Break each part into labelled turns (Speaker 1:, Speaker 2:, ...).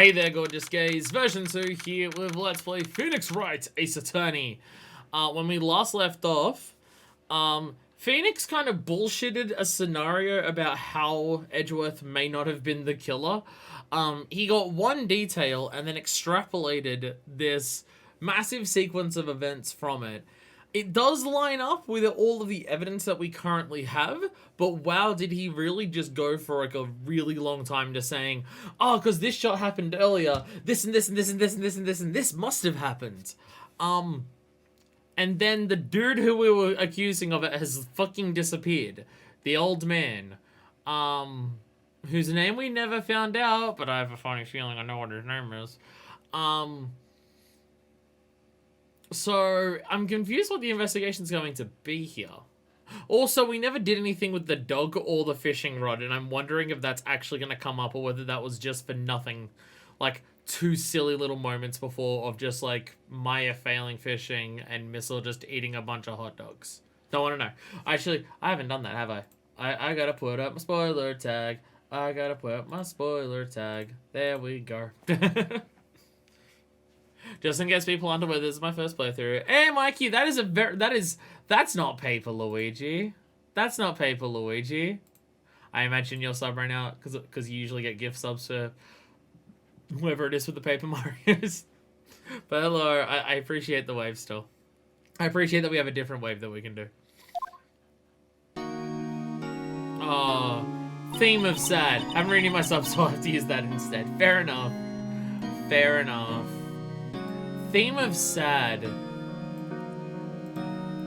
Speaker 1: Hey there, gorgeous gays. Version 2 here with Let's Play Phoenix Wright, Ace Attorney. When we last left off, Phoenix kind of bullshitted a scenario about how Edgeworth may not have been the killer. He got one detail and then extrapolated this massive sequence of events from it. It does line up with all of the evidence that we currently have, but wow, did he really just go for like a really long time to saying, oh, because this shot happened earlier, this and this and this and this and this and this and this must have happened. And then the dude who we were accusing of it has fucking disappeared. The old man. Whose name we never found out, but I have a funny feeling I know what his name is. So, I'm confused what the investigation's going to be here. Also, we never did anything with the dog or the fishing rod, and I'm wondering if that's actually going to come up or whether that was just for nothing. Like, 2 silly little moments before of just, like, Maya failing fishing and Missile just eating a bunch of hot dogs. Don't want to know. Actually, I haven't done that, have I? I gotta put up my spoiler tag. I gotta put up my spoiler tag. There we go. Just in case people wonder whether this is my first playthrough. Hey, Mikey, that's not Paper Luigi. That's not Paper Luigi. I imagine you'll sub right now, because you usually get gift subs for whoever it is with the Paper Marios. But hello, I appreciate the wave still. I appreciate that we have a different wave that we can do. Oh, theme of sad. I'm reading my subs, so I have to use that instead. Fair enough. Fair enough. Theme of sad.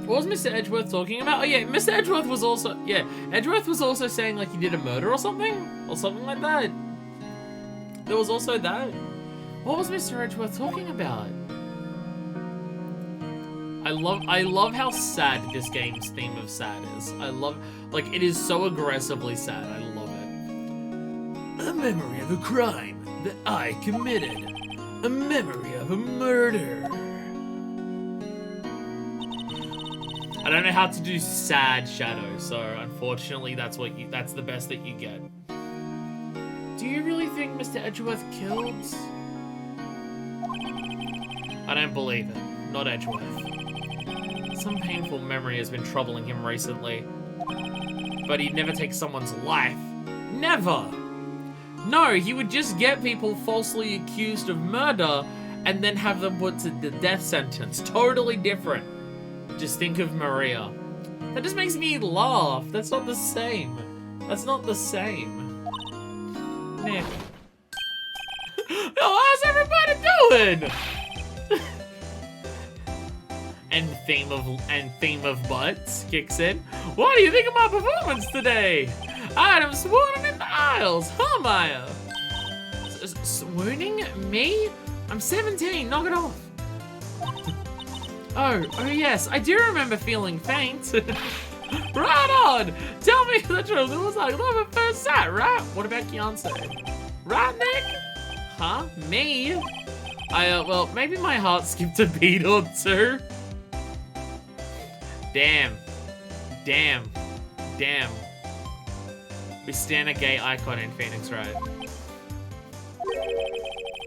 Speaker 1: What was Mr. Edgeworth talking about? Oh yeah, Mr. Edgeworth was also... Yeah, Edgeworth was also saying like he did a murder or something? Or something like that. There was also that. What was Mr. Edgeworth talking about? I love how sad this game's theme of sad is. I love... Like, it is so aggressively sad. I love it. A memory of a crime that I committed. A memory of a murder. I don't know how to do sad shadow, so unfortunately that's the best that you get. Do you really think Mr. Edgeworth killed? I don't believe it. Not Edgeworth. Some painful memory has been troubling him recently. But he'd never take someone's life. Never! No, he would just get people falsely accused of murder and then have them put to the death sentence. Totally different. Just think of Maria. That just makes me laugh. That's not the same. That's not the same. Nick. Oh, how's everybody doing? and theme of butts kicks in. What do you think of my performance today? I'm swooning in the aisles, huh, Maya? Swooning? Me? I'm 17, knock it off. Oh yes, I do remember feeling faint. Right on! Tell me the truth, it was like love at first sight, right? What about Beyonce? Right, Nick? Huh? Me? Well, maybe my heart skipped a beat or two. Damn. We stand a gay icon in Phoenix, right?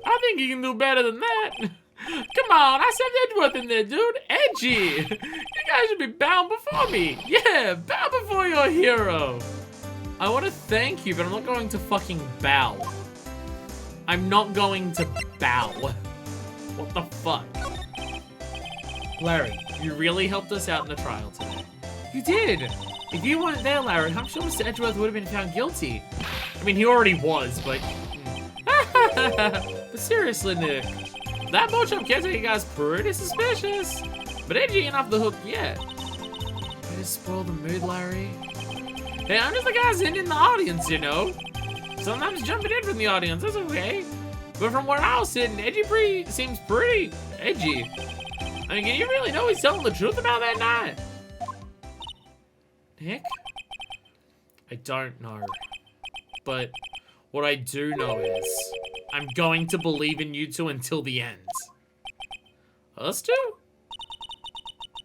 Speaker 1: I think you can do better than that. Come on, I said Edgeworth in there, dude. Edgy. You guys should be bowing before me. Yeah, bow before your hero. I want to thank you, but I'm not going to fucking bow. I'm not going to bow. What the fuck? Larry, you really helped us out in the trial today. You did. If you weren't there, Larry, I'm sure Mr. Edgeworth would have been found guilty. I mean, he already was, but... But seriously, Nick, that blowjob caretaker guy's pretty suspicious. But edgy ain't off the hook yet. Way to spoil the mood, Larry. Hey, I'm just the guy sitting in the audience, you know. Sometimes jumping in from the audience, that's okay. But from where I was sitting, seems pretty edgy. I mean, can you really know he's telling the truth about that night? Nick? I don't know. But what I do know is I'm going to believe in you two until the end. Us two?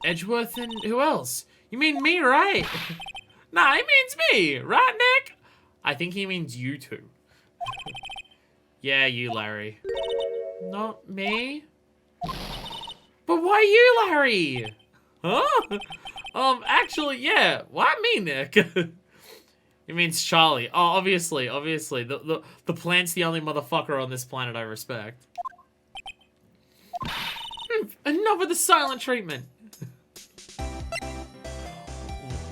Speaker 1: Edgeworth and who else? You mean me, right? Nah, he means me, right, Nick? I think he means you two. Yeah, you, Larry. Not me? But why you, Larry? Huh? Actually, yeah. Why me, Nick? It means Charlie. Oh, obviously. The plant's the only motherfucker on this planet I respect. Enough of the silent treatment.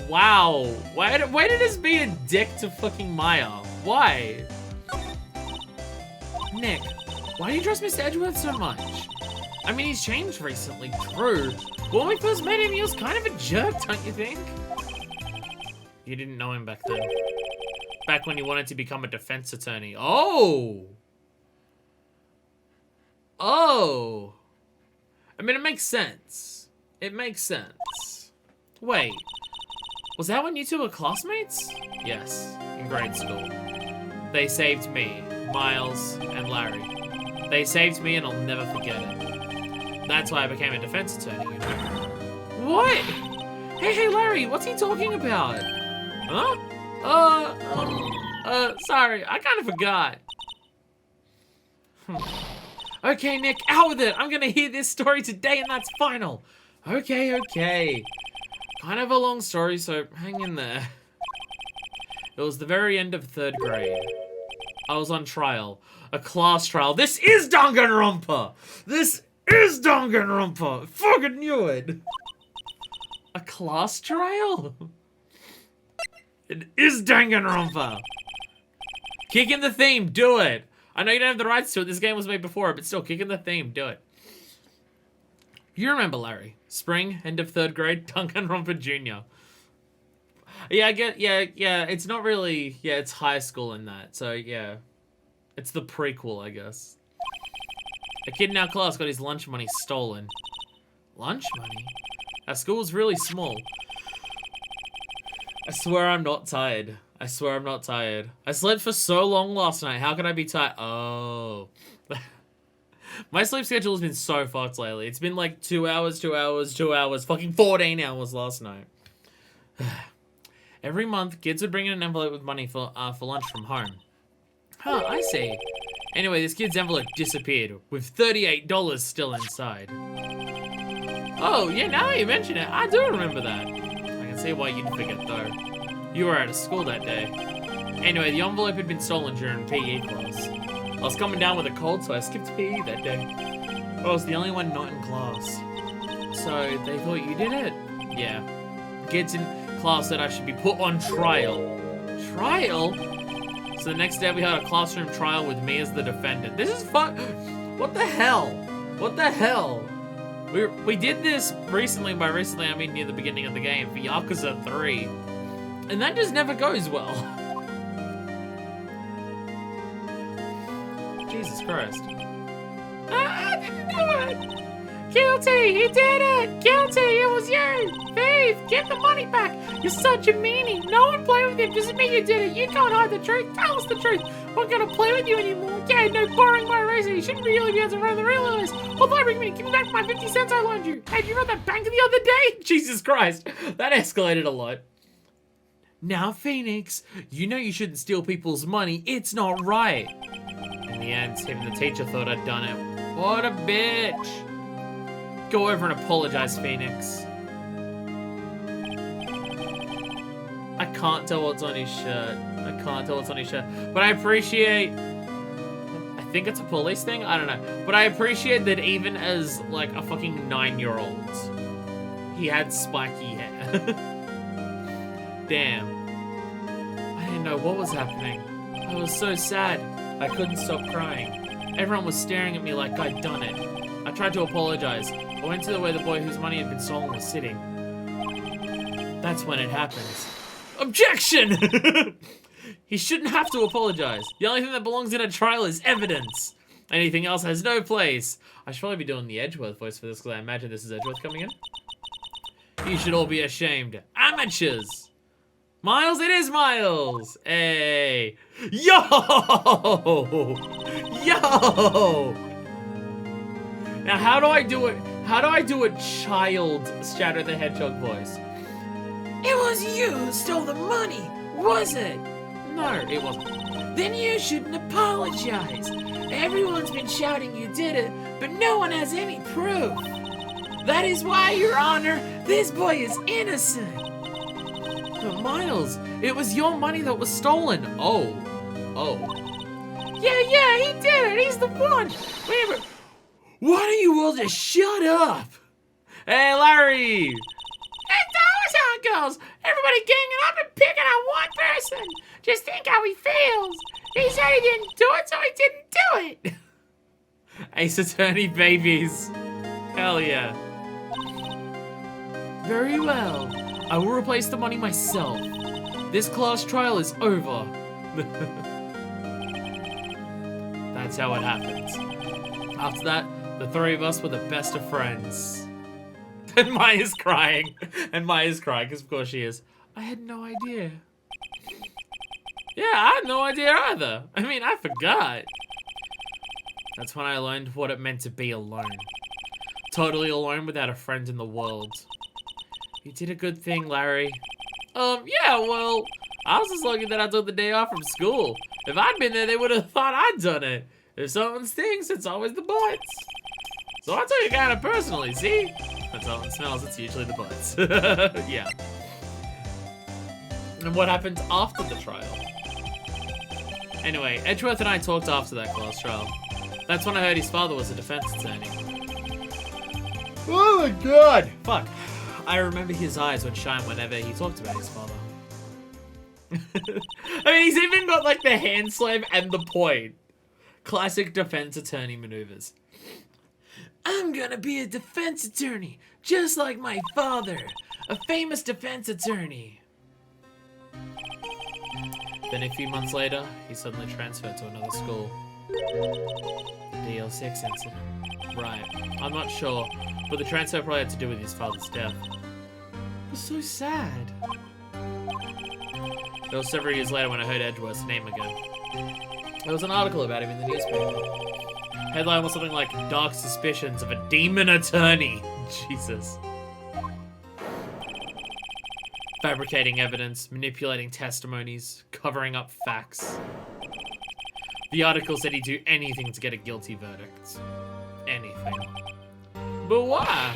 Speaker 1: Wow. Why did this be a dick to fucking Maya? Why? Nick, why do you trust Mr. Edgeworth so much? I mean, he's changed recently, true. But when we first met him, he was kind of a jerk, don't you think? You didn't know him back then. Back when he wanted to become a defense attorney. Oh! Oh! I mean, it makes sense. It makes sense. Wait. Was that when you two were classmates? Yes, in grade school. They saved me, Miles, and Larry. They saved me and I'll never forget it. That's why I became a defense attorney, you know? What? Hey, Larry, what's he talking about? Huh? Sorry, I kind of forgot. Okay, Nick, out with it. I'm gonna hear this story today and that's final. Okay. Kind of a long story, so hang in there. It was the very end of 3rd grade. I was on trial. A class trial. This is Danganronpa! This is Danganronpa! I fucking knew it! A class trial? It is Danganronpa! Kick in the theme, do it! I know you don't have the rights to it, this game was made before, but still, kick in the theme, do it. You remember, Larry. Spring, end of 3rd grade, Danganronpa Jr. Yeah, it's not really, it's high school in that, so yeah. It's the prequel, I guess. A kid in our class got his lunch money stolen. Lunch money? Our school's really small. I swear I'm not tired. I swear I'm not tired. I slept for so long last night, how could I be tired? Oh. My sleep schedule has been so fucked lately. It's been like 2 hours, fucking 14 hours last night. Every month, kids would bring in an envelope with money for lunch from home. Huh, I see. Anyway, this kid's envelope disappeared, with $38 still inside. Oh, yeah, now that you mention it, I do remember that. I can see why you'd forget, though. You were out of school that day. Anyway, the envelope had been stolen during PE class. I was coming down with a cold, so I skipped PE that day. I was the only one not in class. So, they thought you did it? Yeah. Kids in class said I should be put on trial. Trial? So the next day we had a classroom trial with me as the defendant. This is fun. What the hell? What the hell? We did this recently. By recently, I mean near the beginning of the game for Yakuza 3. And that just never goes well. Jesus Christ. I didn't do it! Guilty! He did it! Guilty! It was you! Thief! Get the money back! You're such a meanie! No one play with you! Doesn't mean you did it! You can't hide the truth! Tell us the truth! We're gonna play with you anymore! Yeah, no borrowing my eraser! You shouldn't really be able to run the real list! Hold on, give me back my 50 cents I loaned you! Hey, did you run that bank the other day? Jesus Christ! That escalated a lot. Now, Phoenix, you know you shouldn't steal people's money. It's not right. In the end, even the teacher thought I'd done it. What a bitch! Go over and apologize, Phoenix. I can't tell what's on his shirt. But I appreciate... I think it's a police thing? I don't know. But I appreciate that even as, like, a fucking 9-year-old, he had spiky hair. Damn. I didn't know what was happening. I was so sad. I couldn't stop crying. Everyone was staring at me like I'd done it. I tried to apologize. I went to where the boy whose money had been stolen was sitting. That's when it happens. Objection! He shouldn't have to apologize. The only thing that belongs in a trial is evidence. Anything else has no place. I should probably be doing the Edgeworth voice for this because I imagine this is Edgeworth coming in. You should all be ashamed. Amateurs! Miles, it is Miles! Hey! Yo! Yo! Now, how do I do it? How do I do a child Shadow the Hedgehog voice? It was you who stole the money, was it? No, it wasn't. Then you shouldn't apologize. Everyone's been shouting you did it, but no one has any proof. That is why, Your Honor, this boy is innocent. But Miles, it was your money that was stolen. Oh. Yeah, he did it. He's the one. Wait, why don't you all just shut up? Hey, Larry. That's always how it goes. Everybody ganging up and picking on one person. Just think how he feels. He said he didn't do it, so he didn't do it. Ace Attorney babies. Hell yeah. Very well. I will replace the money myself. This class trial is over. That's how it happens. After that, the three of us were the best of friends. And Maya's crying. Because of course she is. I had no idea. Yeah, I had no idea either. I mean, I forgot. That's when I learned what it meant to be alone. Totally alone without a friend in the world. You did a good thing, Larry. Yeah, well, I was just lucky that I took the day off from school. If I'd been there, they would have thought I'd done it. If something stinks, it's always the butts. So I took it kind of personally, see? When something smells, it's usually the butts. Yeah. And what happened after the trial? Anyway, Edgeworth and I talked after that class trial. That's when I heard his father was a defense attorney. Oh my god! Fuck. I remember his eyes would shine whenever he talked about his father. I mean, he's even got like the hand slam and the point. Classic defense attorney maneuvers. I'm gonna be a defense attorney, just like my father, a famous defense attorney. Then a few months later, he suddenly transferred to another school. DL-6 incident. Right, I'm not sure, but the transfer probably had to do with his father's death. It was so sad. It was several years later when I heard Edgeworth's name again. There was an article about him in the newspaper. Headline was something like, Dark Suspicions of a Demon Attorney. Jesus. Fabricating evidence, manipulating testimonies, covering up facts. The article said he'd do anything to get a guilty verdict. Anything. But why?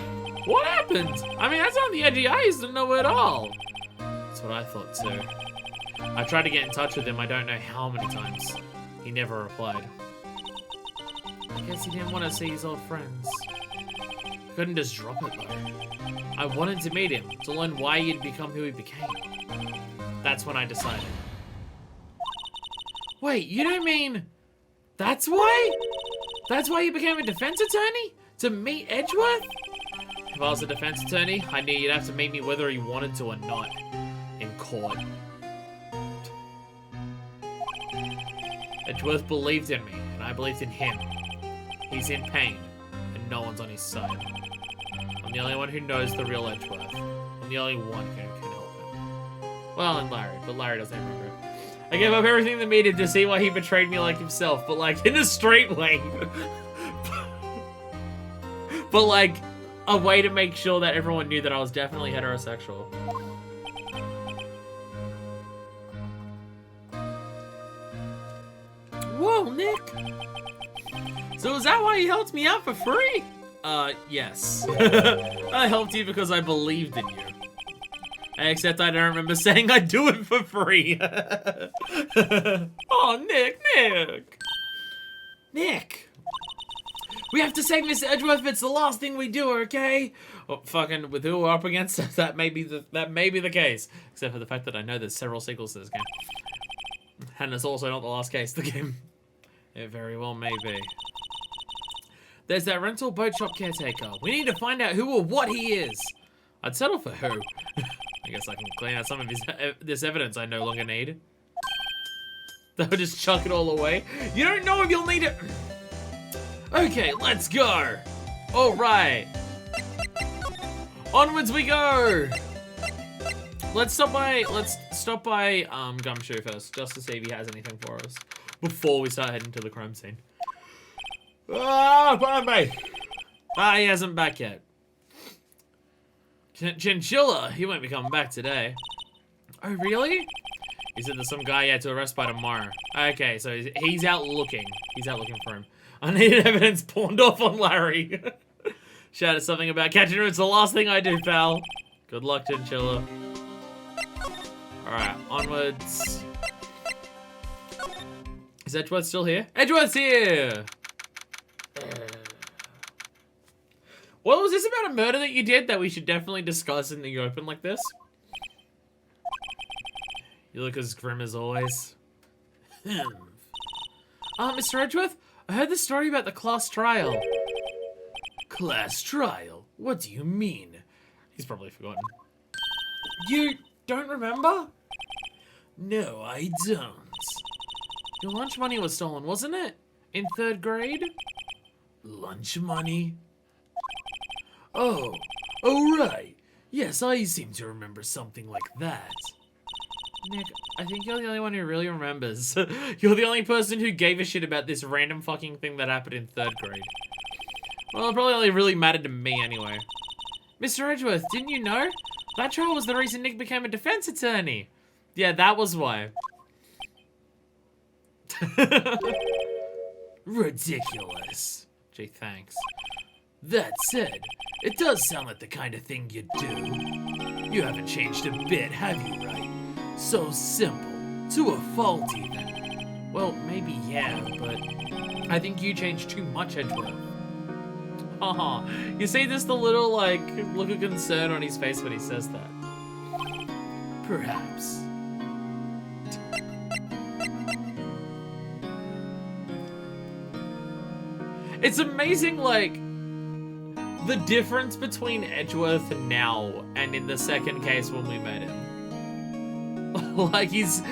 Speaker 1: What happened? I mean, that's on the edgy eyes to know it all. That's what I thought too. I tried to get in touch with him I don't know how many times. He never replied. I guess he didn't want to see his old friends. He couldn't just drop it though. I wanted to meet him, to learn why he'd become who he became. That's when I decided. Wait, you don't mean... That's why? That's why you became a defense attorney? To meet Edgeworth? If I was a defense attorney, I knew you'd have to meet me whether he wanted to or not. In court. Edgeworth believed in me, and I believed in him. He's in pain, and no one's on his side. I'm the only one who knows the real Edgeworth. I'm the only one who can help him. Well, and Larry, but Larry doesn't remember. I gave up everything that needed to see why he betrayed me like himself, but like in a straight way. But like a way to make sure that everyone knew that I was definitely heterosexual. Whoa, Nick! So is that why you helped me out for free? Yes. I helped you because I believed in you. Except I don't remember saying I'd do it for free. Oh, Nick! Nick! We have to save Mr. Edgeworth if it's the last thing we do, okay? Oh, fucking, with who we're up against, that may be the case. Except for the fact that I know there's several sequels to this game. And it's also not the last case of the game. It very well may be. There's that rental boat shop caretaker. We need to find out who or what he is. I'd settle for who. I guess I can clean out some of this evidence I no longer need. They'll just chuck it all away. You don't know if you'll need it. Okay, let's go. All right. Onwards we go. Let's stop by Gumshoe first, just to see if he has anything for us before we start heading to the crime scene. Ah, pardon me. Ah, he hasn't back yet. Chinchilla, he won't be coming back today. Oh, really? Is it some guy you had to arrest by tomorrow? Okay, so he's out looking. He's out looking for him. Unneeded evidence pawned off on Larry. Shouted something about catching her. It's the last thing I do, pal. Good luck, Chinchilla. Alright, onwards. Is Edgeworth still here? Edgeworth's here! Well, was this about a murder that you did that we should definitely discuss in the open like this? You look as grim as always. Mr. Edgeworth, I heard the story about the class trial. Class trial? What do you mean? He's probably forgotten. You don't remember? No, I don't. Your lunch money was stolen, wasn't it? In 3rd grade? Lunch money? Oh, right. Yes, I seem to remember something like that. Nick, I think you're the only one who really remembers. You're the only person who gave a shit about this random fucking thing that happened in 3rd grade. Well, it probably only really mattered to me anyway. Mr. Edgeworth, didn't you know? That trial was the reason Nick became a defense attorney. Yeah, that was why. Ridiculous. Gee, thanks. That said, it does sound like the kind of thing you'd do. You haven't changed a bit, have you, Wright? So simple. To a fault, even. Well, maybe yeah, but I think you changed too much, Edgeworth. Haha. You see just the little, like, look of concern on his face when he says that. Perhaps. It's amazing, like, the difference between Edgeworth now and in the second case when we met him. Like, he's...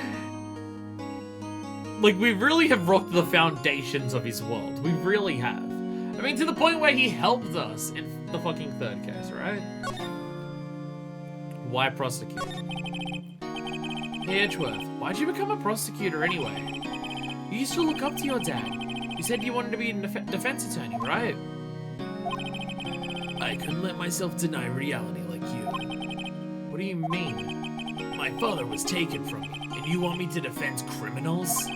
Speaker 1: Like, we really have rocked the foundations of his world. We really have. I mean, to the point where he helped us in the fucking 3rd case, right? Why prosecute? Hey, Edgeworth, why'd you become a prosecutor anyway? You used to look up to your dad. You said you wanted to be a defense attorney, right? I couldn't let myself deny reality like you. What do you mean? My father was taken from me, and you want me to defend criminals?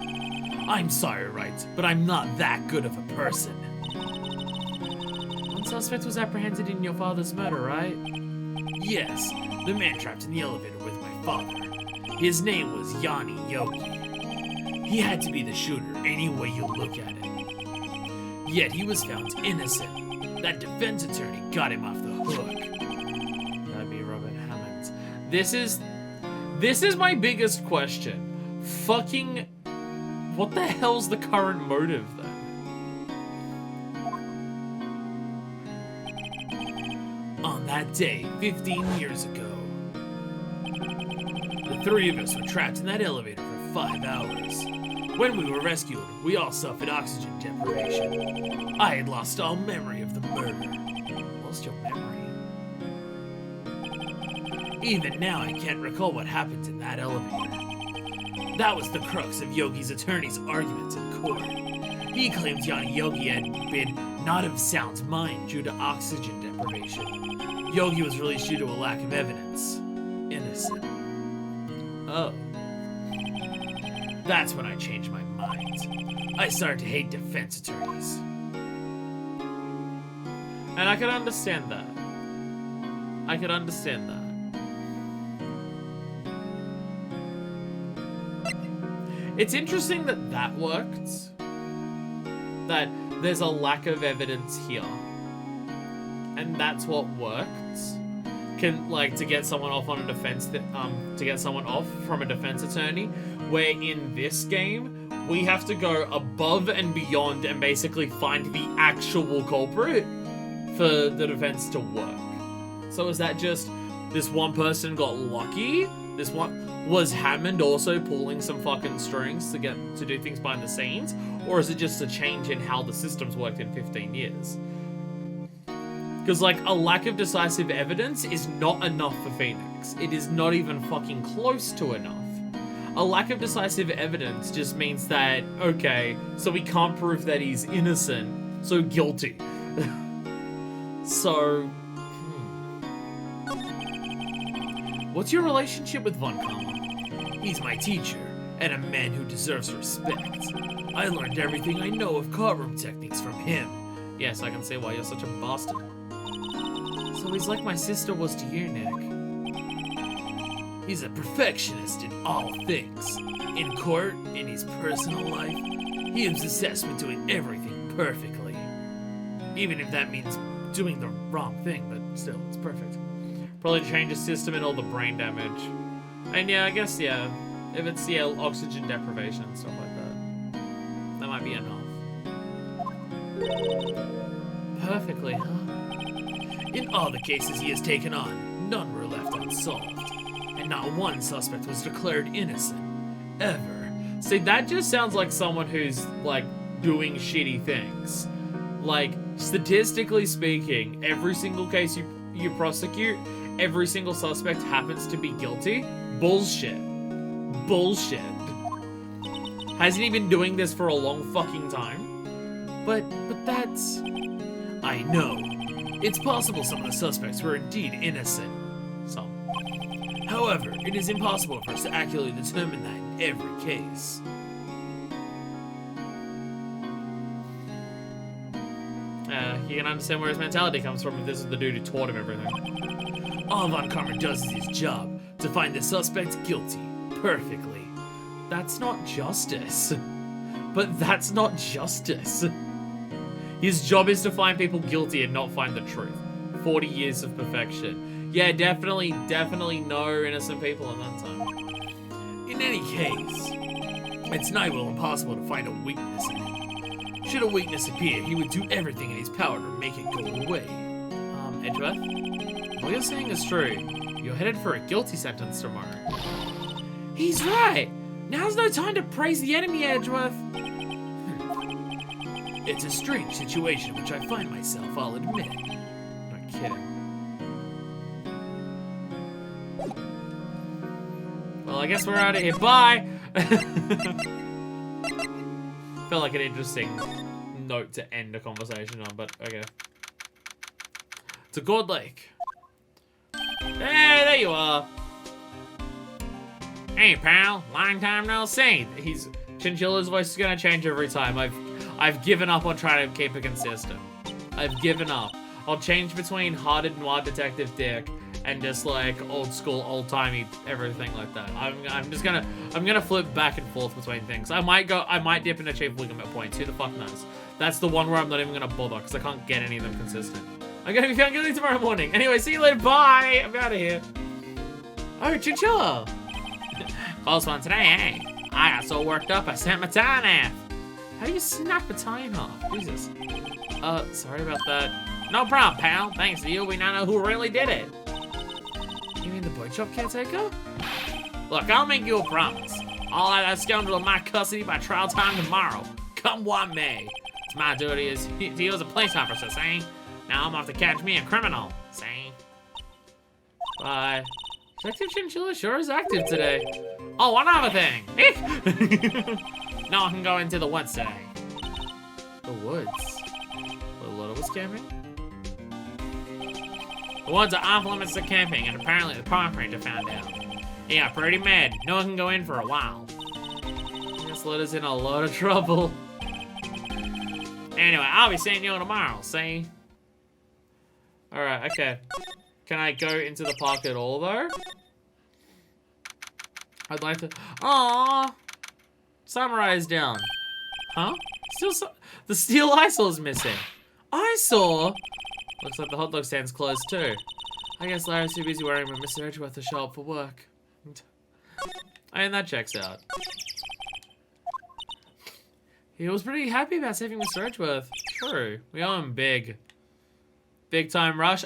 Speaker 1: I'm sorry, Wright, but I'm not that good of a person. One suspect was apprehended in your father's murder, right? Yes, the man trapped in the elevator with my father. His name was Yogi. He had to be the shooter any way you look at it. Yet he was found innocent. That defense attorney got him off the hook. That'd be Robert Hammond. This is my biggest question. Fucking, what the hell's the current motive then? On that day, 15 years ago, the 3 of us were trapped in that elevator for 5 hours. When we were rescued, we all suffered oxygen deprivation. I had lost all memory of the murder. Lost your memory? Even now, I can't recall what happened in that elevator. That was the crux of Yogi's attorney's argument in court. He claimed Yogi had been not of sound mind due to oxygen deprivation. Yogi was released due to a lack of evidence. Innocent. Oh. That's when I changed my mind. I started to hate defense attorneys. And I could understand that. I could understand that. It's interesting that that worked. That there's a lack of evidence here. And that's what worked. To get someone off on a defense, to get someone off from a defense attorney, where in this game, we have to go above and beyond and basically find the actual culprit for the defense to work. So is that just this one person got lucky? This one was Hammond also pulling some fucking strings to do things behind the scenes? Or is it just a change in how the systems worked in 15 years? Because, like, a lack of decisive evidence is not enough for Phoenix. It is not even fucking close to enough. A lack of decisive evidence just means that, okay, so we can't prove that he's innocent, so guilty. So, What's your relationship with Von Karma? He's my teacher, and a man who deserves respect. I learned everything I know of courtroom techniques from him. Yes, I can see why you're such a bastard. So he's like my sister was to you, Nick. He's a perfectionist in all things. In court, in his personal life, he is obsessed with doing everything perfectly. Even if that means doing the wrong thing, but still, it's perfect. Probably change the system and all the brain damage. And yeah, I guess, yeah, if it's, yeah, oxygen deprivation and stuff like that, that might be enough. Perfectly, huh? In all the cases he has taken on, none were left unsolved. And not one suspect was declared innocent. Ever. See, that just sounds like someone who's, like, doing shitty things. Like, statistically speaking, every single case you prosecute, every single suspect happens to be guilty. Bullshit. Bullshit. Hasn't he been doing this for a long fucking time? But that's... I know. It's possible some of the suspects were indeed innocent. Some. However, it is impossible for us to accurately determine that in every case. You can understand where his mentality comes from if this is the dude who taught him everything. All Von Karma does is his job, to find the suspect guilty, perfectly. That's not justice. But that's not justice. His job is to find people guilty and not find the truth. 40 years of perfection. Yeah, definitely no innocent people in that time. In any case, it's nigh well impossible to find a weakness in him. Should a weakness appear, he would do everything in his power to make it go away. Edgeworth? What you're saying is true. You're headed for a guilty sentence tomorrow. He's right! Now's no time to praise the enemy, Edgeworth! It's a strange situation in which I find myself, I'll admit. Not kidding. Well, I guess we're out of here. Bye! Felt like an interesting note to end a conversation on, but okay. To God Lake. Hey, there you are. Hey, pal. Long time no see. Chinchilla's voice is gonna change every time. I've given up on trying to keep it consistent. I've given up. I'll change between hearted noir detective Dick and just like old school, old timey everything like that. I'm gonna flip back and forth between things. I might dip into Chief Wiggum at points. Who the fuck knows? That's the one where I'm not even gonna bother because I can't get any of them consistent. I'm gonna be found guilty tomorrow morning. Anyway, see you later. Bye. I'm out of here. Oh, Chinchilla. Close one today, eh? I got so worked up I snapped my tie in half. How do you snap a tie in half? Jesus. Sorry about that. No problem, pal. Thanks to you, we now know who really did it. You mean the boy shop caretaker? Look, I'll make you a promise. I'll have that scoundrel in my custody by trial time tomorrow. Come what may. It's my duty as to you as a police officer, see? Now I'm off to catch me a criminal, see? Bye. Detective Chinchilla sure is active today. Oh, another thing. No one can go into the woods today. The woods? Where Lotta was camping? The woods are off limits to camping, and apparently the park ranger found out. He got pretty mad. No one can go in for a while. I guess Lotta's in a lot of trouble. Anyway, I'll be seeing you tomorrow, see? Alright, okay. Can I go into the park at all, though? I'd like to... Aww! Samurai's down. Huh? The steel eyesaw missing. Eyesore? Looks like the hot dog stand's closed, too. I guess Larry's too busy worrying when Mr. Edgeworth to show up for work. I mean, that checks out. He was pretty happy about saving Mr. Edgeworth. True. We owe him big. Big time rush.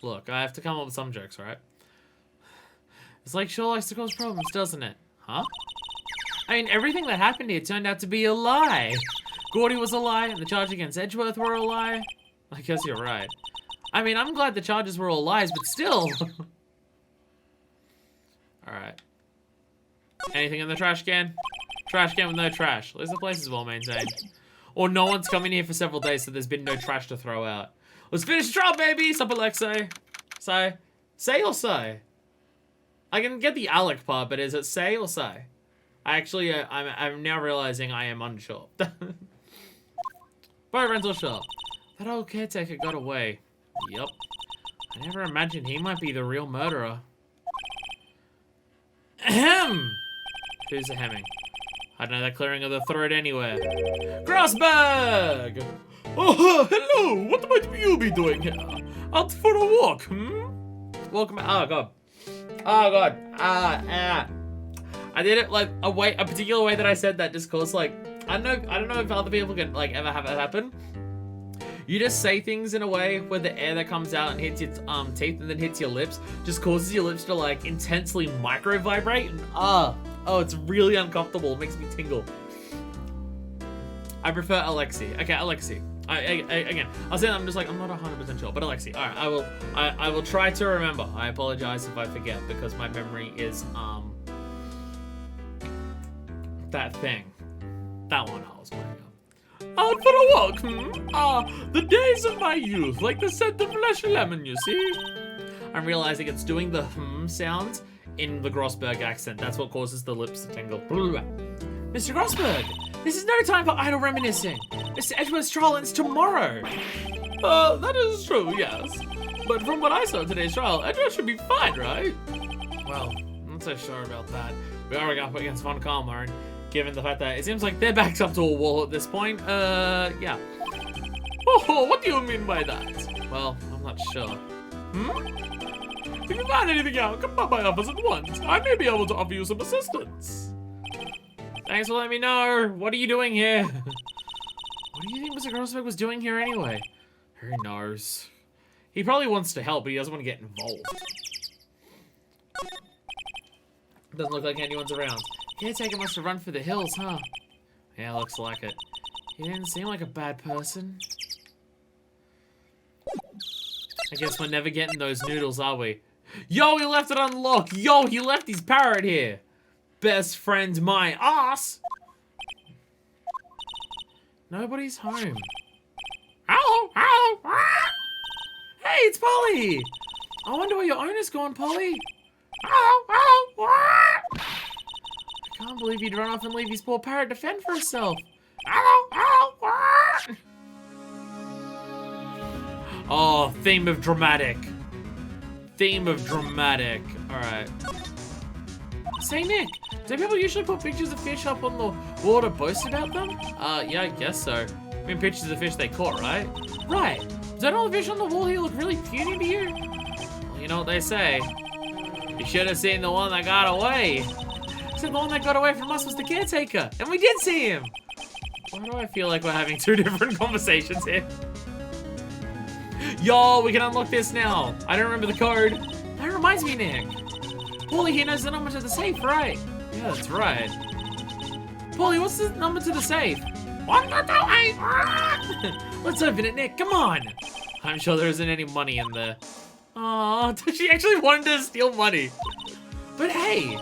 Speaker 1: Look, I have to come up with some jokes, right? It's like sure likes to cause problems, doesn't it? Huh? I mean, everything that happened here turned out to be a lie. Gordy was a lie, and the charge against Edgeworth were a lie. I guess you're right. I mean, I'm glad the charges were all lies, but still. Alright. Anything in the trash can? Trash can with no trash. At least the place is well maintained. Or no one's come in here for several days, so there's been no trash to throw out. Let's finish the trial, baby! Sup, Alexei? So, say or say? I can get the Alec part, but is it say or say? I actually, I'm now realizing I am unsure. Boat rental shop. That old caretaker got away. Yup. I never imagined he might be the real murderer. Ahem! Who's a hemming? I don't know that clearing of the throat anywhere. Grassberg! Oh, hello! What might you be doing here? Out for a walk, Welcome. Oh, God. Oh, God. I did it, like, a particular way that I said that just cause, like, I don't know if other people can, like, ever have it happen. You just say things in a way where the air that comes out and hits your teeth and then hits your lips just causes your lips to, like, intensely micro-vibrate. And, oh, it's really uncomfortable. It makes me tingle. I prefer Alexi. Okay, Alexi. Again, I'll say that I'm just like, I'm not 100% sure, but Alexi. Alright, I will try to remember. I apologize if I forget because my memory is, that thing. That one I was playing on. Out for a walk, the days of my youth, like the scent of fresh lemon, you see? I'm realizing it's doing the sounds in the Grossberg accent. That's what causes the lips to tingle. Mr. Grossberg, this is no time for idle reminiscing. Mr. Edgeworth's trial ends tomorrow. That is true, yes. But from what I saw in today's trial, Edgeworth should be fine, right? Well, I'm not so sure about that. We are up against Von Kalmar, and given the fact that it seems like they're backed up to a wall at this point, yeah. Oh, what do you mean by that? Well, I'm not sure. If you find anything out, come by my office at once. I may be able to offer you some assistance. Thanks for letting me know. What are you doing here? What do you think Mr. Grossberg was doing here anyway? Who knows? He probably wants to help, but he doesn't want to get involved. Doesn't look like anyone's around. Caretaker must have run for the hills, huh? Yeah, looks like it. He didn't seem like a bad person. I guess we're never getting those noodles, are we? Yo, he left it unlocked! Yo, he left his parrot here! Best friend my ass! Nobody's home. Hello, hello! Hey, it's Polly! I wonder where your owner's gone, Polly. I can't believe he'd run off and leave his poor parrot to fend for herself. Oh, theme of dramatic. Theme of dramatic. Alright. Say, Nick, do people usually put pictures of fish up on the wall to boast about them? Yeah, I guess so. I mean, pictures of fish they caught, right? Right. Don't all the fish on the wall here look really puny to you? Well, you know what they say. You should have seen the one that got away. So the one that got away from us was the caretaker, and we did see him. Why do I feel like we're having two different conversations here? Yo, we can unlock this now. I don't remember the code. That reminds me, Nick. Paulie here knows the number to the safe, right? Yeah, that's right. Paulie, what's the number to the safe? 1228. Let's open it, Nick. Come on. I'm sure there isn't any money in there. Aw, she actually wanted to steal money. But hey,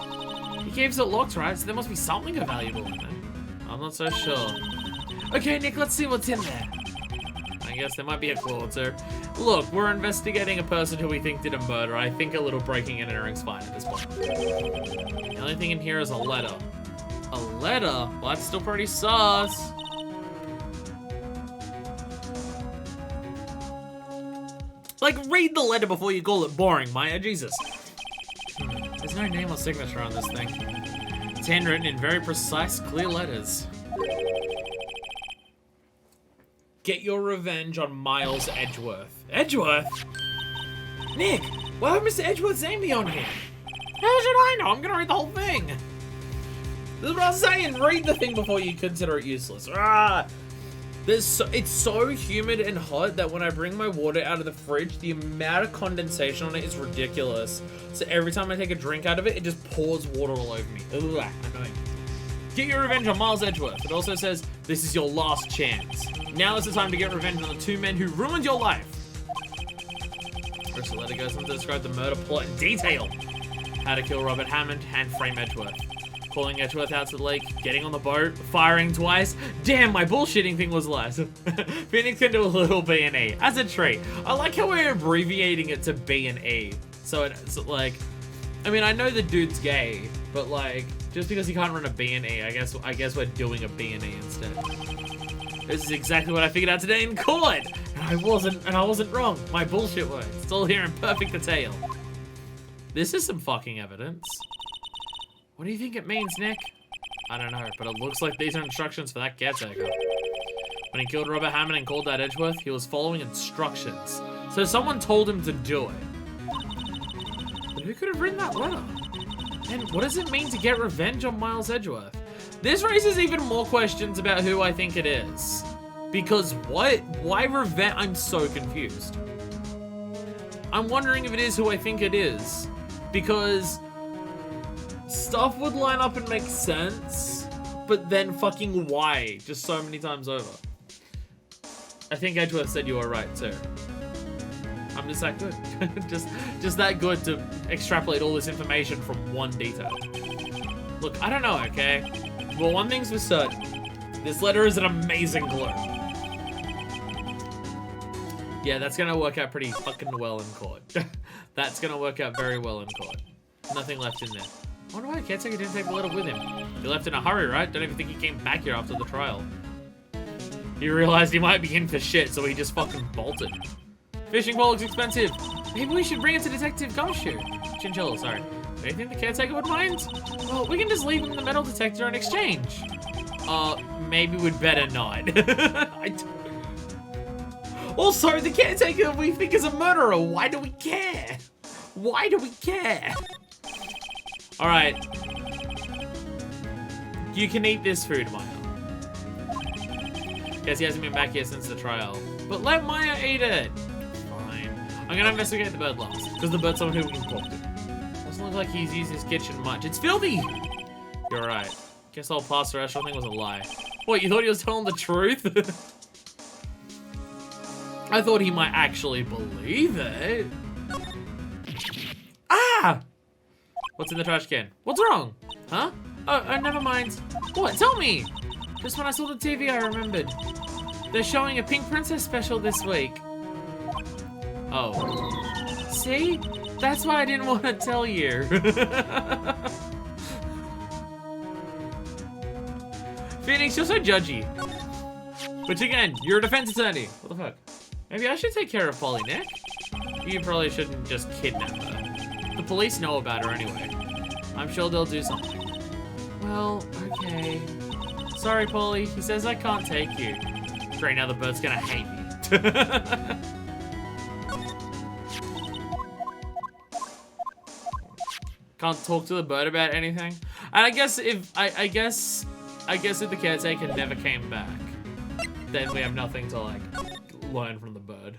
Speaker 1: he keeps it locked, right? So there must be something valuable in there. I'm not so sure. Okay, Nick, let's see what's in there. I guess there might be a claw or two. Look, we're investigating a person who we think did a murder. I think a little breaking and entering's fine at this point. The only thing in here is a letter. A letter? Well, that's still pretty sus. Like, read the letter before you call it boring, Maya. Jesus. There's no name or signature on this thing. It's handwritten in very precise, clear letters. Get your revenge on Miles Edgeworth. Edgeworth? Nick, why would Mr. Edgeworth's name be on here? How should I know? I'm gonna read the whole thing. This is what I'm saying. Read the thing before you consider it useless. It's so humid and hot that when I bring my water out of the fridge, the amount of condensation on it is ridiculous. So every time I take a drink out of it, it just pours water all over me. Ugh, annoying. Get your revenge on Miles Edgeworth. It also says, this is your last chance. Now is the time to get revenge on the two men who ruined your life. First, the letter goes on to describe the murder plot in detail. How to kill Robert Hammond and frame Edgeworth. calling Edgeworth out to the lake, getting on the boat, firing twice. Damn, my bullshitting thing was less. Phoenix can do a little B and E as a treat. I like how we're abbreviating it to B and E. So it's like, I mean, I know the dude's gay, but like, just because he can't run a B and E, I guess we're doing a B and E instead. This is exactly what I figured out today in court. And I wasn't wrong. My bullshit works. It's all here in perfect detail. This is some fucking evidence. What do you think it means, Nick? I don't know, but it looks like these are instructions for that caretaker. When he killed Robert Hammond and called that Edgeworth, he was following instructions. So someone told him to do it. But who could have written that letter? And what does it mean to get revenge on Miles Edgeworth? This raises even more questions about who I think it is. Because what? Why revenge? I'm so confused. I'm wondering if it is who I think it is. Because stuff would line up and make sense, but then fucking why? Just so many times over. I think Edgeworth said you were right too. I'm just that good. just that good to extrapolate all this information from one detail. Look, I don't know, okay? Well, one thing's for certain. This letter is an amazing clue. Yeah, that's gonna work out pretty fucking well in court. That's gonna work out very well in court. Nothing left in there. I wonder why the caretaker didn't take the letter with him. He left in a hurry, right? Don't even think he came back here after the trial. He realized he might be in for shit, so he just fucking bolted. Fishing pole looks expensive. Maybe we should bring it to Detective Gumshoe. Chinchilla, sorry. Do you think the caretaker would mind? Well, we can just leave him the metal detector in exchange. Maybe we'd better not. Also, the caretaker we think is a murderer. Why do we care? Why do we care? All right. You can eat this food, Maya. Guess he hasn't been back here since the trial. But let Maya eat it. Fine. I'm gonna investigate the bird last, because the bird's someone who we can talk to. Doesn't look like he's used his kitchen much. It's filthy. You're right. Guess the whole plaster Asheville thing was a lie. What, you thought he was telling the truth? I thought he might actually believe it. Ah! What's in the trash can? What's wrong? Huh? Oh, never mind. What? Tell me! Just when I saw the TV, I remembered. They're showing a Pink Princess special this week. Oh. See? That's why I didn't want to tell you. Phoenix, you're so judgy. But again, you're a defense attorney. What the fuck? Maybe I should take care of Polly, Nick? You probably shouldn't just kidnap her. The police know about her anyway. I'm sure they'll do something. Well, okay. Sorry, Polly. He says I can't take you. Great, now the bird's gonna hate me. Can't talk to the bird about anything. And I guess if if the caretaker never came back, then we have nothing to like learn from the bird.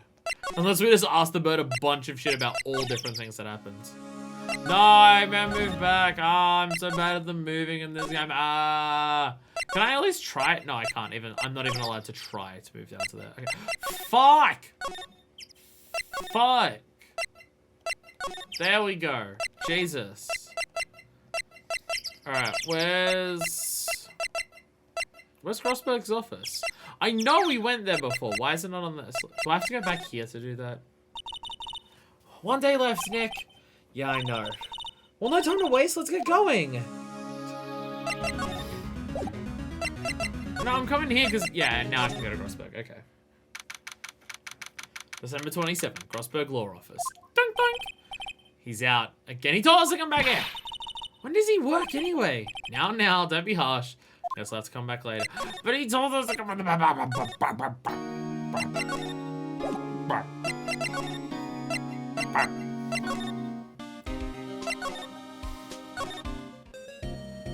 Speaker 1: Unless we just ask the bird a bunch of shit about all different things that happened. No, I moved back. I'm so bad at the moving in this game. Can I at least try it? No, I can't even. I'm not even allowed to try to move down to there. Okay. Fuck! Fuck! There we go. Jesus. Alright, where's Grossberg's office? I know we went there before. Why is it not on this? Do I have to go back here to do that? One day left, Nick. Yeah, I know. Well, no time to waste. Let's get going. No, I'm coming here because... Yeah, now I can go to Grossberg. Okay. December 27th, Grossberg Law Office. Dunk, dunk. He's out. Again, he told us to come back in. When does he work anyway? Now, don't be harsh. Guess let's come back later. But he told us to come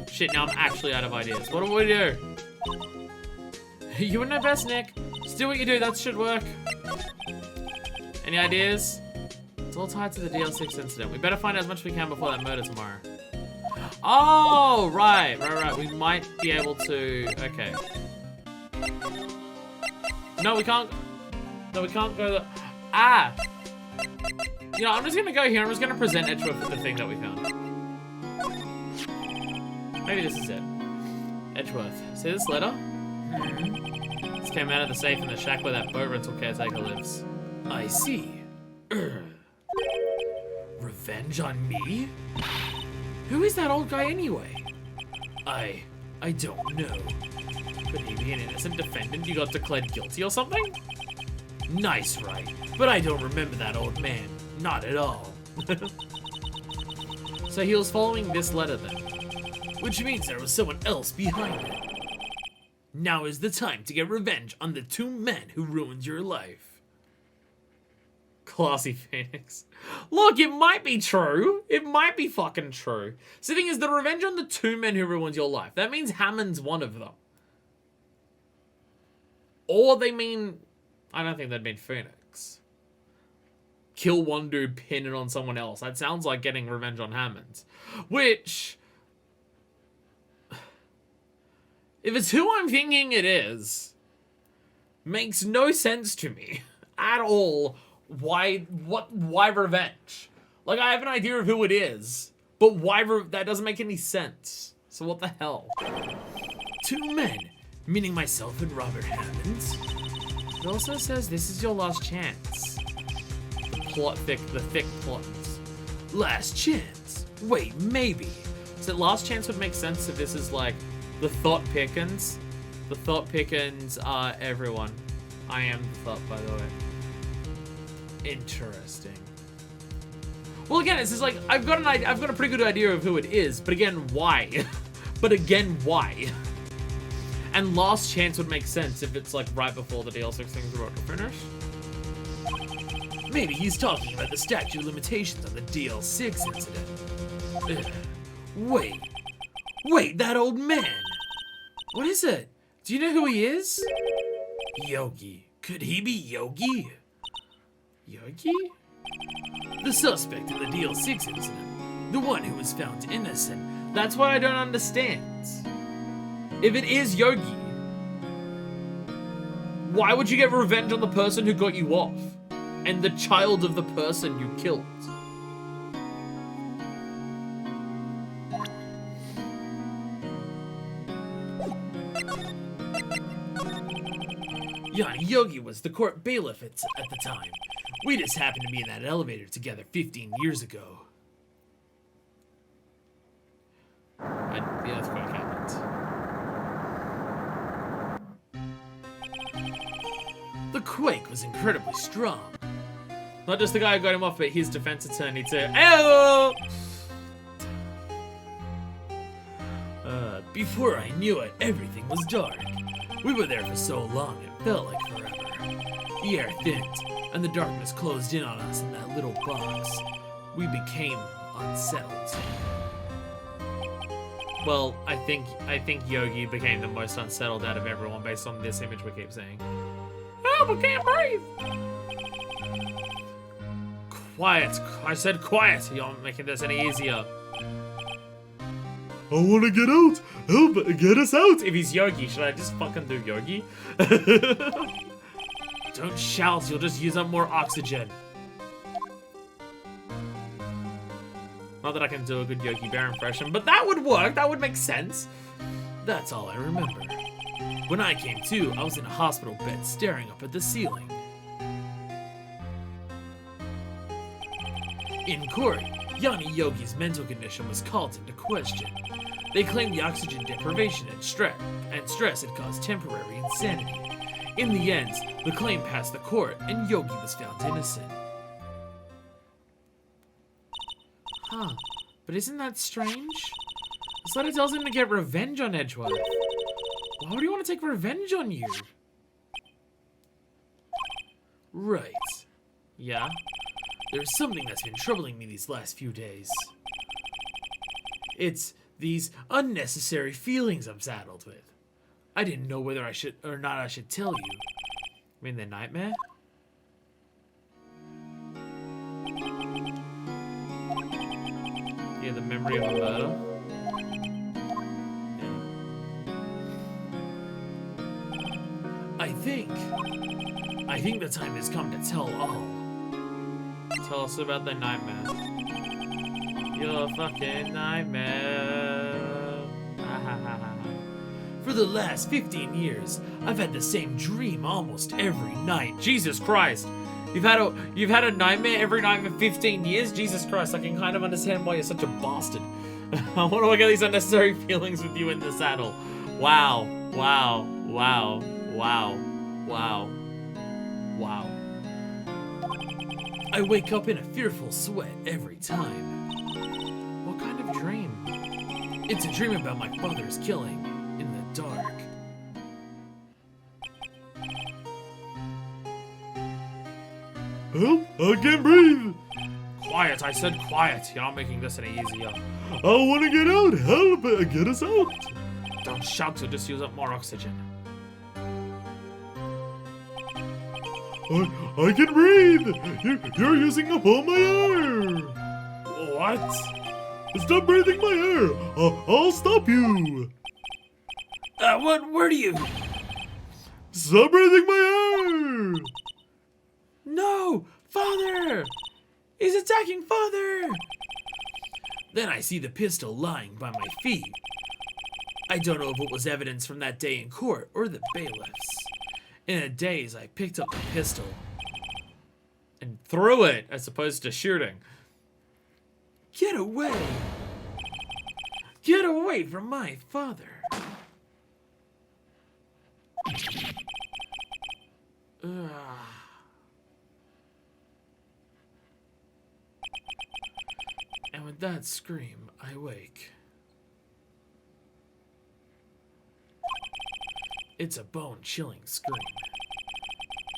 Speaker 1: Shit, now I'm actually out of ideas. What do we do? You would know best, Nick. Just do what you do, that should work. Any ideas? It's all tied to the DL-6 incident. We better find out as much as we can before that murder tomorrow. Oh, right. We might be able to... Okay. No, we can't... No, we can't go... Ah! You know, I'm just gonna go here. I'm just gonna present Edgeworth with the thing that we found. Maybe this is it. Edgeworth. See this letter? This came out of the safe in the shack where that boat rental caretaker lives. I see. Revenge on me? Who is that old guy anyway? I don't know. Could he be an innocent defendant you got declared guilty or something? Nice, Wright. But I don't remember that old man. Not at all. So he was following this letter then. Which means there was someone else behind it. Now is the time to get revenge on the two men who ruined your life. Classy Phoenix. Look, it might be true. It might be fucking true. So the thing is, the revenge on the two men who ruined your life. That means Hammond's one of them. Or they mean... I don't think they'd mean Phoenix. Kill one dude, pin it on someone else. That sounds like getting revenge on Hammond. Which... if it's who I'm thinking it is, makes no sense to me at all. Why revenge? Like, I have an idea of who it is, but why that doesn't make any sense. So what the hell? Two men, meaning myself and Robert Hammond. It also says this is your last chance. The thick plot. Last chance. Wait, maybe. So last chance would make sense if this is like the Thought Pickens. The Thought Pickens are everyone. I am the Thought, by the way. Interesting. Well, again, it's just like I've got a pretty good idea of who it is, but again, why? But again, why? And last chance would make sense if it's like right before the DL-6 thing's about to finish. Maybe he's talking about the statute of limitations on the DL-6 incident. Wait, that old man. What is it? Do you know who he is? Yogi. Could he be Yogi? Yogi? The suspect in the DL-6 incident. The one who was found innocent. That's what I don't understand. If it is Yogi, why would you get revenge on the person who got you off? And the child of the person you killed? Yogi was the court bailiff at the time. We just happened to be in that elevator together 15 years ago. And the earthquake happened. The quake was incredibly strong. Not just the guy who got him off, but his defense attorney too. Hello! Before I knew it, everything was dark. We were there for so long, it felt like forever. The air thinned, and the darkness closed in on us in that little box. We became unsettled. Well, I think Yogi became the most unsettled out of everyone based on this image we keep seeing. Help, I can't breathe! Quiet. I said quiet. You aren't making this any easier. I want to get out. Help, get us out. If he's Yogi, should I just fucking do Yogi? Don't shout. You'll just use up more oxygen. Not that I can do a good Yogi Bear impression, but that would work. That would make sense. That's all I remember. When I came to, I was in a hospital bed staring up at the ceiling. In court, Yanni Yogi's mental condition was called into question. They claimed the oxygen deprivation and stress had caused temporary insanity. In the end, the claim passed the court and Yogi was found innocent. Huh, but isn't that strange? This letter tells him to get revenge on Edgeworth. Why would he want to take revenge on you? Right. Yeah? There's something that's been troubling me these last few days. It's these unnecessary feelings I'm saddled with. I didn't know whether I should or not I should tell you. I mean, the nightmare? Yeah, the memory of a murder. Yeah. I think the time has come to tell all. Tell us about the nightmare. Your fucking nightmare. For the last 15 years, I've had the same dream almost every night. Jesus Christ. You've had a nightmare every night for 15 years? Jesus Christ, I can kind of understand why you're such a bastard. I want to work out these unnecessary feelings with you in the saddle. Wow. Wow. Wow. Wow. Wow. Wow. I wake up in a fearful sweat every time. What kind of dream? It's a dream about my father's killing in the dark.
Speaker 2: Help! I can't breathe!
Speaker 1: Quiet, I said quiet. You're not making this any easier.
Speaker 2: I want to get out! Help! Get us out!
Speaker 1: Don't shout, you'll just use up more oxygen.
Speaker 2: I can breathe! You're using up all my air!
Speaker 1: What?
Speaker 2: Stop breathing my air! I'll stop you!
Speaker 1: Where do you...
Speaker 2: Stop breathing my air!
Speaker 1: No! Father! He's attacking Father! Then I see the pistol lying by my feet. I don't know if it was evidence from that day in court or the bailiffs. In a daze, I picked up the pistol and threw it as opposed to shooting. Get away! Get away from my father! Ugh. And with that scream, I wake. It's a bone-chilling scream.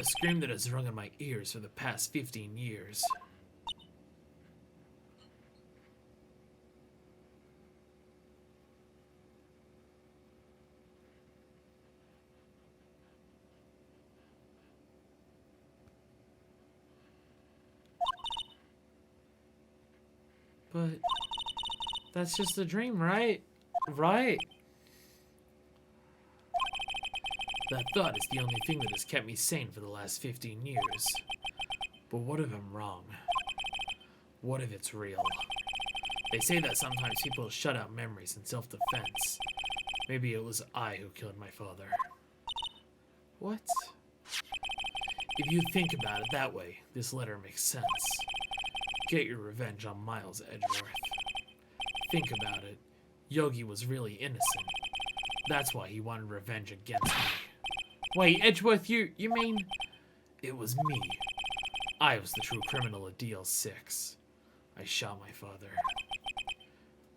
Speaker 1: A scream that has rung in my ears for the past 15 years. But that's just a dream, right? Right? That thought is the only thing that has kept me sane for the last 15 years. But what if I'm wrong? What if it's real? They say that sometimes people shut out memories in self-defense. Maybe it was I who killed my father. What? If you think about it that way, this letter makes sense. Get your revenge on Miles Edgeworth. Think about it. Yogi was really innocent. That's why he wanted revenge against me. Wait, Edgeworth, you mean... It was me. I was the true criminal at DL-6. I shot my father.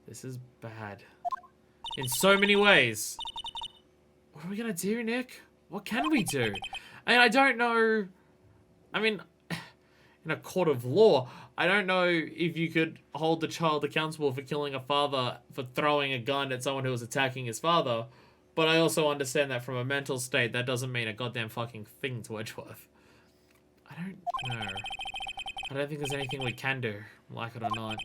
Speaker 1: This is bad. In so many ways. What are we gonna do, Nick? What can we do? I mean, I don't know... I mean, in a court of law, I don't know if you could hold the child accountable for killing a father for throwing a gun at someone who was attacking his father. But I also understand that from a mental state, that doesn't mean a goddamn fucking thing to Edgeworth. I don't know. I don't think there's anything we can do, like it or not.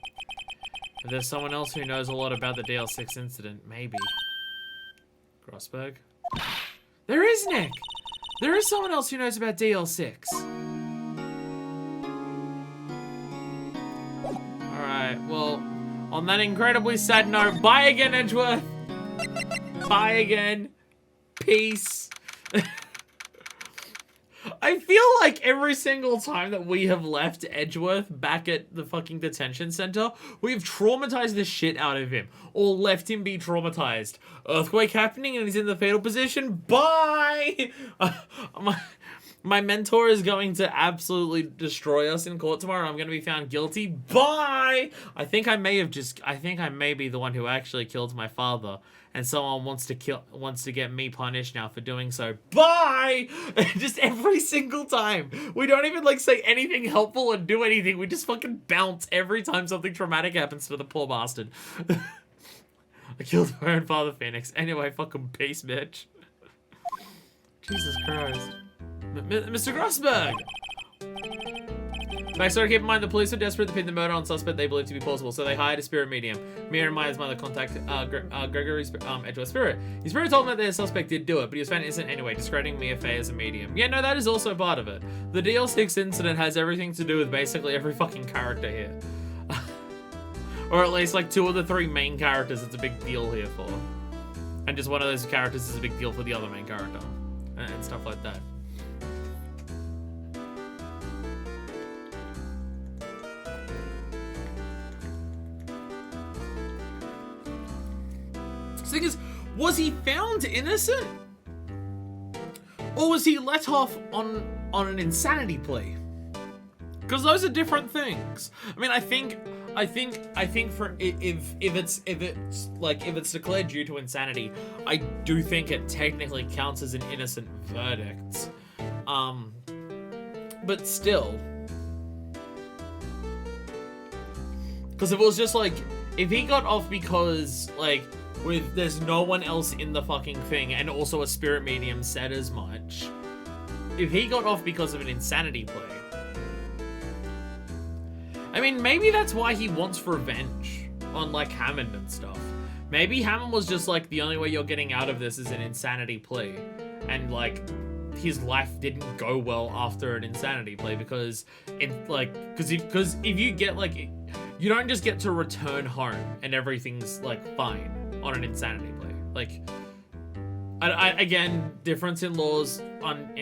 Speaker 1: If there's someone else who knows a lot about the DL-6 incident, maybe. Grossberg? There is, Nick! There is someone else who knows about DL-6. Alright, well, on that incredibly sad note, bye again, Edgeworth! Bye again. Peace. I feel like every single time that we have left Edgeworth back at the fucking detention center, we've traumatized the shit out of him. Or left him be traumatized. Earthquake happening and he's in the fetal position. Bye! My mentor is going to absolutely destroy us in court tomorrow. I'm going to be found guilty. Bye! I think I may be the one who actually killed my father. And someone wants to get me punished now for doing so. Bye! Just every single time. We don't even like say anything helpful or do anything. We just fucking bounce every time something traumatic happens to the poor bastard. I killed my own father, Phoenix. Anyway, fucking peace, bitch. Jesus Christ. Mr. Grossberg! Backstory, keep in mind the police were desperate to pin the murder on suspect they believe to be plausible, so they hired a spirit medium. Mia and Maya's mother contact Gregory's Edgeworth spirit. His spirit told them that their suspect did do it, but he was found innocent anyway, discrediting Mia Fey as a medium. Yeah, no, that is also part of it. The DL-6 incident has everything to do with basically every fucking character here. Or at least like 2 of the 3 main characters it's a big deal here for. And just one of those characters is a big deal for the other main character. And stuff like that. The thing is, was he found innocent? Or was he let off on an insanity plea? Because those are different things. I mean, I think for if it's declared due to insanity, I do think it technically counts as an innocent verdict. But still, because if it was just like, if he got off because like there's no one else in the fucking thing, and also a spirit medium said as much, if he got off because of an insanity plea, I mean, maybe that's why he wants revenge on, like, Hammond and stuff. Maybe Hammond was just like, the only way you're getting out of this is an insanity plea. And, like, his life didn't go well after an insanity plea because, because if you get, like, you don't just get to return home and everything's, like, fine on an insanity plea. Like, again, difference in laws on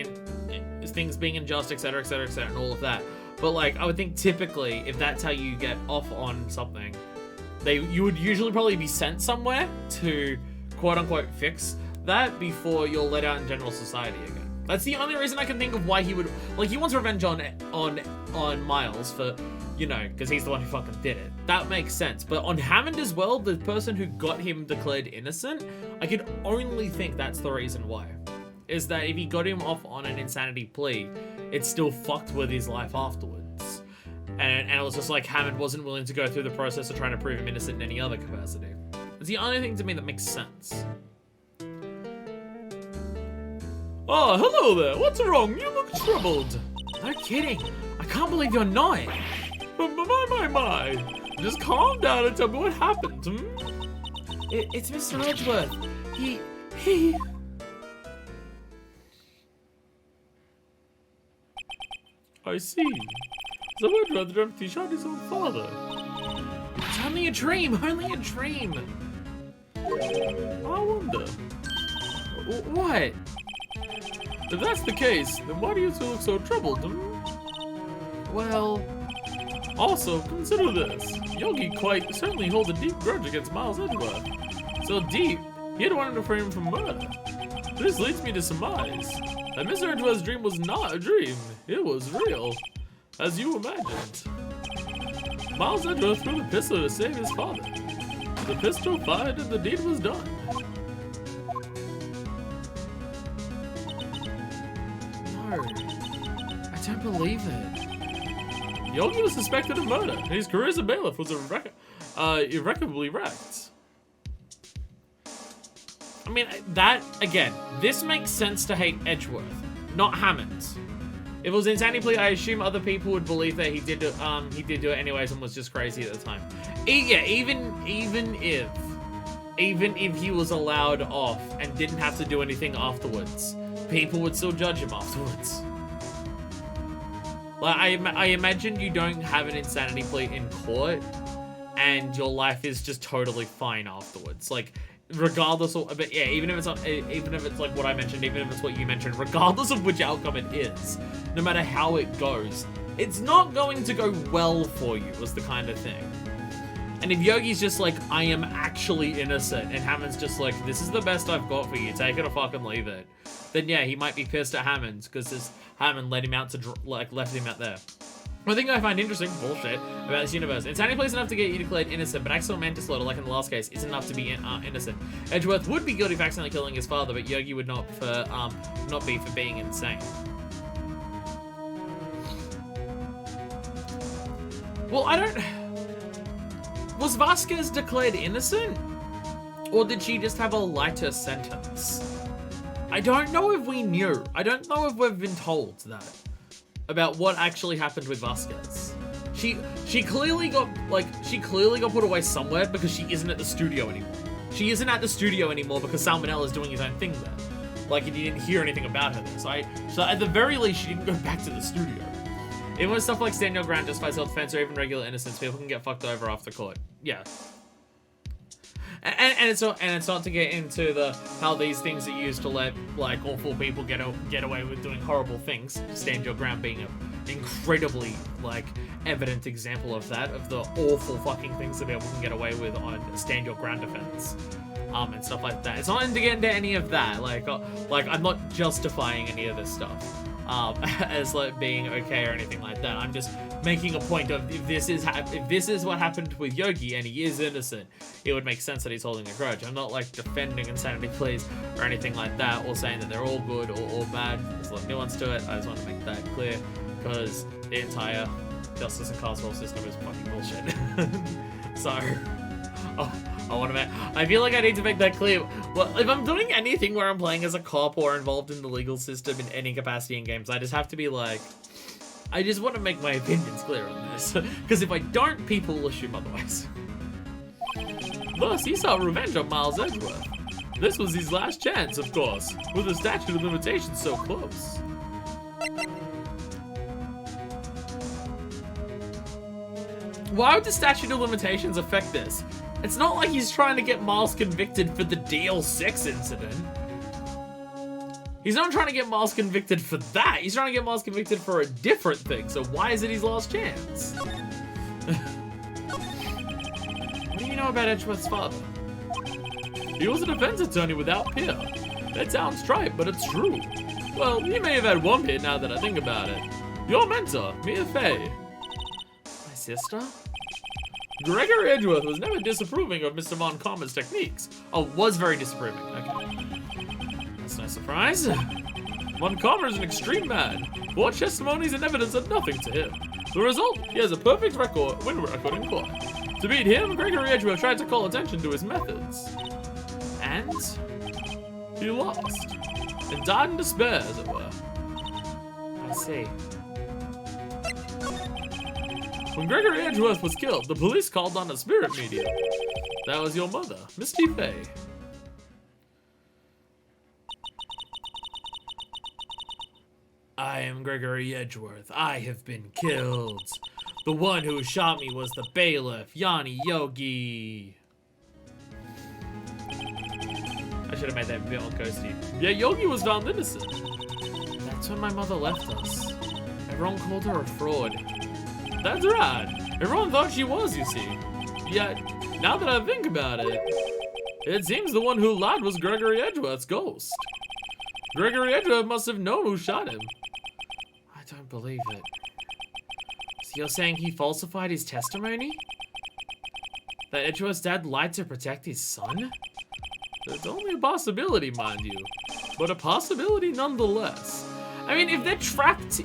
Speaker 1: things being unjust, etc., etc., etc., and all of that. But, like, I would think typically, if that's how you get off on something, you would usually probably be sent somewhere to, quote-unquote, fix that before you're let out in general society again. That's the only reason I can think of why he would... Like, he wants revenge on Miles for, you know, because he's the one who fucking did it. That makes sense. But on Hammond as well, the person who got him declared innocent, I could only think that's the reason why. Is that if he got him off on an insanity plea, it still fucked with his life afterwards. And it was just like Hammond wasn't willing to go through the process of trying to prove him innocent in any other capacity. It's the only thing to me that makes sense. Oh, hello there. What's wrong? You look troubled. No kidding. I can't believe you're not. My. Just calm down and tell me what happened. It's Mr. Edgeworth. He... I see. So Edgeworth dreamt he shot his own father. It's only a dream, only a dream. I wonder. What? If that's the case, then why do you still look so troubled? Well... Also, consider this. Yogi quite certainly holds a deep grudge against Miles Edgeworth. So deep, he had wanted to frame him for murder. This leads me to surmise that Mr. Edgeworth's dream was not a dream. It was real, as you imagined. Miles Edgeworth threw the pistol to save his father. The pistol fired and the deed was done. No, I don't believe it. Yogi was suspected of murder, and his career as a bailiff was irrecoverably wrecked. I mean, that, again, this makes sense to hate Edgeworth, not Hammond. If it was an insanity plea, I assume other people would believe that he did do it anyways and was just crazy at the time. Yeah, even if he was allowed off and didn't have to do anything afterwards, people would still judge him afterwards. Like, I imagine you don't have an insanity plea in court, and your life is just totally fine afterwards. Like, regardless of, but yeah, even if it's like what I mentioned, even if it's what you mentioned, regardless of which outcome it is, no matter how it goes, it's not going to go well for you, was the kind of thing. And if Yogi's just like, I am actually innocent, and Hammond's just like, this is the best I've got for you, take it or fucking leave it, then yeah, he might be pissed at Hammond, because Hammond let him out to, left him out there. One thing I find interesting, bullshit, about this universe, insanity plea is enough to get you declared innocent, but accidental manslaughter, like in the last case, isn't enough to be innocent. Edgeworth would be guilty of accidentally killing his father, but Yogi would not be for being insane. Well, was Vasquez declared innocent? Or did she just have a lighter sentence? I don't know if we knew. I don't know if we've been told that. About what actually happened with Vasquez. She clearly got put away somewhere because she isn't at the studio anymore. She isn't at the studio anymore because Salmonella is doing his own thing there. Like, you didn't hear anything about her there. So at the very least, she didn't go back to the studio. Even when stuff like stand your ground, justified self-defense, or even regular innocence, people can get fucked over after court. Yeah. And it's not to get into how these things are used to let like awful people get away with doing horrible things. Stand your ground being an incredibly like evident example of that, of the awful fucking things that people can get away with on stand your ground defense. And stuff like that. It's not to get into any of that. Like I'm not justifying any of this stuff as like being okay or anything like that. I'm just making a point of if this is what happened with Yogi and he is innocent, it would make sense that he's holding a grudge. I'm not like defending insanity pleas or anything like that, or saying that they're all good or all bad. There's a lot of nuance to it. I just want to make that clear because the entire justice and carceral system is fucking bullshit. So. I feel like I need to make that clear. Well, if I'm doing anything where I'm playing as a cop or involved in the legal system in any capacity in games, I just have to be like, I just want to make my opinions clear on this. Because if I don't, people will assume otherwise. Thus, he sought revenge on Miles Edgeworth. This was his last chance, of course, with the statute of limitations so close. Why would the statute of limitations affect this? It's not like he's trying to get Miles convicted for the DL-6 incident. He's not trying to get Miles convicted for that. He's trying to get Miles convicted for a different thing. So why is it his last chance? What do you know about Edgeworth's father? He was a defense attorney without peer. That sounds trite, but it's true. Well, he may have had one peer now that I think about it. Your mentor, Mia Fey. My sister? Gregory Edgeworth was never disapproving of Mr. Von Karma's techniques. Oh, was very disapproving. Okay. That's no surprise. Von Karma is an extreme man. Forged testimonies and evidence are nothing to him. The result? He has a perfect win record in court. To beat him, Gregory Edgeworth tried to call attention to his methods. And he lost. And died in despair, as it were. I see. When Gregory Edgeworth was killed, the police called on a spirit medium. That was your mother, Misty Fey. I am Gregory Edgeworth. I have been killed. The one who shot me was the bailiff, Yanni Yogi. I should have made that a bit more ghosty. Yeah, Yogi was found innocent. That's when my mother left us. Everyone called her a fraud. That's right. Everyone thought she was, you see. Yet, now that I think about it, it seems the one who lied was Gregory Edgeworth's ghost. Gregory Edgeworth must have known who shot him. I don't believe it. So you're saying he falsified his testimony? That Edgeworth's dad lied to protect his son? It's only a possibility, mind you. But a possibility nonetheless. I mean, if they're trapped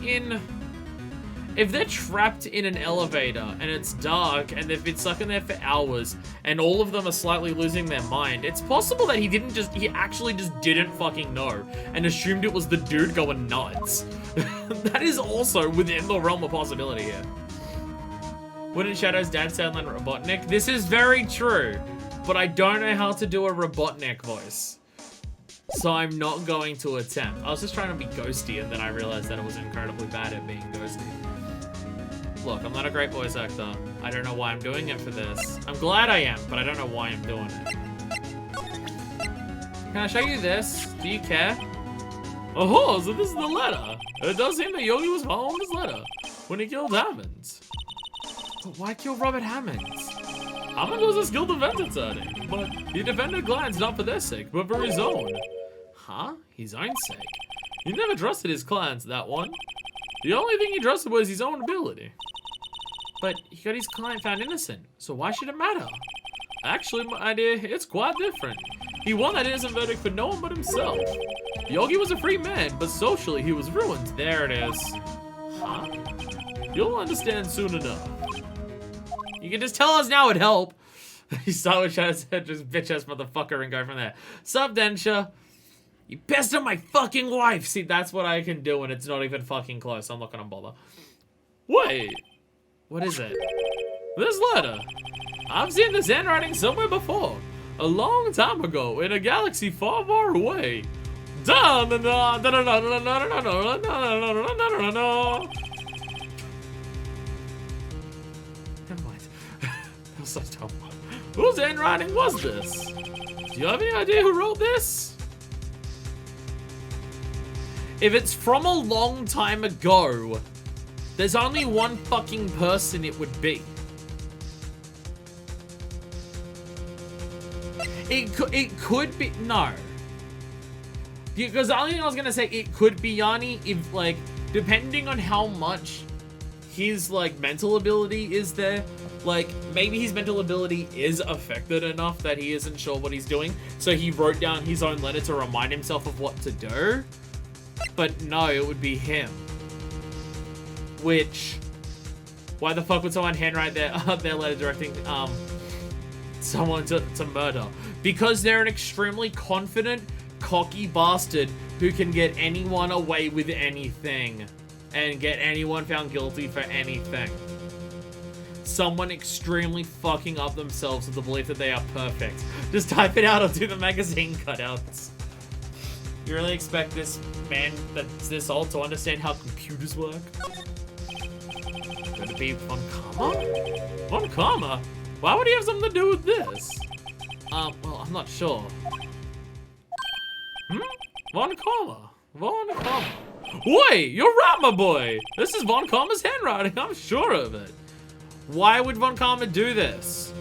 Speaker 1: in an elevator and it's dark and they've been stuck in there for hours and all of them are slightly losing their mind, it's possible that he actually just didn't fucking know and assumed it was the dude going nuts. That is also within the realm of possibility here. Wouldn't Shadow's dad sound like Robotnik? This is very true, but I don't know how to do a Robotnik voice. So I'm not going to attempt. I was just trying to be ghosty and then I realized that I was incredibly bad at being ghosty. Look, I'm not a great voice actor. I don't know why I'm doing it for this. I'm glad I am, but I don't know why I'm doing it. Can I show you this? Do you care? Oh, so this is the letter. It does seem that Yogi was following this letter when he killed Hammonds. But why kill Robert Hammonds? Hammond was a skilled defense attorney, but he defended clients not for their sake, but for his own. Huh? His own sake? He never trusted his clients, that one. The only thing he trusted was his own ability. But he got his client found innocent, so why should it matter? Actually, my dear, it's quite different. He won that innocent verdict for no one but himself. Yogi was a free man, but socially he was ruined. There it is. Huh? You'll understand soon enough. You can just tell us now it'd help. You start with just bitch-ass motherfucker and go from there. Sup, Densha? You pissed on my fucking wife! See, that's what I can do and it's not even fucking close. I'm not gonna bother. Wait. What is it? This letter. I've seen this handwriting somewhere before. A long time ago, in a galaxy far, far away. Never mind. That was so dumb. Whose handwriting was this? Do you have any idea who wrote this? If it's from a long time ago, there's only one fucking person it would be. It could be, no. Because the only thing I was gonna say, it could be Yanni if, like, depending on how much his, like, mental ability is there, like, maybe his mental ability is affected enough that he isn't sure what he's doing, so he wrote down his own letter to remind himself of what to do. But no, it would be him. Which, why the fuck would someone handwrite their letter directing, someone to murder? Because they're an extremely confident, cocky bastard who can get anyone away with anything and get anyone found guilty for anything. Someone extremely fucking up themselves with the belief that they are perfect. Just type it out or do the magazine cutouts. You really expect this man that's this old to understand how computers work? Could it be Von Karma? Von Karma? Why would he have something to do with this? Well, I'm not sure. Von Karma. Von Karma. Wait, you're right, my boy. This is Von Karma's handwriting. I'm sure of it. Why would Von Karma do this?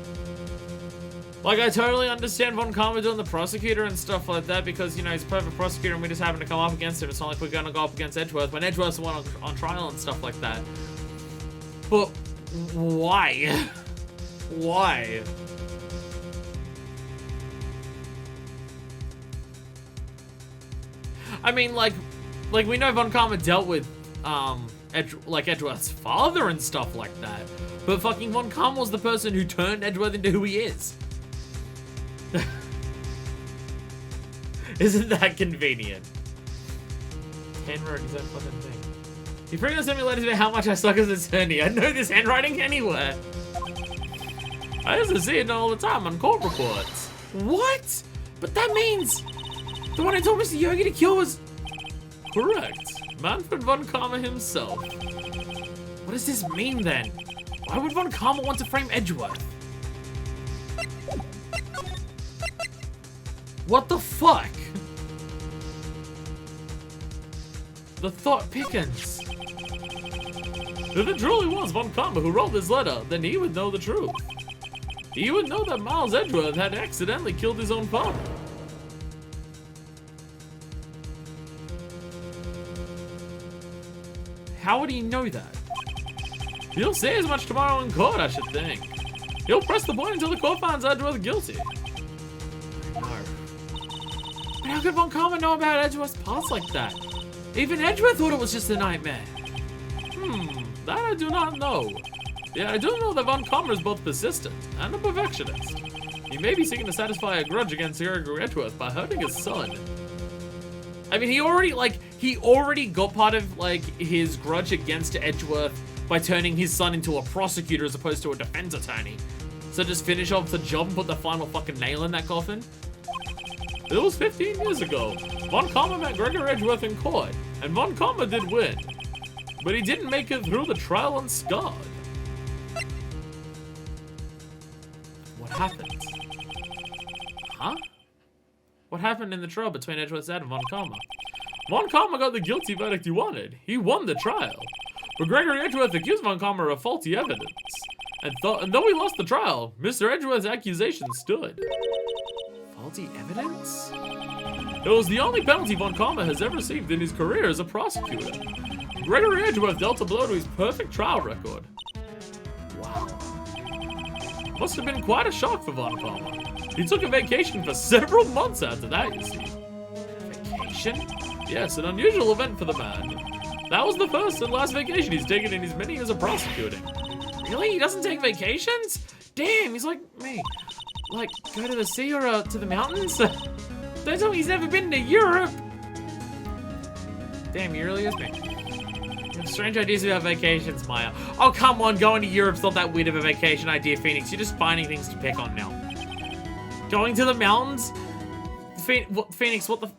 Speaker 1: Like, I totally understand Von Karma doing the prosecutor and stuff like that because, you know, he's a perfect prosecutor and we just happen to come up against him. It's not like we're going to go up against Edgeworth when Edgeworth's the one on trial and stuff like that. But why? Why? I mean, like we know Von Karma dealt with, Edgeworth's father and stuff like that. But fucking Von Karma was the person who turned Edgeworth into who he is. Isn't that convenient? Handwriting is that fucking thing. You frequently send me letters about how much I suck as an attorney. I know this handwriting anywhere. I used to see it all the time on court reports. What? But that means the one I told Mr. Yogi to kill was correct. Manfred Von Karma himself. What does this mean then? Why would Von Karma want to frame Edgeworth? What the fuck? The thought pickens. If it truly was Von Karma who wrote this letter, then he would know the truth. He would know that Miles Edgeworth had accidentally killed his own father. How would he know that? He'll say as much tomorrow in court, I should think. He'll press the point until the court finds Edgeworth guilty. No. But how could Von Karma know about Edgeworth's past like that? Even Edgeworth thought it was just a nightmare. That I do not know. Yeah, I do know that Von Karma is both persistent and a perfectionist. He may be seeking to satisfy a grudge against Gregory Edgeworth by hurting his son. I mean, he already got part of, like, his grudge against Edgeworth by turning his son into a prosecutor as opposed to a defense attorney. So just finish off the job and put the final fucking nail in that coffin? It was 15 years ago. Von Karma met Gregory Edgeworth in court, and Von Karma did win. But he didn't make it through the trial unscarred. What happened? Huh? What happened in the trial between Edgeworth's dad and Von Karma? Von Karma got the guilty verdict he wanted. He won the trial. But Gregory Edgeworth accused Von Karma of faulty evidence. And though he lost the trial, Mr. Edgeworth's accusation stood. Faulty evidence? It was the only penalty Von Karma has ever received in his career as a prosecutor. Gregory Edgeworth dealt a blow to his perfect trial record. Wow. Must have been quite a shock for Von Karma. He took a vacation for several months after that, you see. Vacation? Yes, an unusual event for the man. That was the first and last vacation he's taken in his many years of prosecuting. Really? He doesn't take vacations? Damn, he's like me. Like, go to the sea or to the mountains? Don't tell me he's never been to Europe. Damn, he really is me. You have strange ideas about vacations, Maya. Oh, come on, going to Europe's not that weird of a vacation idea, Phoenix. You're just finding things to pick on now. Going to the mountains? Phoenix, what the...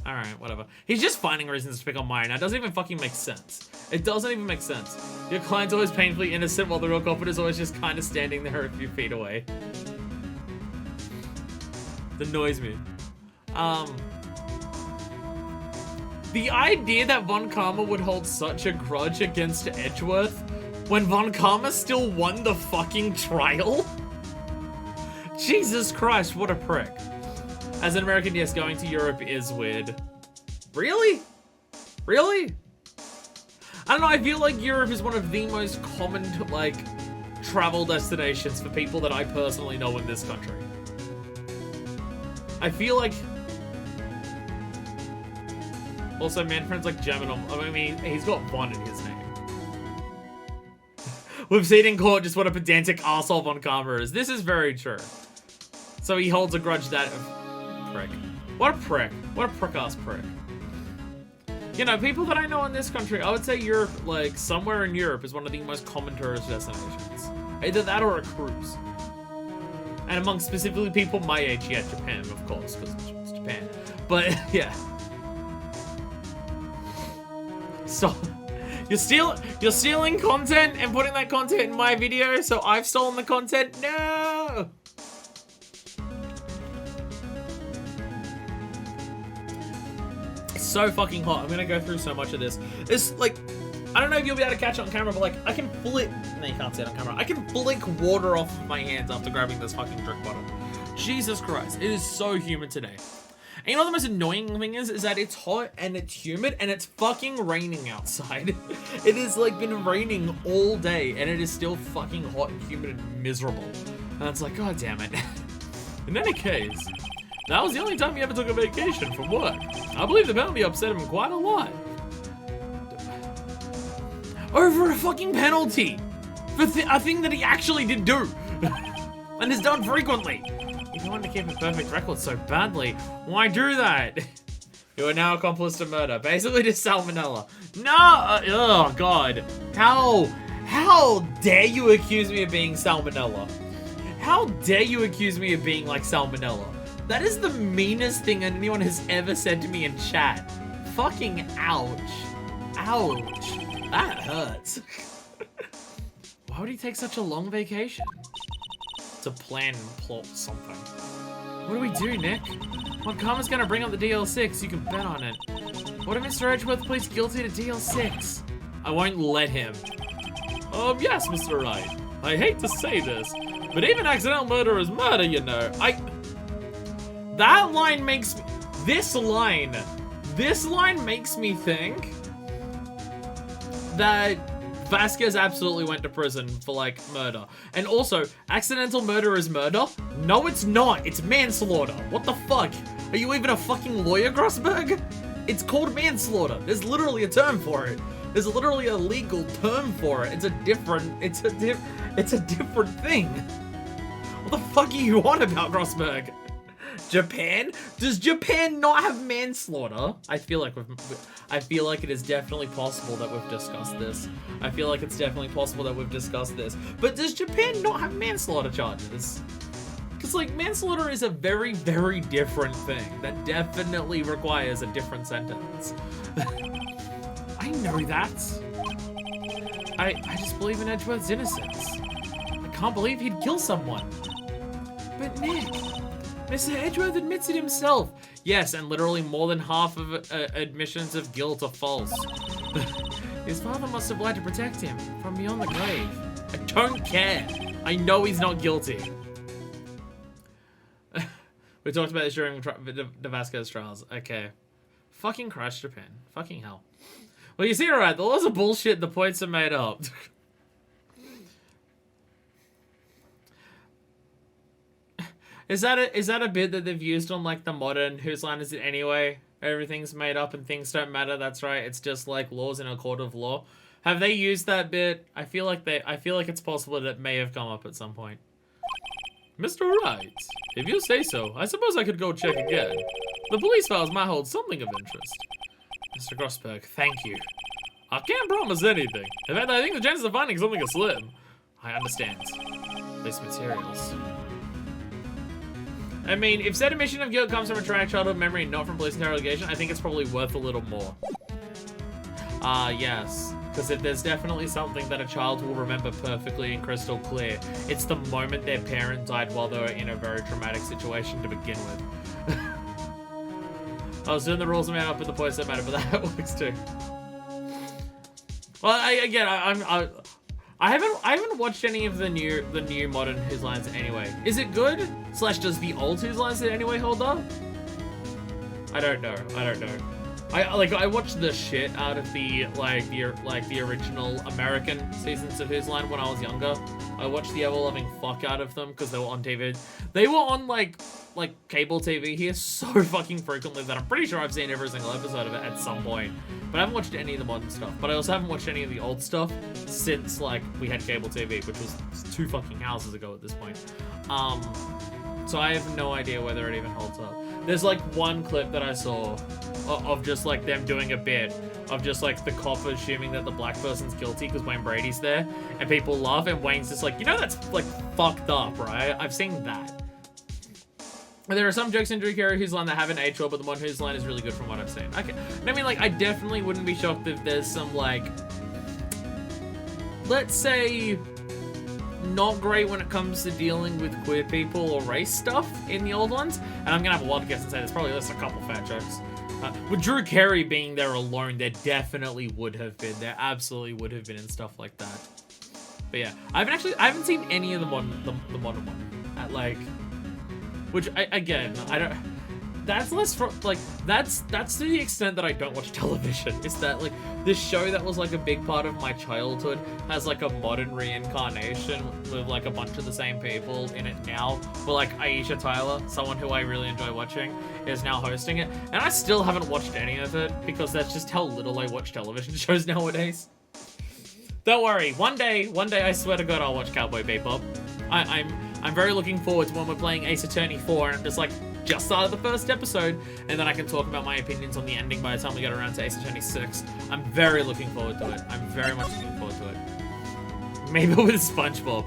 Speaker 1: Alright, whatever. He's just finding reasons to pick on Maya now. It doesn't even fucking make sense. It doesn't even make sense. Your client's always painfully innocent while the real culprit is always just kind of standing there a few feet away. It annoys me. The idea that Von Karma would hold such a grudge against Edgeworth when Von Karma still won the fucking trial? Jesus Christ, what a prick. As an American, yes, going to Europe is weird. Really? Really? I don't know, I feel like Europe is one of the most common, like, travel destinations for people that I personally know in this country. I feel like... Also, Manfred's like German. I mean, he's got Von in his name. We've seen in court just what a pedantic arsehole Von Karma is. This is very true. So he holds a grudge that... Prick. What a prick. What a prick-ass prick. You know, people that I know in this country, I would say Europe, like, somewhere in Europe is one of the most common tourist destinations. Either that or a cruise. And among specifically people my age, yeah, Japan, of course, because it's Japan. But, yeah. So, you're stealing content and putting that content in my video, so I've stolen the content? No! It's so fucking hot. I'm gonna go through so much of this. It's like, I don't know if you'll be able to catch it on camera, but like, I can flick, no, you can't see it on camera. I can flick water off of my hands after grabbing this fucking drink bottle. Jesus Christ, it is so humid today. And you know what the most annoying thing is that it's hot and it's humid and it's fucking raining outside. It has like been raining all day and it is still fucking hot and humid and miserable. And it's like, god damn it. In any case, that was the only time he ever took a vacation from work. I believe the penalty upset him quite a lot. Over a fucking penalty! For a thing that he actually did do! And is done frequently! If you want to keep a perfect record so badly, why do that? You are now accomplice to murder. Basically to salmonella. No! Oh, God. How dare you accuse me of being salmonella? How dare you accuse me of being like salmonella? That is the meanest thing anyone has ever said to me in chat. Fucking ouch. Ouch. That hurts. Why would he take such a long vacation? To plan and plot something. What do we do, Nick? When Karma's gonna bring up the DL-6, you can bet on it. What if Mr. Edgeworth pleads guilty to DL-6? I won't let him. Yes, Mr. Wright. I hate to say this, but even accidental murder is murder, you know. That line makes me... This line makes me think that Vasquez absolutely went to prison for, like, murder. And also, accidental murder is murder? No, it's not. It's manslaughter. What the fuck? Are you even a fucking lawyer, Grossberg? It's called manslaughter. There's literally a term for it. There's literally a legal term for it. It's a different thing. What the fuck are you on about, Grossberg? Japan? Does Japan not have manslaughter? I feel like it is definitely possible that we've discussed this. I feel like it's definitely possible that we've discussed this. But does Japan not have manslaughter charges? Because, like, manslaughter is a very, very different thing that definitely requires a different sentence. I know that. I just believe in Edgeworth's innocence. I can't believe he'd kill someone. But Nick... Mr. Edgeworth admits it himself. Yes, and literally more than half of admissions of guilt are false. His father must have lied to protect him from beyond the grave. I don't care. I know he's not guilty. We talked about this during the Vasquez trials. Okay. Fucking Christ, Japan. Fucking hell. Well, you see, alright, the laws are bullshit, the points are made up. Is that a bit that they've used on, like, the modern Whose Line Is It Anyway? Everything's made up and things don't matter, that's right. It's just like laws in a court of law. Have they used that bit? I feel like it's possible that it may have come up at some point. Mr. Wright, if you say so, I suppose I could go check again. The police files might hold something of interest. Mr. Grossberg, thank you. I can't promise anything. In fact, I think the chances of finding something are slim. I understand. These materials. I mean, if said admission of guilt comes from a traumatic childhood memory and not from police interrogation, I think it's probably worth a little more. Yes. Because if there's definitely something that a child will remember perfectly and crystal clear, it's the moment their parent died while they were in a very traumatic situation to begin with. I was doing the rules made up with the points that matter, but that works too. Well, I haven't watched any of the new modern Whose Lines anyway. Is it good? Slash, does the old Whose Lines in any way hold up? I don't know. I watched the shit out of the original American seasons of Whose Line when I was younger. I watched the ever-loving fuck out of them because they were on TV. They were on like cable TV here so fucking frequently that I'm pretty sure I've seen every single episode of it at some point. But I haven't watched any of the modern stuff. But I also haven't watched any of the old stuff since like we had cable TV, which was 2 fucking houses ago at this point. So I have no idea whether it even holds up. There's like one clip that I saw of just like them doing a bit of just like the cop assuming that the black person's guilty because Wayne Brady's there, and people laugh, and Wayne's just like, you know, that's like fucked up, right? I've seen that. And there are some jokes in Drew Carey Whose Line that haven't aged well, but the modern Whose Line is really good from what I've seen. Okay, I mean, like, I definitely wouldn't be shocked if there's some like, let's say, not great when it comes to dealing with queer people or race stuff in the old ones. And I'm gonna have a wild guess and say there's probably just a couple fat jokes. With Drew Carey being there alone, there definitely would have been. There absolutely would have been and stuff like that. But yeah, I haven't seen any of the modern one. Like, which I don't. That's less for like that's to the extent that I don't watch television. It's that like this show that was like a big part of my childhood has like a modern reincarnation with like a bunch of the same people in it now. But like Aisha Tyler, someone who I really enjoy watching, is now hosting it, and I still haven't watched any of it because that's just how little I watch television shows nowadays. Don't worry, one day I swear to God I'll watch Cowboy Bebop. I'm very looking forward to when we're playing Ace Attorney 4 and I'm just like just started the first episode, and then I can talk about my opinions on the ending by the time we get around to Ace Attorney 6. I'm very looking forward to it. I'm very much looking forward to it. Maybe with SpongeBob.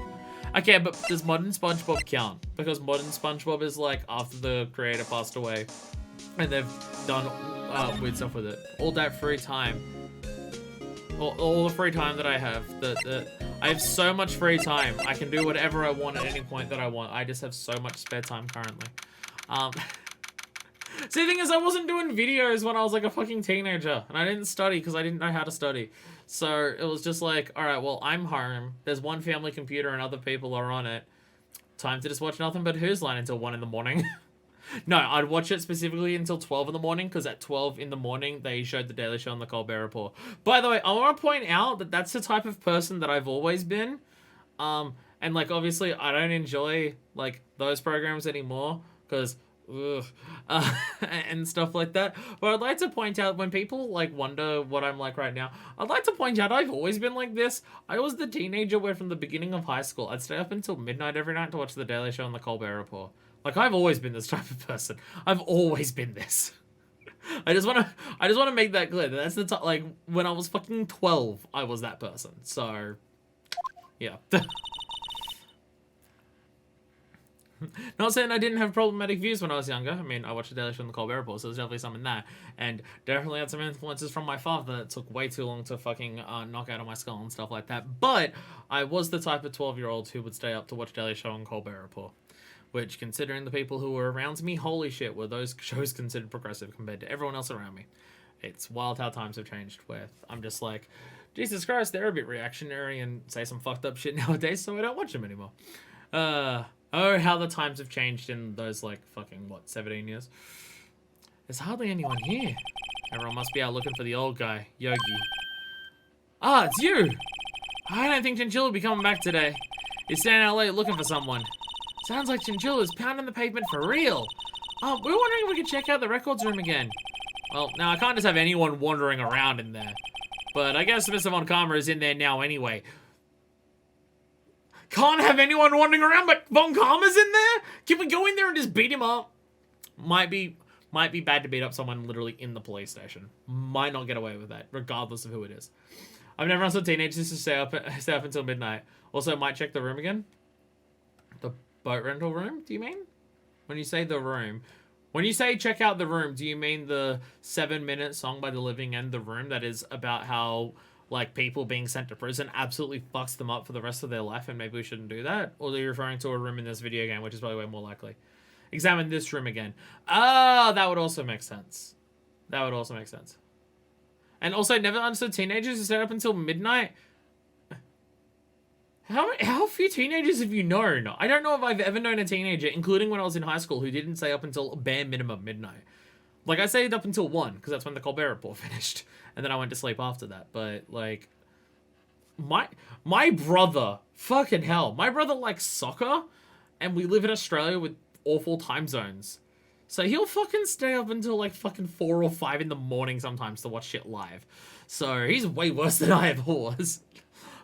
Speaker 1: Okay, but does modern SpongeBob count? Because modern SpongeBob is like after the creator passed away, and they've done weird stuff with it. All that free time. All the free time that I have. I have so much free time. I can do whatever I want at any point that I want. I just have so much spare time currently. See, the thing is, I wasn't doing videos when I was like a fucking teenager, and I didn't study because I didn't know how to study. So it was just like, all right, well, I'm home. There's one family computer and other people are on it. Time to just watch nothing but Whose Line until 1 in the morning. No, I'd watch it specifically until 12 in the morning because at 12 in the morning, they showed The Daily Show and The Colbert Report. By the way, I want to point out that that's the type of person that I've always been. And like, obviously, I don't enjoy like those programs anymore because and stuff like that. But I'd like to point out, when people like wonder what I'm like right now, I'd like to point out I've always been like this. I was the teenager where from the beginning of high school, I'd stay up until midnight every night to watch The Daily Show and The Colbert Report. Like, I've always been this type of person. I've always been this. I just want to make that clear. That's the time, like, when I was fucking 12, I was that person. So, yeah. Not saying I didn't have problematic views when I was younger. I mean, I watched The Daily Show and The Colbert Report, so there's definitely some in that. And definitely had some influences from my father that took way too long to fucking knock out of my skull and stuff like that. But I was the type of 12-year-old who would stay up to watch Daily Show and Colbert Report. Which, considering the people who were around me, holy shit, were those shows considered progressive compared to everyone else around me. It's wild how times have changed, where I'm just like, Jesus Christ, they're a bit reactionary and say some fucked up shit nowadays, so I don't watch them anymore. Oh, how the times have changed in those, like, fucking, 17 years? There's hardly anyone here. Everyone must be out looking for the old guy, Yogi. Ah, it's you! I don't think Chinchilla will be coming back today. He's staying out late looking for someone. Sounds like Chinchilla's pounding the pavement for real. We were wondering if we could check out the records room again. Well, now I can't just have anyone wandering around in there. But I guess Mr. Von Karma is in there now anyway. Can't have anyone wandering around, but Von Karma's in there? Can we go in there and just beat him up? Might be bad to beat up someone literally in the police station. Might not get away with that, regardless of who it is. I've never asked teenagers to stay up until midnight. Also, might check the room again. The boat rental room, do you mean? When you say the room. When you say check out the room, do you mean the 7-minute song by The Living End, The Room, that is about how like people being sent to prison absolutely fucks them up for the rest of their life, and maybe we shouldn't do that? Or are you referring to a room in this video game, which is probably way more likely? Examine this room again. Ah, that would also make sense. That would also make sense. And also, never understood teenagers who stay up until midnight. How few teenagers have you known? I don't know if I've ever known a teenager, including when I was in high school, who didn't stay up until bare minimum midnight. Like, I stayed up until 1, because that's when the Colbert Report finished. And then I went to sleep after that. But, like, my brother, fucking hell, my brother likes soccer, and we live in Australia with awful time zones. So he'll fucking stay up until, like, fucking 4 or 5 in the morning sometimes to watch shit live. So he's way worse than I ever was.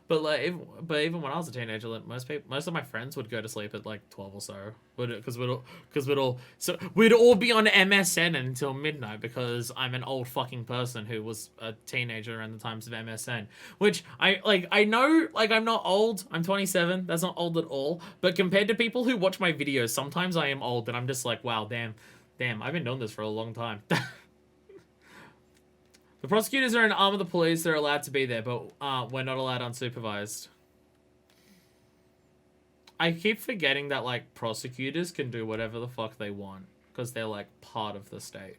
Speaker 1: But like, even when I was a teenager, like, most of my friends would go to sleep at like 12 or so, because we'd all be on MSN until midnight, because I'm an old fucking person who was a teenager around the times of MSN. Which I know, like, I'm not old. I'm 27. That's not old at all. But compared to people who watch my videos, sometimes I am old, and I'm just like, wow, damn, I've been doing this for a long time. The prosecutors are an arm of the police. They're allowed to be there, but we're not allowed unsupervised. I keep forgetting that, like, prosecutors can do whatever the fuck they want, because they're, like, part of the state.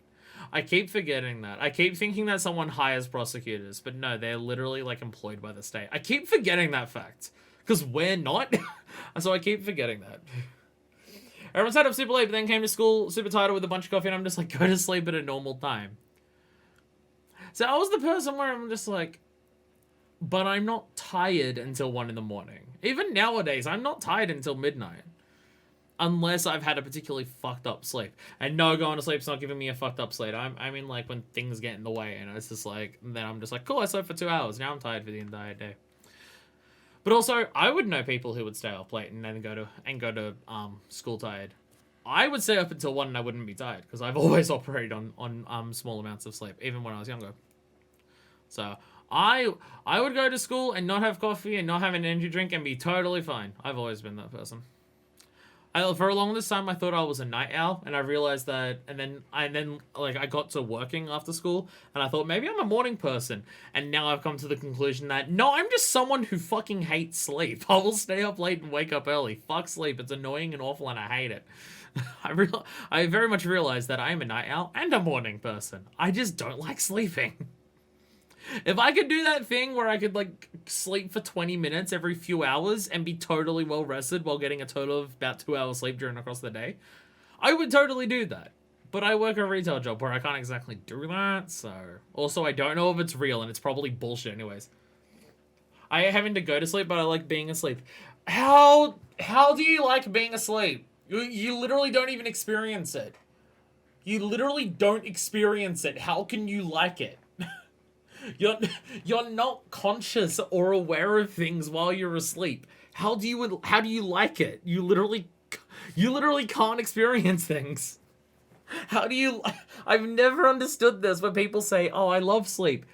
Speaker 1: I keep forgetting that. I keep thinking that someone hires prosecutors, but no, they're literally, like, employed by the state. I keep forgetting that fact, because we're not. So I keep forgetting that. Everyone sat up super late, but then came to school super tired with a bunch of coffee, and I'm just like, go to sleep at a normal time. So I was the person where I'm just like, but I'm not tired until 1 in the morning. Even nowadays, I'm not tired until midnight. Unless I've had a particularly fucked up sleep. And no, going to sleep's not giving me a fucked up sleep. I mean, like, when things get in the way, and it's just like, then I'm just like, cool, I slept for 2 hours. Now I'm tired for the entire day. But also, I would know people who would stay up late and then go to school tired. I would stay up until 1 and I wouldn't be tired, because I've always operated on small amounts of sleep, even when I was younger. So I would go to school and not have coffee and not have an energy drink and be totally fine. I've always been that person. For a long time, I thought I was a night owl, and I realized that, and then like, I got to working after school, and I thought maybe I'm a morning person, and now I've come to the conclusion that no, I'm just someone who fucking hates sleep. I will stay up late and wake up early. Fuck sleep. It's annoying and awful, and I hate it. I very much realized that I am a night owl and a morning person. I just don't like sleeping. If I could do that thing where I could, like, sleep for 20 minutes every few hours and be totally well rested while getting a total of about 2 hours sleep across the day, I would totally do that. But I work a retail job where I can't exactly do that, so... Also, I don't know if it's real, and it's probably bullshit anyways. I having to go to sleep, but I like being asleep. How do you like being asleep? You literally don't even experience it. You literally don't experience it. How can you like it? You're not conscious or aware of things while you're asleep. How do you like it? You literally can't experience things. How do you... I've never understood this when people say, oh, I love sleep.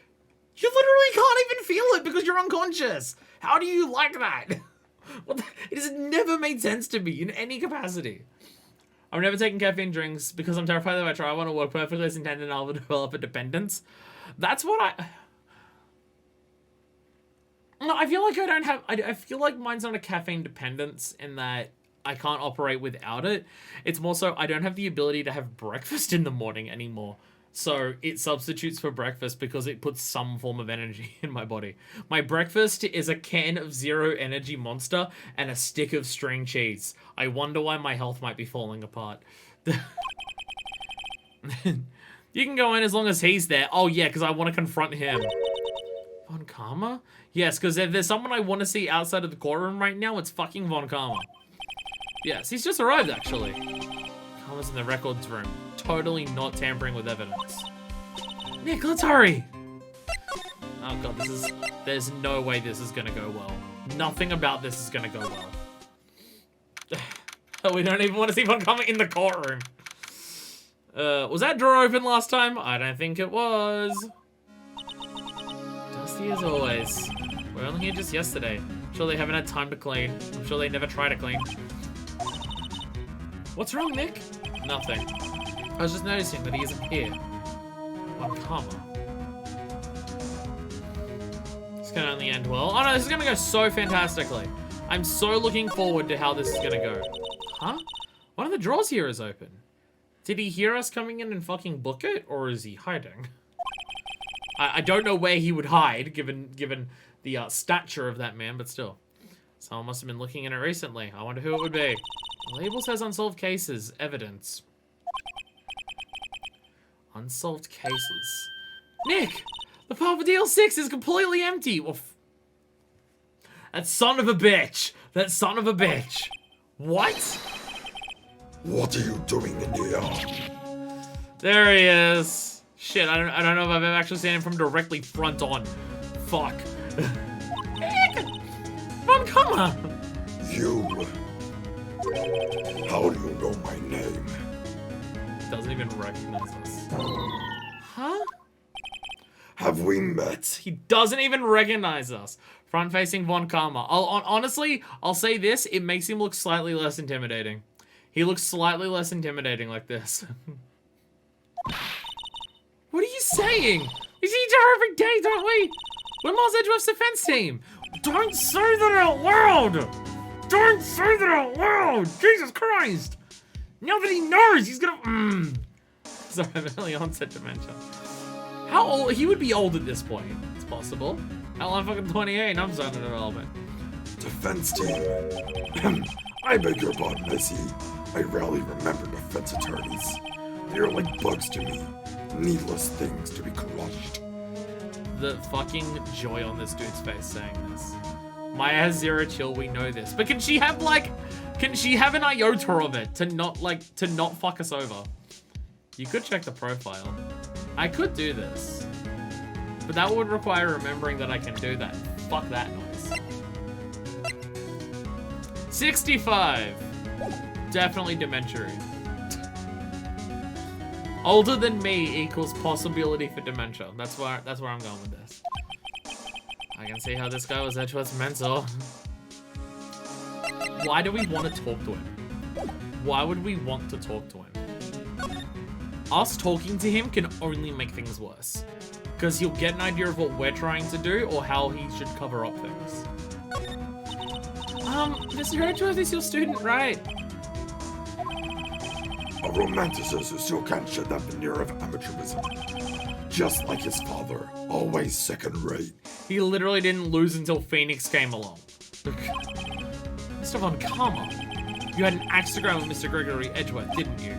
Speaker 1: You literally can't even feel it because you're unconscious. How do you like that? It has never made sense to me in any capacity. I've never taken caffeine drinks because I'm terrified that if I try one to work perfectly as intended, I'll develop a dependence. That's what No, I feel like I don't have... I feel like mine's not a caffeine dependence in that I can't operate without it. It's more so I don't have the ability to have breakfast in the morning anymore. So it substitutes for breakfast because it puts some form of energy in my body. My breakfast is a can of Zero Energy Monster and a stick of string cheese. I wonder why my health might be falling apart. You can go in as long as he's there. Oh yeah, because I want to confront him. Von Karma? Yes, because if there's someone I want to see outside of the courtroom right now, it's fucking Von Karma. Yes, he's just arrived, actually. Karma's in the records room. Totally not tampering with evidence. Nick, let's hurry! Oh god, there's no way this is gonna go well. Nothing about this is gonna go well. We don't even want to see Von Karma in the courtroom. Was that drawer open last time? I don't think it was. Dusty as always. We were only here just yesterday. I'm sure they haven't had time to clean. I'm sure they never try to clean. What's wrong, Nick? Nothing. I was just noticing that he isn't here. Von Karma. He's can only end well. Oh no, this is gonna go so fantastically. I'm so looking forward to how this is gonna go. Huh? One of the drawers here is open. Did he hear us coming in and fucking book it, or is he hiding? I don't know where he would hide, given the stature of that man, but still. Someone must have been looking in it recently. I wonder who it would be. The label says unsolved cases. Evidence. Unsolved cases. Nick! The pile for DL-6 is completely empty! Well, that son of a bitch! That son of a bitch! What?
Speaker 3: What are you doing in here?
Speaker 1: There he is. Shit, I don't know if I've ever actually seen him from directly front on. Fuck. Von Kammer!
Speaker 3: You. How do you know my name?
Speaker 1: Doesn't even recognize us. Huh?
Speaker 3: Have we met?
Speaker 1: He doesn't even recognize us. Front-facing Von Kammer. Honestly, I'll say this, it makes him look slightly less intimidating. He looks slightly less intimidating like this. What are you saying? We see each other every day, don't we? We're Miles Edgeworth's defense team. Don't say that out loud! Don't say that out loud! Jesus Christ! Now that he knows, he's gonna... Sorry, I'm early onset dementia. How old? He would be old at this point. It's possible. Hell, I'm fucking 28 and I'm starting development.
Speaker 3: Defense team. I beg your pardon, I see. I rarely remember defense attorneys. They are like bugs to me. Needless things to be crushed.
Speaker 1: The fucking joy on this dude's face saying this. Maya has zero chill, we know this. But can she have an iota of it to not fuck us over? You could check the profile. I could do this. But that would require remembering that I can do that. Fuck that noise. 65. Definitely dementia. Older than me equals possibility for dementia. That's where I'm going with this. I can see how this guy was Edgeworth's mentor. Why do we want to talk to him? Why would we want to talk to him? Us talking to him can only make things worse. Because he'll get an idea of what we're trying to do or how he should cover up things. Mr. Edgeworth is your student, right?
Speaker 3: A romanticist who still can't shed that veneer of amateurism. Just like his father, always second rate.
Speaker 1: He literally didn't lose until Phoenix came along. Mr. Von Kammer, you had an axe to grind with Mr. Gregory Edgeworth, didn't you?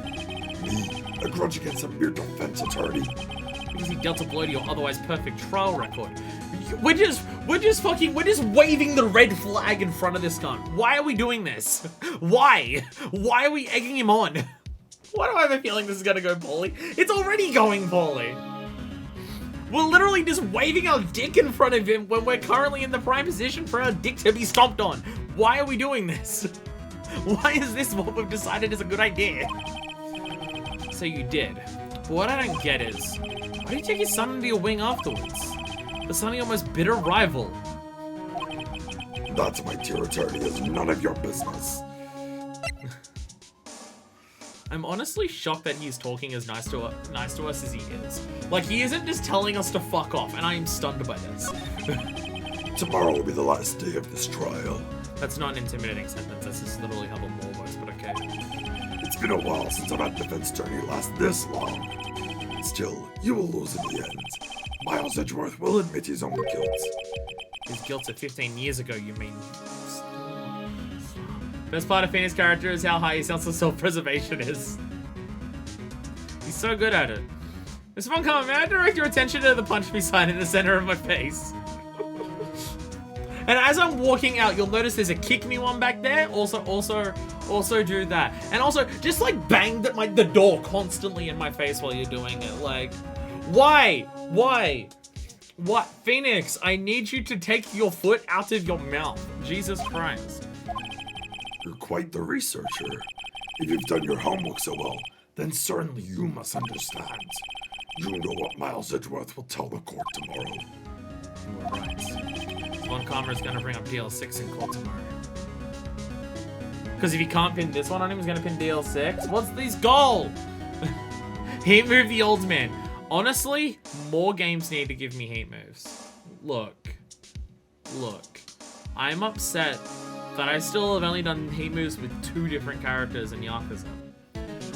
Speaker 3: Me, a grudge against a mere defense attorney.
Speaker 1: Because he dealt a blow to your otherwise perfect trial record. We're just waving the red flag in front of this gun. Why are we doing this? Why? Why are we egging him on? Why do I have a feeling this is gonna go poorly? It's already going poorly. We're literally just waving our dick in front of him when we're currently in the prime position for our dick to be stomped on. Why are we doing this? Why is this what we've decided is a good idea? So you did. But what I don't get is, why did you take your son under your wing afterwards? The son of your most bitter rival.
Speaker 3: That's my territory, is none of your business.
Speaker 1: I'm honestly shocked that he's talking as nice to us as he is. Like, he isn't just telling us to fuck off, and I am stunned by this.
Speaker 3: Tomorrow will be the last day of this trial.
Speaker 1: That's not an intimidating sentence, that's just literally how the law works, but okay.
Speaker 3: It's been a while since I've had defense attorney last this long. Still, you will lose in the end. Miles Edgeworth will admit his own guilt.
Speaker 1: His guilt of 15 years ago, you mean? Best part of Phoenix's character is how high his sense of self-preservation is. He's so good at it. Mr. Von Kammer, may I direct your attention to the punch me sign in the center of my face? And as I'm walking out, you'll notice there's a kick me one back there. Also do that. And also, just like bang the door constantly in my face while you're doing it. Like, why? Why? What? Phoenix, I need you to take your foot out of your mouth. Jesus Christ.
Speaker 3: You're quite the researcher. If you've done your homework so well, then certainly you must understand. You know what Miles Edgeworth will tell the court tomorrow.
Speaker 1: You were right. Von Kammer is gonna bring up DL-6 in court tomorrow. Because if he can't pin this one on him, he's gonna pin DL-6. What's his goal? Heat move the old man. Honestly, more games need to give me heat moves. Look, Look, I'm upset that I still have only done heat moves with 2 different characters in Yakuza.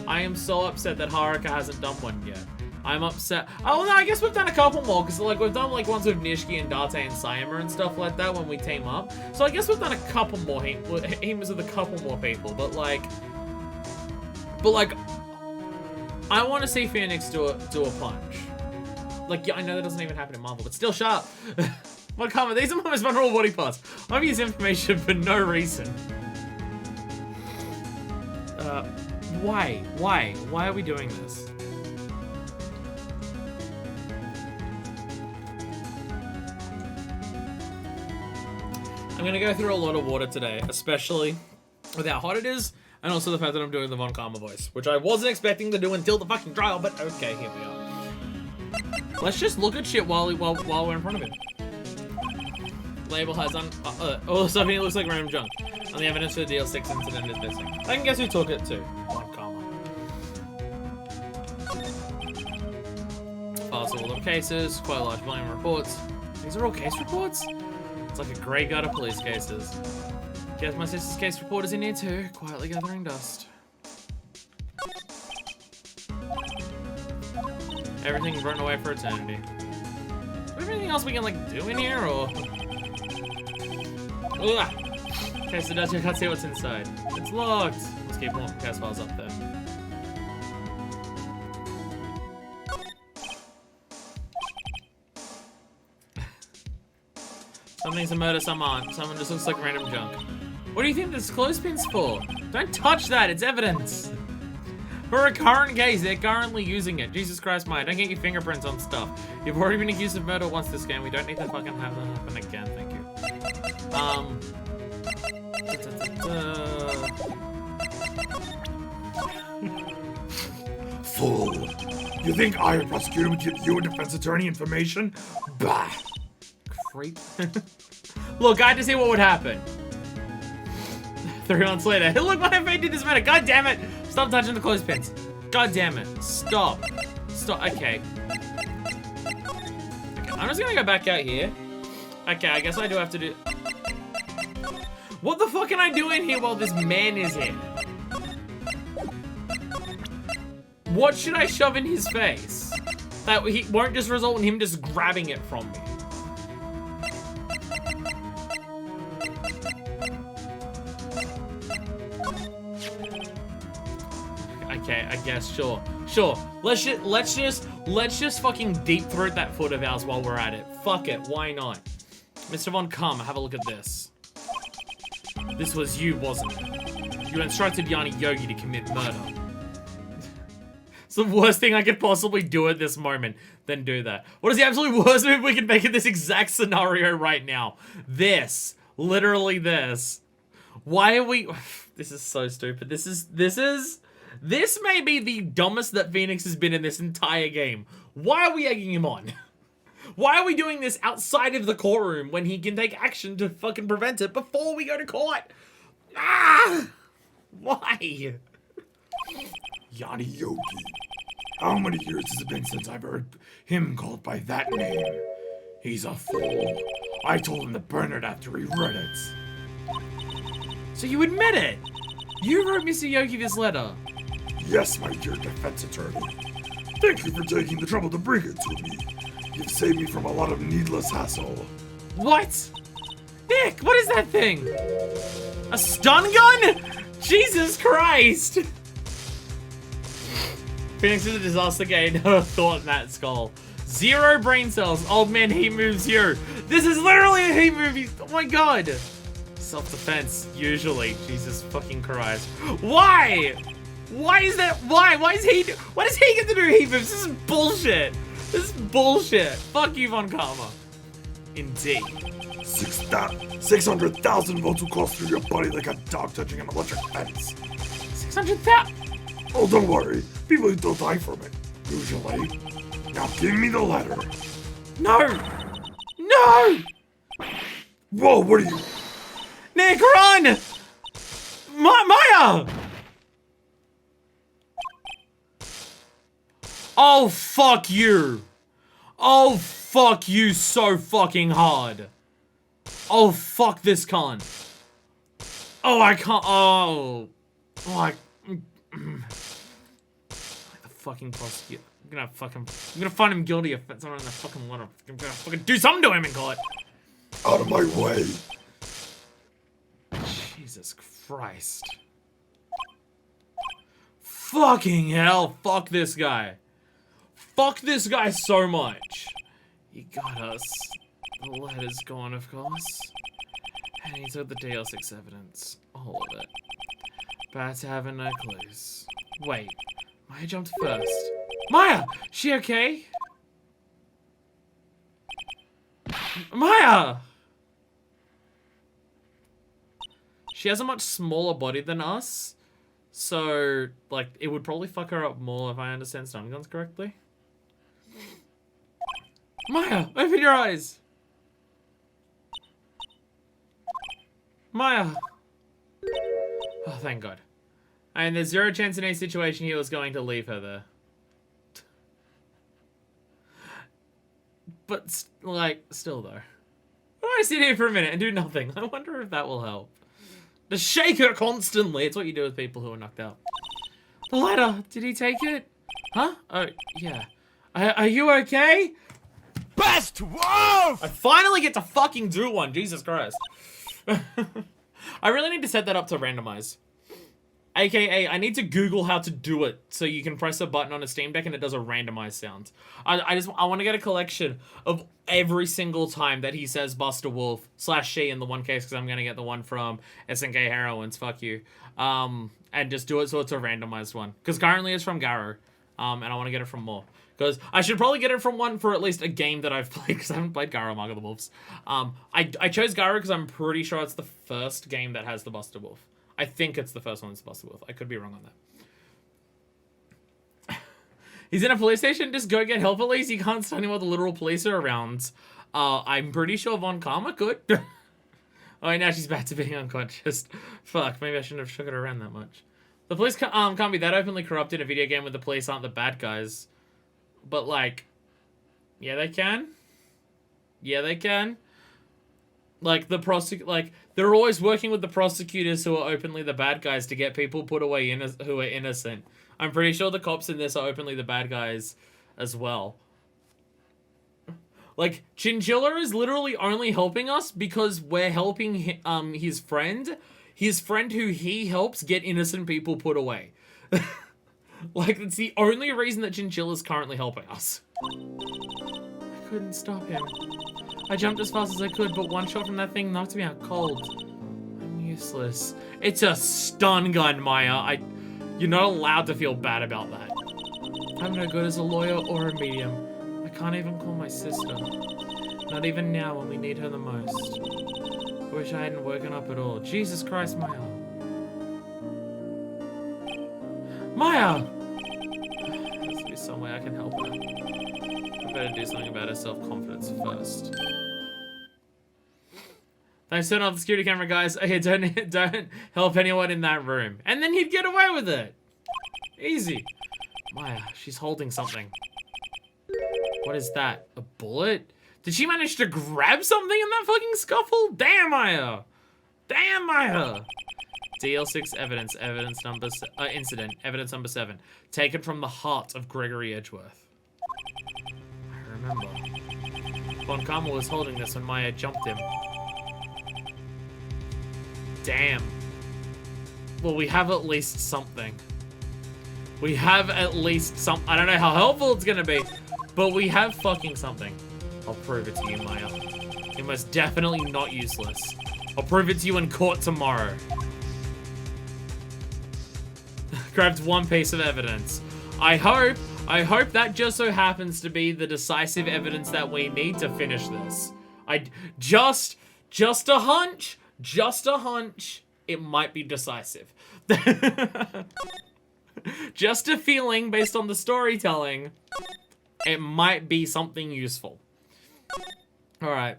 Speaker 1: I am so upset that Haruka hasn't done one yet. I'm upset. Oh no, I guess we've done a couple more, because like we've done like ones with Nishiki and Date and Sayama and stuff like that when we team up. So I guess we've done a couple more heat moves with a couple more people, but like, I want to see Phoenix do a punch. Like, yeah, I know that doesn't even happen in Marvel, but still, sharp. What comment? These are my most vulnerable body parts. I've used information for no reason. Why? Why? Why are we doing this? I'm gonna go through a lot of water today, especially with how hot it is, and also the fact that I'm doing the Von Karma voice, which I wasn't expecting to do until the fucking trial, but okay, here we are. Let's just look at shit while we're in front of him. Label has something that looks like random junk. On the evidence for the DL-6 incident is missing. I can guess who took it too. Von Karma. Files all of cases, quite a large volume of reports. These are all case reports? It's like a graveyard of police cases. Guess my sister's case report is in here too, quietly gathering dust. Everything's run away for eternity. Do we have anything else we can like do in here, or? Ugh. Okay, so Dutch, I can't see what's inside. It's locked. Let's keep one cast files up there. Something's a murder, some aren't. Someone just looks like random junk. What do you think this clothespin's for? Don't touch that, it's evidence. For a current case, they're currently using it. Jesus Christ, Maya, don't get your fingerprints on stuff. You've already been accused of murder once this game. We don't need to fucking have that happen again, thank you.
Speaker 3: Fool. You think I, a prosecutor, would give you a defense attorney information? Bah.
Speaker 1: Creep. Look, I had to see what would happen. 3 months later. Look, my FA did this matter. God damn it. Stop touching the clothespins. God damn it. Stop. Stop. Okay. Okay, I'm just gonna go back out here. Okay, I guess I do have to do... What the fuck can I do in here while this man is here? What should I shove in his face? That he won't just result in him just grabbing it from me. Okay, I guess, sure. Let's just fucking deep throat that foot of ours while we're at it. Fuck it, why not? Mr. Von Karma, have a look at this. This was you, wasn't it? You instructed Yogi to commit murder. It's the worst thing I could possibly do at this moment. Then do that. What is the absolute worst move we can make in this exact scenario right now? This. Literally this. Why are we... This is so stupid. This may be the dumbest that Phoenix has been in this entire game. Why are we egging him on? Why are we doing this outside of the courtroom when he can take action to fucking prevent it before we go to court? Ah! Why?
Speaker 3: Yanni Yogi. How many years has it been since I've heard him called by that name? He's a fool. I told him to burn it after he read it.
Speaker 1: So you admit it? You wrote Mr. Yogi this letter.
Speaker 3: Yes, my dear defense attorney. Thank you for taking the trouble to bring it to me. You've saved me from a lot of needless hassle.
Speaker 1: What? Nick, what is that thing? A stun gun? Jesus Christ! Phoenix is a disaster game. No thought in that skull. 0 brain cells. Old man heat moves you. This is literally a heat move. Oh my god. Self-defense, usually. Jesus fucking Christ. Why? Why is that? Why? Why does he get to do heat moves? This is bullshit. This is bullshit. Fuck you, Von Karma. Indeed.
Speaker 3: 600,000 volts will course through your body like a dog touching an electric fence.
Speaker 1: 600,000?
Speaker 3: Oh, don't worry. People don't die from it, usually. Now give me the letter.
Speaker 1: No! No!
Speaker 3: Whoa, what are you?
Speaker 1: Nick, run! Maya! Oh, fuck you. Oh, fuck you so fucking hard. Oh, fuck this con. Oh, I can't. Oh. Oh, the fucking prosecutor. I'm gonna find him guilty if it's not in the fucking letter. I'm gonna fucking do something to him in court.
Speaker 3: Out of my way.
Speaker 1: Jesus Christ. Fucking hell. Fuck this guy. Fuck this guy so much. He got us. The letter's gone, of course. And he took the DL-6 evidence. All of it. Bats having no clues. Wait. Maya jumped first. Maya! She okay? Maya! She has a much smaller body than us. So, like, it would probably fuck her up more if I understand stun guns correctly. Maya, open your eyes! Maya! Oh, thank God. And there's zero chance in any situation he was going to leave her there. But, like, still though. Why don't I sit here for a minute and do nothing? I wonder if that will help. Just shake her constantly. It's what you do with people who are knocked out. The ladder. Did he take it? Huh? Oh, yeah. Are you okay?
Speaker 2: Best wolf!
Speaker 1: I finally get to fucking do one. Jesus Christ. I really need to set that up to randomize. AKA, I need to Google how to do it so you can press a button on a Steam Deck and it does a randomized sound. I want to get a collection of every single time that he says Buster Wolf / she in the one case because I'm going to get the one from SNK Heroines, fuck you. And just do it so it's a randomized one. Because currently it's from Garrow. And I want to get it from more. Because I should probably get it from one for at least a game that I've played because I haven't played Garrow Mark of the Wolves. I chose Garrow because I'm pretty sure it's the first game that has the Buster Wolf. I think it's the first one that's Buster Wolf. I could be wrong on that. He's in a police station? Just go get help at least. You can't stand him while the literal police are around. I'm pretty sure Von Karma could. Oh, now she's back to being unconscious. Fuck, maybe I shouldn't have shook it around that much. The police can't be that openly corrupt in a video game where the police aren't the bad guys. But, like, yeah, they can. Yeah, they can. Like, they're always working with the prosecutors who are openly the bad guys to get people put away who are innocent. I'm pretty sure the cops in this are openly the bad guys as well. Like, Chinchilla is literally only helping us because we're helping his friend who he helps get innocent people put away. Like, it's the only reason that Chinchilla's currently helping us. I couldn't stop him. I jumped as fast as I could, but one shot from that thing knocked me out cold. I'm useless. It's a stun gun, Maya. You're not allowed to feel bad about that. I'm no good as a lawyer or a medium. I can't even call my sister. Not even now when we need her the most. I wish I hadn't woken up at all. Jesus Christ, Maya. Maya! There has to be some way I can help her. I better do something about her self-confidence first. Thanks for turning off the security camera, guys. Okay, don't help anyone in that room. And then he'd get away with it. Easy. Maya, she's holding something. What is that? A bullet? Did she manage to grab something in that fucking scuffle? Damn, Maya. Damn, Maya. DL-6 evidence number incident, evidence number 7, taken from the heart of Gregory Edgeworth. I remember. Von Karma was holding this when Maya jumped him. Damn. Well, we have at least something. We have at least some. I don't know how helpful it's gonna be, but we have fucking something. I'll prove it to you, Maya. You're most definitely not useless. I'll prove it to you in court tomorrow. Grabbed one piece of evidence. I hope that just so happens to be the decisive evidence that we need to finish this. Just a hunch, it might be decisive. Just a feeling based on the storytelling, it might be something useful. Alright,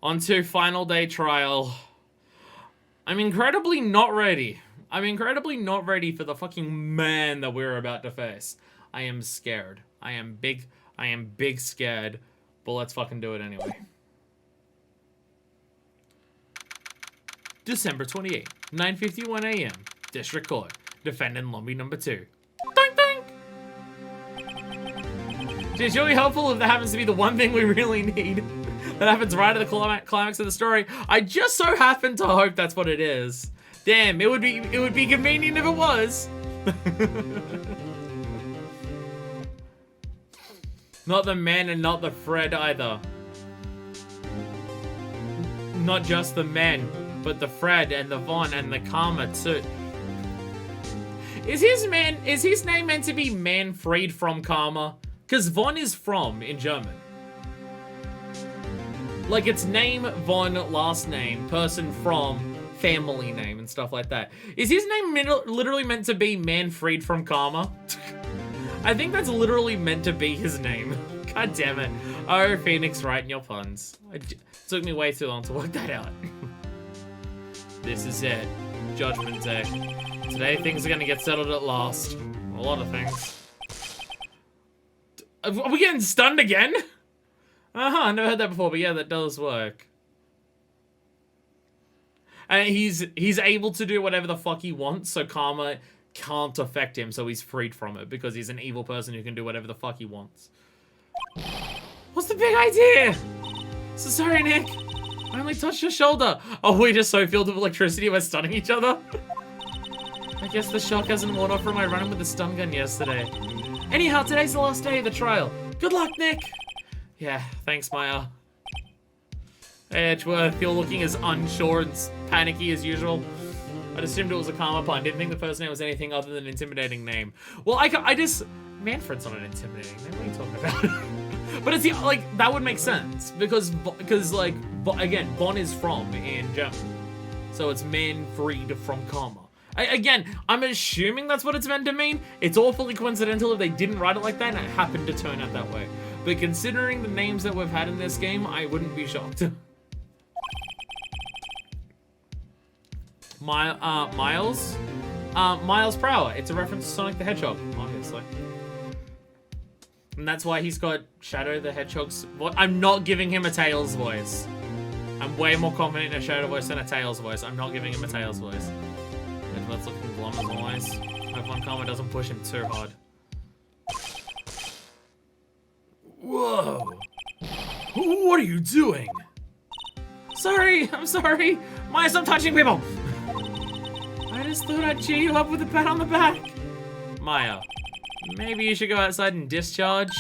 Speaker 1: on to final day trial. I'm incredibly not ready. I'm incredibly not ready for the fucking man that we're about to face. I am scared. I am big scared, but let's fucking do it anyway. December 28, 9:51 a.m. District Court. Defendant lobby number 2. Ding, ding. It's really helpful if that happens to be the one thing we really need. That happens right at the climax of the story. I just so happen to hope that's what it is. Damn, it would be convenient if it was. Not the men and not the Fred either. Not just the men, but the Fred and the Von and the Karma too. Is his name meant to be man freed from karma? Because Von is from in German. Like it's name, Von, last name, person from, family name, and stuff like that. Is his name literally meant to be man freed from karma? I think that's literally meant to be his name. God damn it. Oh, Phoenix, Wright in your puns. It took me way too long to work that out. This is it. Judgment Day. Today things are gonna get settled at last. A lot of things. Are we getting stunned again? I never heard that before, but yeah, that does work. And he's able to do whatever the fuck he wants, so karma can't affect him, so he's freed from it, because he's an evil person who can do whatever the fuck he wants. What's the big idea? So sorry, Nick. I only touched your shoulder. Oh, we're just so filled with electricity we're stunning each other? I guess the shock hasn't worn off from my running with the stun gun yesterday. Anyhow, today's the last day of the trial. Good luck, Nick. Yeah, thanks, Maya. Hey, Edgeworth, you're looking as unsure and panicky as usual. I'd assumed it was a karma pun. Didn't think the first name was anything other than an intimidating name. Well, I just... Manfred's not an intimidating name. What are you talking about? But it's like, that would make sense. Because like, again, Bon is from in German. So it's man freed from karma. Again, I'm assuming that's what it's meant to mean. It's awfully coincidental if they didn't write it like that and it happened to turn out that way. But considering the names that we've had in this game, I wouldn't be shocked. Miles? Miles per hour. It's a reference to Sonic the Hedgehog, obviously. And that's why he's got Shadow the Hedgehog's voice. I'm not giving him a Tails voice. I'm way more confident in a Shadow voice than a Tails voice. I'm not giving him a Tails voice. Edgeworth's looking glum as always. Hope Von Karma doesn't push him too hard. Whoa. What are you doing? Sorry, I'm sorry. Maya, stop touching people. I just thought I'd cheer you up with a pat on the back. Maya, maybe you should go outside and discharge.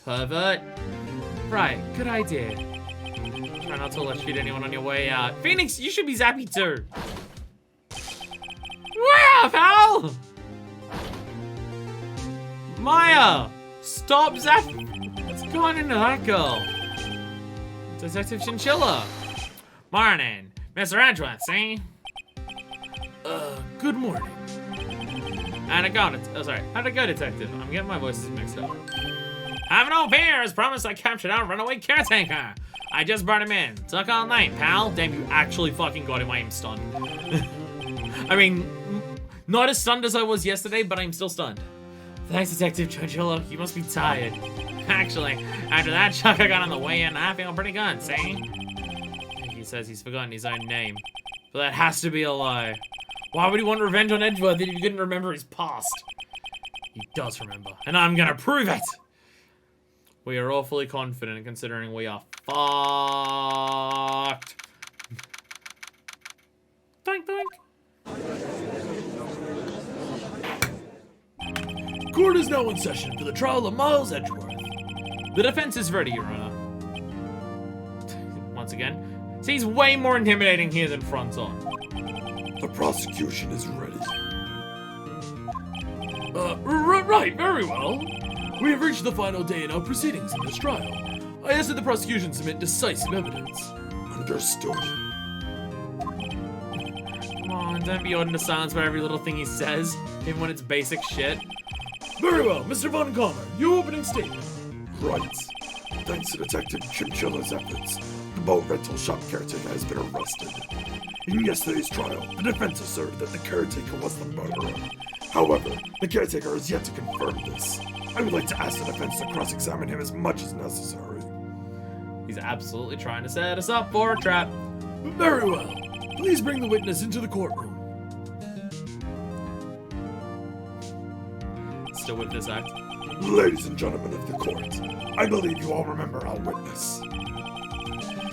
Speaker 1: Pervert. Right, good idea. Try not to electrocute anyone on your way out. Phoenix, you should be zappy too. Wow, pal! Maya, stop zapping. What's going into that girl? Detective Chinchilla. Morning. Mr. Edgeworth, see? Good morning. How'd it go, Detective? I'm getting my voices mixed up. Have no fear, as promised I captured our runaway caretaker. I just brought him in. Took all night, pal. Damn, you actually fucking got him. I am stunned. I mean, not as stunned as I was yesterday, but I'm still stunned. Thanks, Detective Chinchilla. You must be tired. Actually, after that shock I got on the way in, I feel pretty good, see? He says he's forgotten his own name. But that has to be a lie. Why would he want revenge on Edgeworth if he couldn't remember his past? He does remember, and I'm gonna prove it! We are awfully confident considering we are fucked. Doink, doink.
Speaker 2: Court is now in session for the trial of Miles Edgeworth.
Speaker 1: The defense is ready, Your Honor. Once again. See, he's way more intimidating here than front on.
Speaker 3: The prosecution is ready.
Speaker 2: Right, very well. We have reached the final day in our proceedings in this trial. I ask that the prosecution submit decisive evidence.
Speaker 3: Understood.
Speaker 1: Come on, don't be awed into silence by every little thing he says, even when it's basic shit.
Speaker 2: Very well, Mr. Von Karma, your opening statement.
Speaker 3: Right. Thanks to Detective Chinchilla's efforts, the boat rental shop caretaker has been arrested. In yesterday's trial, the defense asserted that the caretaker was the murderer. However, the caretaker has yet to confirm this. I would like to ask the defense to cross-examine him as much as necessary.
Speaker 1: He's absolutely trying to set us up for a trap.
Speaker 2: Very well. please bring the witness into the courtroom.
Speaker 1: Still with this act.
Speaker 3: Ladies and gentlemen of the court, I believe you all remember our witness.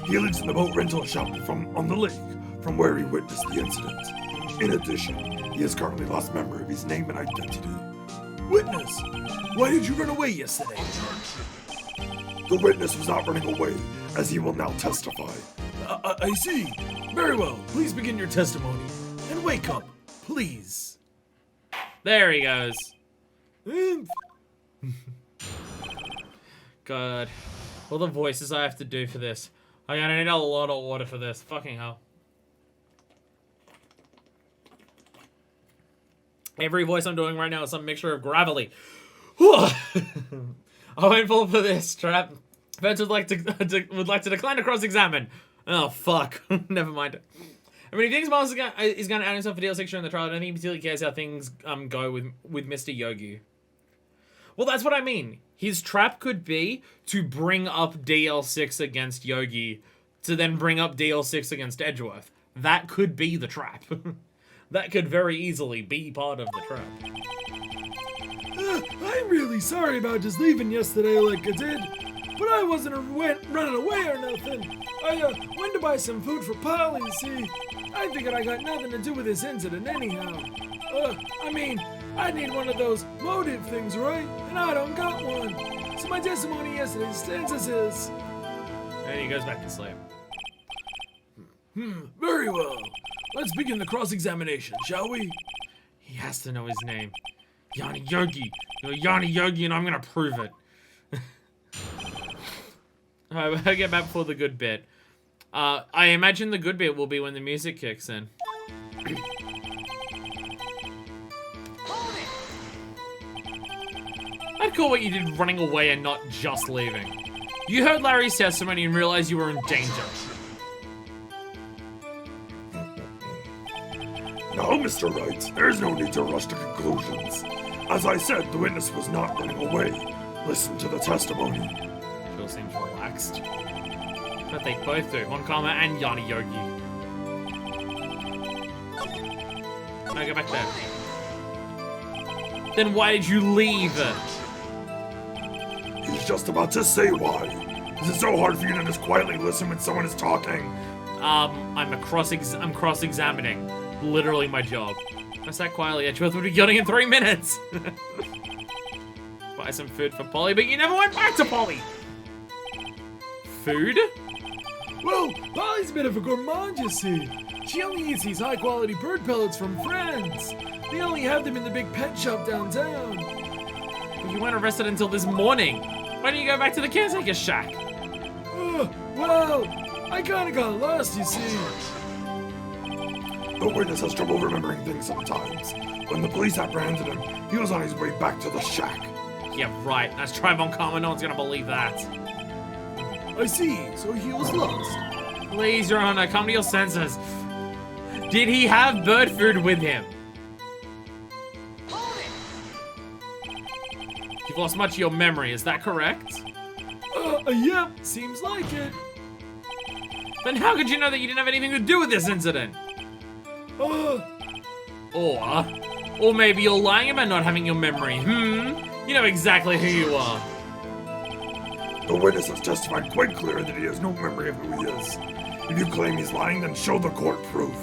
Speaker 3: He lives in the boat rental shop on the lake from where he witnessed the incident. In addition, he has currently lost memory of his name and identity.
Speaker 2: Witness, why did you run away yesterday?
Speaker 3: The witness was not running away, as he will now testify.
Speaker 2: I see. Very well. Please begin your testimony. And wake up, please.
Speaker 1: There he goes.
Speaker 2: And
Speaker 1: God. All the voices I have to do for this. I'm gonna need a lot of water for this. Fucking hell. Every voice I'm doing right now is some mixture of gravelly. I won't fall for this trap. Feds would like to decline to cross-examine. Oh fuck. Never mind. I mean, if he thinks Miles is going to add himself for DL-6 during the trial, I don't think he particularly cares how things go with Mr. Yogi. Well, that's what I mean. His trap could be to bring up DL-6 against Yogi, to then bring up DL-6 against Edgeworth. That could be the trap. That could very easily be part of the trap.
Speaker 2: I'm really sorry about just leaving yesterday like I did. But I wasn't running away or nothing. I went to buy some food for Polly, see? I figured I got nothing to do with this incident anyhow. I mean, I need one of those motive things, right? And I don't got one. So my testimony yesterday stands as is.
Speaker 1: And he goes back to sleep.
Speaker 2: Very well. Let's begin the cross-examination, shall we?
Speaker 1: He has to know his name. Yanni Yogi. You're Yanni Yogi and I'm gonna prove it. Alright, I'll get back for the good bit. I imagine the good bit will be when the music kicks in. I'd call what you did running away and not just leaving. You heard Larry's testimony and realized you were in danger.
Speaker 3: Now, Mr. Wright, there's no need to rush to conclusions. As I said, the witness was not running away. Listen to the testimony.
Speaker 1: Phil seems relaxed. But they both do. Honkama and Yanni Yogi. No, go back there. Then why did you leave?
Speaker 3: He's just about to say why. Is it so hard for you to just quietly listen when someone is talking?
Speaker 1: I'm cross-examining. Literally my job. I sat quietly. Edgeworth would be yawning in 3 minutes. Buy some food for Polly, but you never went back to Polly. Food?
Speaker 2: Well, Polly's a bit of a gourmand, you see. She only eats these high-quality bird pellets from friends. They only have them in the big pet shop downtown.
Speaker 1: But you weren't arrested until this morning. Why don't you go back to the caretaker shack?
Speaker 2: Well, I kinda got lost, you see.
Speaker 3: The witness has trouble remembering things sometimes. When the police apprehended him, he was on his way back to the shack.
Speaker 1: Yeah, right. Let's try Von Karma. No one's gonna believe that.
Speaker 2: I see, so he was lost.
Speaker 1: Please, Your Honor, come to your senses. Did he have bird food with him? You've lost much of your memory, is that correct?
Speaker 2: Yep, seems like it.
Speaker 1: Then how could you know that you didn't have anything to do with this incident? Or maybe you're lying about not having your memory, You know exactly who you are.
Speaker 3: The witness has testified quite clear that he has no memory of who he is. If you claim he's lying, then show the court proof.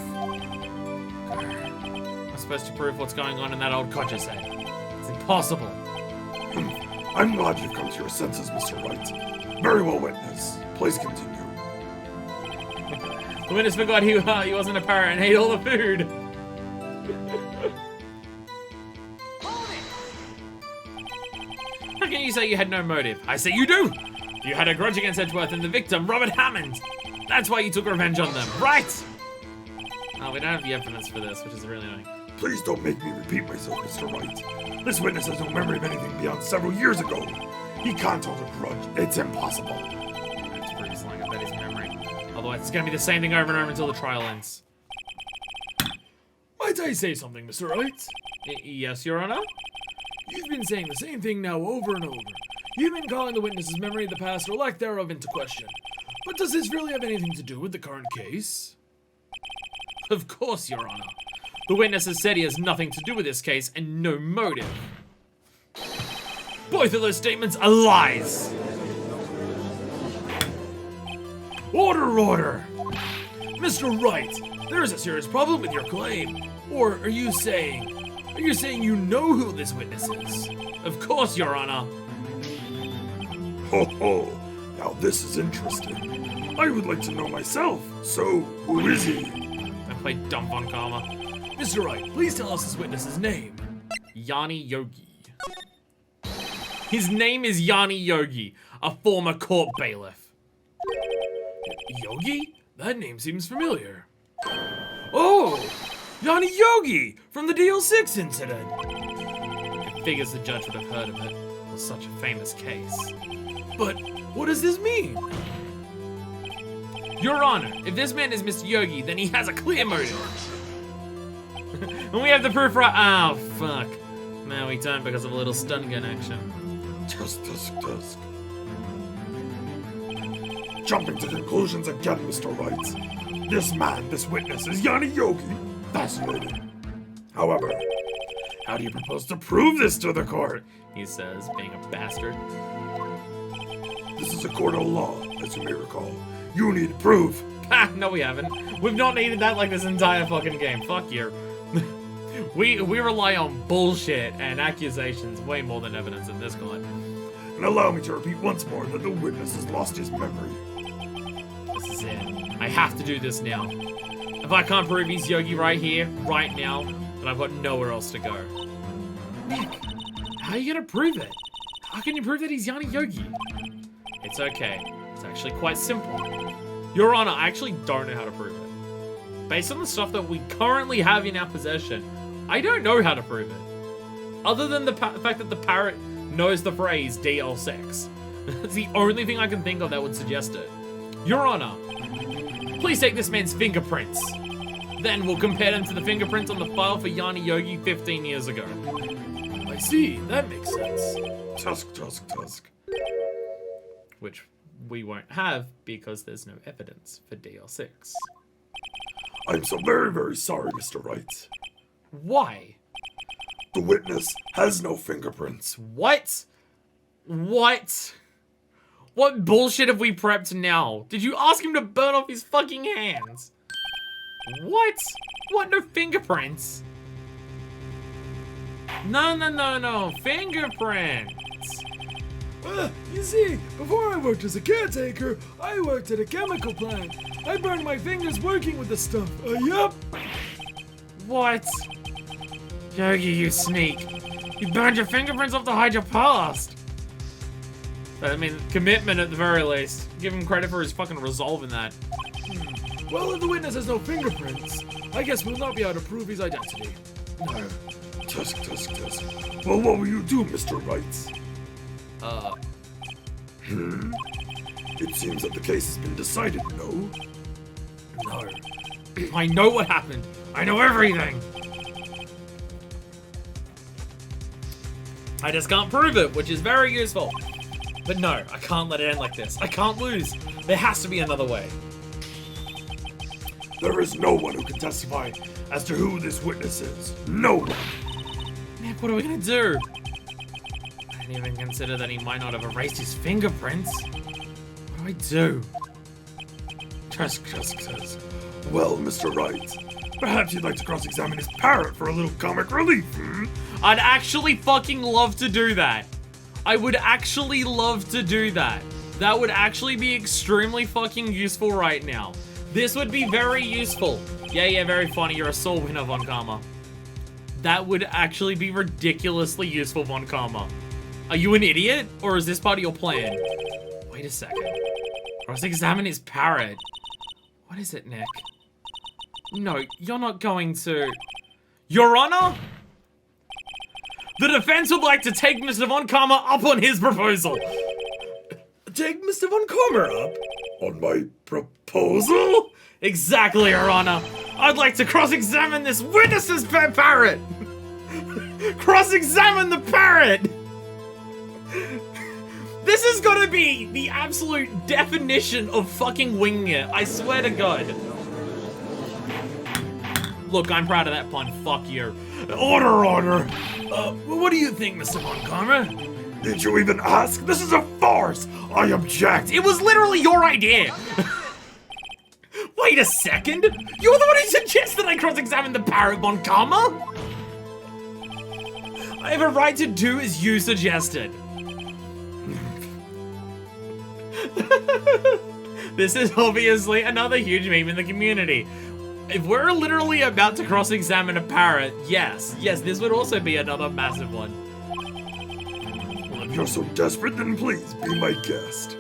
Speaker 1: I'm supposed to prove what's going on in that old codger set. It's impossible.
Speaker 3: I'm glad you've come to your senses, Mr. Wright. Very well, witness. Please continue.
Speaker 1: The witness forgot he wasn't a parrot and ate all the food. How can you say you had no motive? I say you do! You had a grudge against Edgeworth and the victim, Robert Hammond. That's why you took revenge on them, right? Oh, we don't have the evidence for this, which is really annoying.
Speaker 3: Please don't make me repeat myself, Mr. Wright. This witness has no memory of anything beyond several years ago. He can't hold a grudge. It's impossible.
Speaker 1: It's pretty slang about his memory. Otherwise, it's going to be the same thing over and over until the trial ends.
Speaker 2: Might I say something, Mr. Wright?
Speaker 1: Yes, Your Honor?
Speaker 2: You've been saying the same thing now over and over. You've been calling the witness's memory of the past or lack thereof into question. But does this really have anything to do with the current case?
Speaker 1: Of course, Your Honor. The witness has said he has nothing to do with this case and no motive. Both of those statements are lies.
Speaker 2: Order, order! Mr. Wright, there is a serious problem with your claim. Or are you saying you know who this witness is?
Speaker 1: Of course, Your Honor.
Speaker 3: Ho ho! Now this is interesting. I would like to know myself. So, who is he?
Speaker 1: I play dumb von Karma.
Speaker 2: Mr. Wright, please tell us this witness's name.
Speaker 1: Yanni Yogi. His name is Yanni Yogi, a former court bailiff.
Speaker 2: Yogi? That name seems familiar. Oh! Yanni Yogi! From the DL-6 incident!
Speaker 1: It figures the judge would have heard of it. It was such a famous case.
Speaker 2: But what does this mean?
Speaker 1: Your Honor, if this man is Mr. Yogi, then he has a clear motive. And we have the proof right— oh, fuck. No, we don't because of a little stun gun action.
Speaker 3: Tusk. Jumping to conclusions again, Mr. Wright. This man, this witness, is Yanni Yogi. Fascinating. However, how do you propose to prove this to the court?
Speaker 1: He says, being a bastard.
Speaker 3: This is a court of law, as you may recall. You need proof.
Speaker 1: Ha! No, we haven't. We've not needed that like this entire fucking game. Fuck you. We rely on bullshit and accusations way more than evidence in this court.
Speaker 3: And allow me to repeat once more that the witness has lost his memory.
Speaker 1: This is it. I have to do this now. If I can't prove he's Yogi right here, right now, then I've got nowhere else to go.
Speaker 2: Nick, how are you gonna prove it?
Speaker 1: How can you prove that he's Yanni Yogi? It's okay. It's actually quite simple. Your Honor, I actually don't know how to prove it. Based on the stuff that we currently have in our possession, I don't know how to prove it. Other than the fact that the parrot knows the phrase DL-6. That's the only thing I can think of that would suggest it. Your Honor, please take this man's fingerprints. Then we'll compare them to the fingerprints on the file for Yanni Yogi 15 years ago.
Speaker 2: I see, that makes sense.
Speaker 3: Tusk.
Speaker 1: Which we won't have because there's no evidence for DL-6.
Speaker 3: I'm so very, very sorry, Mr. Wright.
Speaker 1: Why?
Speaker 3: The witness has no fingerprints.
Speaker 1: What? What bullshit have we prepped now? Did you ask him to burn off his fucking hands? What? What, no fingerprints? No. Fingerprints.
Speaker 2: You see, before I worked as a caretaker, I worked at a chemical plant. I burned my fingers working with the stuff. Yup.
Speaker 1: What? Yogi, you sneak. You burned your fingerprints off to hide your past. I mean, commitment at the very least. Give him credit for his fucking resolve in that.
Speaker 2: Well, if the witness has no fingerprints, I guess we'll not be able to prove his identity.
Speaker 3: No. Tusk. Well, what will you do, Mr. Wright? It seems that the case has been decided, no?
Speaker 1: No. I know what happened. I know everything. I just can't prove it, which is very useful. But no, I can't let it end like this. I can't lose. There has to be another way.
Speaker 3: There is no one who can testify as to who this witness is. No one.
Speaker 1: Nick, what are we gonna do? I didn't even consider that he might not have erased his fingerprints. What do I do?
Speaker 3: Tusk. Well, Mr. Wright, perhaps you'd like to cross-examine his parrot for a little comic relief,
Speaker 1: I'd actually fucking love to do that. I would actually love to do that. That would actually be extremely fucking useful right now. This would be very useful. Yeah, very funny. You're a sore winner, Von Karma. That would actually be ridiculously useful, Von Karma. Are you an idiot? Or is this part of your plan? Wait a second. Cross-examine his parrot. What is it, Nick? No, you're not going to... Your Honor? The defense would like to take Mr. Von Karma up on his proposal.
Speaker 2: Take Mr. Von Karma up?
Speaker 3: On my proposal?
Speaker 1: Exactly, Your Honor. I'd like to cross-examine this witness's parrot. Cross-examine the parrot. This is gonna be the absolute definition of fucking winging it. I swear to God. Look, I'm proud of that pun. Fuck you.
Speaker 2: Order. What do you think, Mr. Montgomery?
Speaker 3: Did you even ask? This is a farce! I object!
Speaker 1: It was literally your idea. Wait a second. You're the one who suggested I cross-examine the parrot, Montgomery. I have a right to do as you suggested. This is obviously another huge meme in the community. If we're literally about to cross-examine a parrot, yes, this would also be another massive one.
Speaker 3: Well, if you're so desperate, then please be my guest.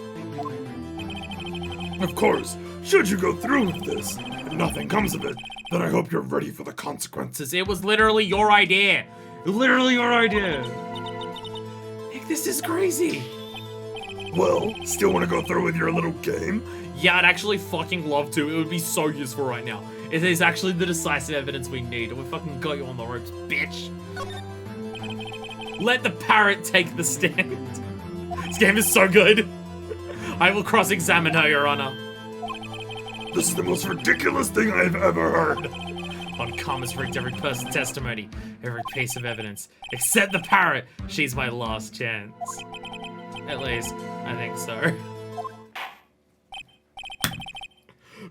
Speaker 3: Of course, should you go through with this, and nothing comes of it, then I hope you're ready for the consequences.
Speaker 1: It was literally your idea. Literally your idea. Nick, this is crazy.
Speaker 3: Well, still want to go through with your little game?
Speaker 1: Yeah, I'd actually fucking love to. It would be so useful right now. It is actually the decisive evidence we need. We fucking got you on the ropes, bitch. Let the parrot take the stand. This game is so good. I will cross-examine her, Your Honor.
Speaker 3: This is the most ridiculous thing I've ever heard.
Speaker 1: Montgomery's rigged every person's testimony, every piece of evidence, except the parrot. She's my last chance. At least, I think so.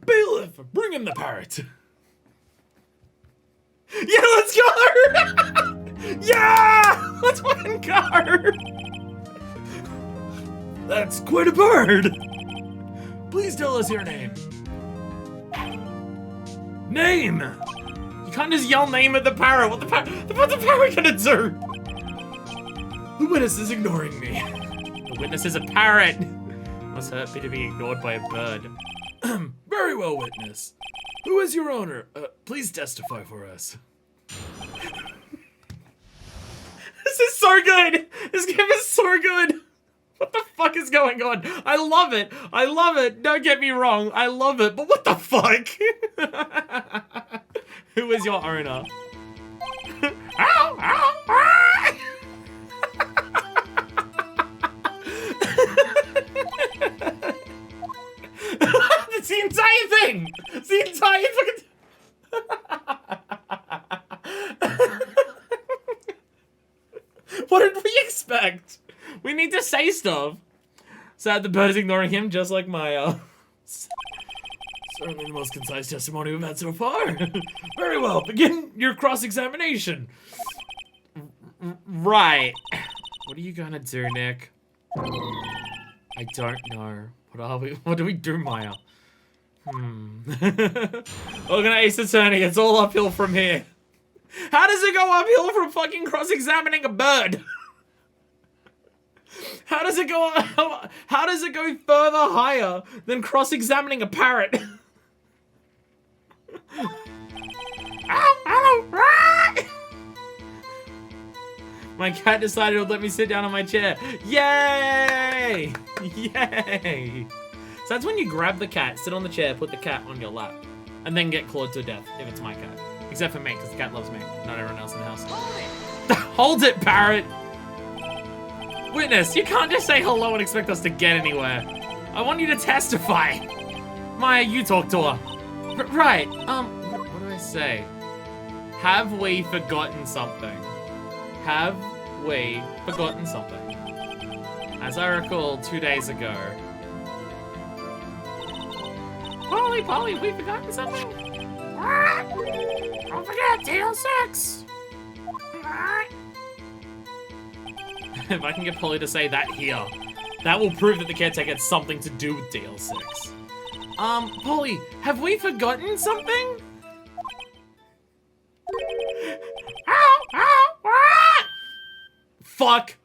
Speaker 2: Bailiff, bring in the parrot.
Speaker 1: Yeah, let's go! Yeah! Let's fucking go!
Speaker 2: That's quite a bird. Please tell us your name. Name!
Speaker 1: You can't just yell name at the parrot. What's the parrot gonna do?
Speaker 2: The witness is ignoring me.
Speaker 1: The witness is a parrot. Must hurt me to be ignored by a bird.
Speaker 2: Very well, witness. Who is your owner? Please testify for us.
Speaker 1: This is so good! This game is so good! What the fuck is going on? I love it! I love it! Don't get me wrong, I love it, but what the fuck? Who is your owner? Ow! Ow! Ah! It's the entire thing! It's the entire fucking... What did we expect? We need to say stuff. Sad the bird is ignoring him, just like Maya.
Speaker 2: Certainly the most concise testimony we've had so far. Very well, begin your cross-examination.
Speaker 1: Right. What are you gonna do, Nick? I don't know. What do we do, Maya? Organize attorney, it's all uphill from here. How does it go uphill from fucking cross-examining a bird? How does it go further higher than cross-examining a parrot? My cat decided to let me sit down on my chair. Yay! Yay! So that's when you grab the cat, sit on the chair, put the cat on your lap, and then get clawed to death if it's my cat. Except for me, because the cat loves me, not everyone else in the house. Hold it, parrot! Witness, you can't just say hello and expect us to get anywhere. I want you to testify. Maya, you talk to her. Right, what do I say? Have we forgotten something? Have we forgotten something? As I recall, 2 days ago. Polly, we forgotten something? Don't forget, DL-6! If I can get Polly to say that here, that will prove that the caretaker had something to do with DL-6. Polly, have we forgotten something? Ow! Ow! Ah! Fuck.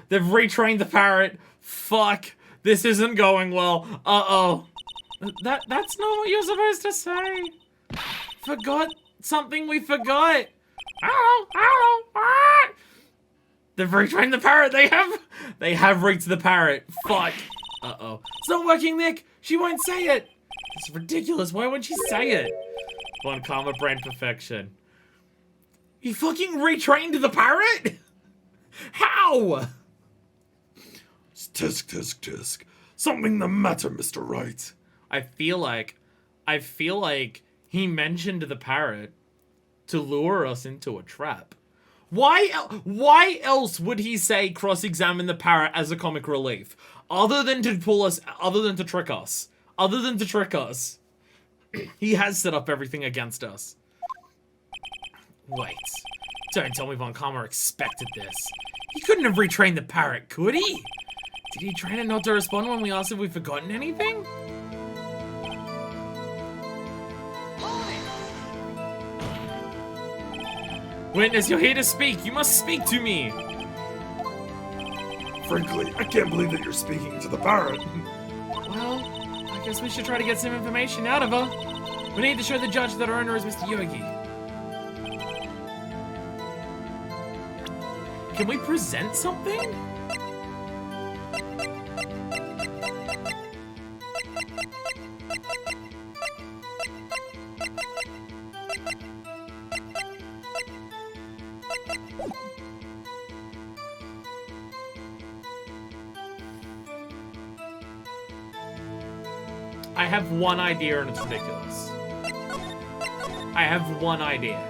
Speaker 1: They've retrained the parrot. Fuck. This isn't going well. Uh-oh. That's not what you're supposed to say. Forgot something we forgot. Ow! Ah! They've retrained the parrot. They have rigged the parrot. Fuck. Uh-oh. It's not working, Nick. She won't say it. It's ridiculous. Why won't she say it? One karma brain perfection. You fucking retrained the parrot? How?
Speaker 3: Tisk. Something the matter, Mr. Wright.
Speaker 1: I feel like I feel like he mentioned the parrot to lure us into a trap. Why else would he say cross-examine the parrot as a comic relief? Other than to trick us. He has set up everything against us. Wait. Don't tell me Von Karma expected this. He couldn't have retrained the parrot, could he? Did he train it not to respond when we asked if we've forgotten anything? Witness, you're here to speak. You must speak to me.
Speaker 3: Frankly, I can't believe that you're speaking to the parrot.
Speaker 1: Well, I guess we should try to get some information out of her. We need to show the judge that our owner is Mr. Yogi. Can we present something? I have one idea and it's ridiculous. I have one idea.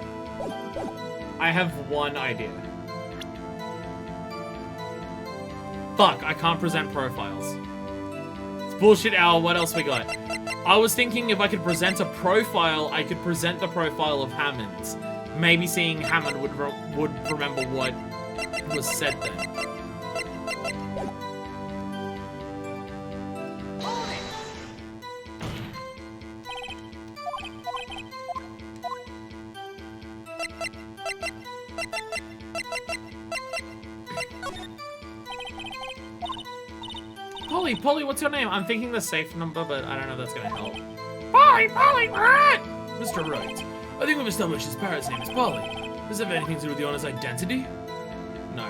Speaker 1: Fuck, I can't present profiles. It's bullshit hour, what else we got? I was thinking if I could present a profile, I could present the profile of Hammond. Maybe seeing Hammond would remember what was said then. Polly, what's your name? I'm thinking the safe number, but I don't know if that's gonna help. Polly, Wright! Mr. Wright, I think we've established this parrot's name is Polly. Does it have anything to do with the owner's identity? No.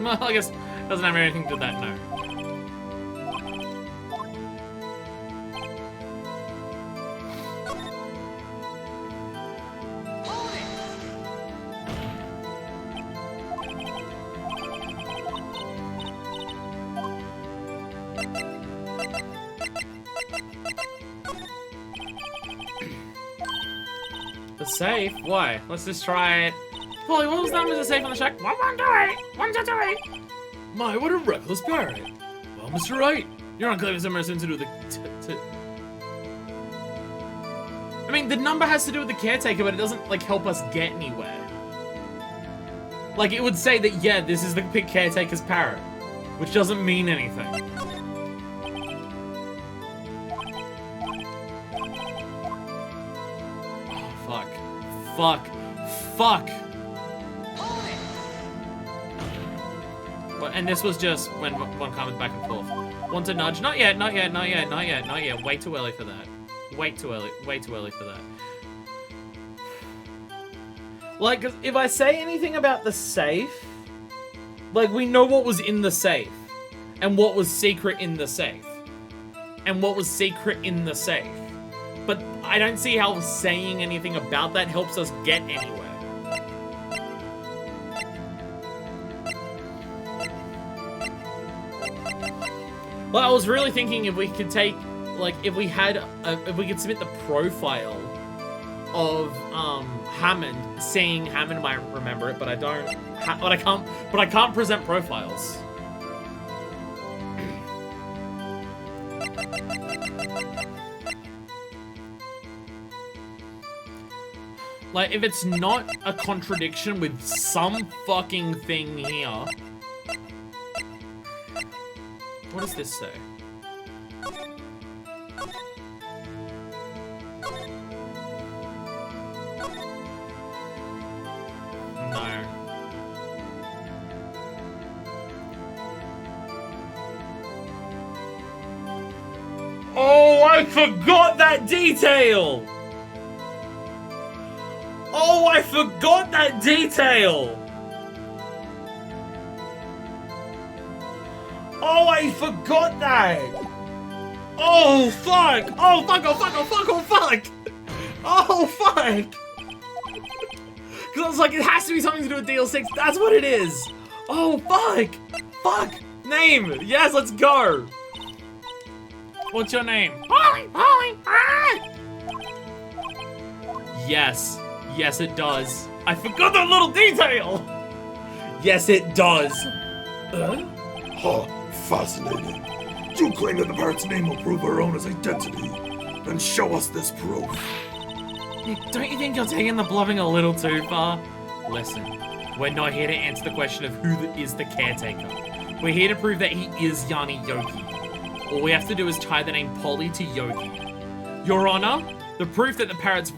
Speaker 1: Well, I guess it doesn't have anything to do with that, no. The safe? Why? Let's just try it. Polly, what was the number of the safe on the shack? 1128! 1228! My, what a reckless parrot. Well, Mr. Wright, you're not claiming something to do with the... I mean, the number has to do with the caretaker, but it doesn't, like, help us get anywhere. Like, it would say that, yeah, this is the caretaker's parrot, which doesn't mean anything. Fuck. Well, and this was just when one comment back and forth. Want to nudge? Not yet. Way too early for that. Way too early for that. Like, if I say anything about the safe, like, we know what was in the safe. And what was secret in the safe. But I don't see how saying anything about that helps us get anywhere. Well, I was really thinking if we could take, like, if we could submit the profile of Hammond, seeing Hammond might remember it, but I don't. But I can't present profiles. Like, if it's not a contradiction with some fucking thing here. What does this say? No. Oh, I forgot that detail! Oh, I forgot that detail! Oh, I forgot that! Oh, fuck! Oh, fuck! Because I was like, it has to be something to do with DL-6. That's what it is! Oh, fuck! Name! Yes, let's go! What's your name? Polly, Polly, ah! Yes. Yes, it does. I forgot that little detail! Yes, it does.
Speaker 3: Huh, fascinating. You claim that the parrot's name will prove her owner's identity. Then show us this proof.
Speaker 1: Nick, don't you think you're taking the bluffing a little too far? Listen, we're not here to answer the question of who is the caretaker. We're here to prove that he is Yanni Yogi. All we have to do is tie the name Polly to Yogi. Your Honor, the proof that the parrot's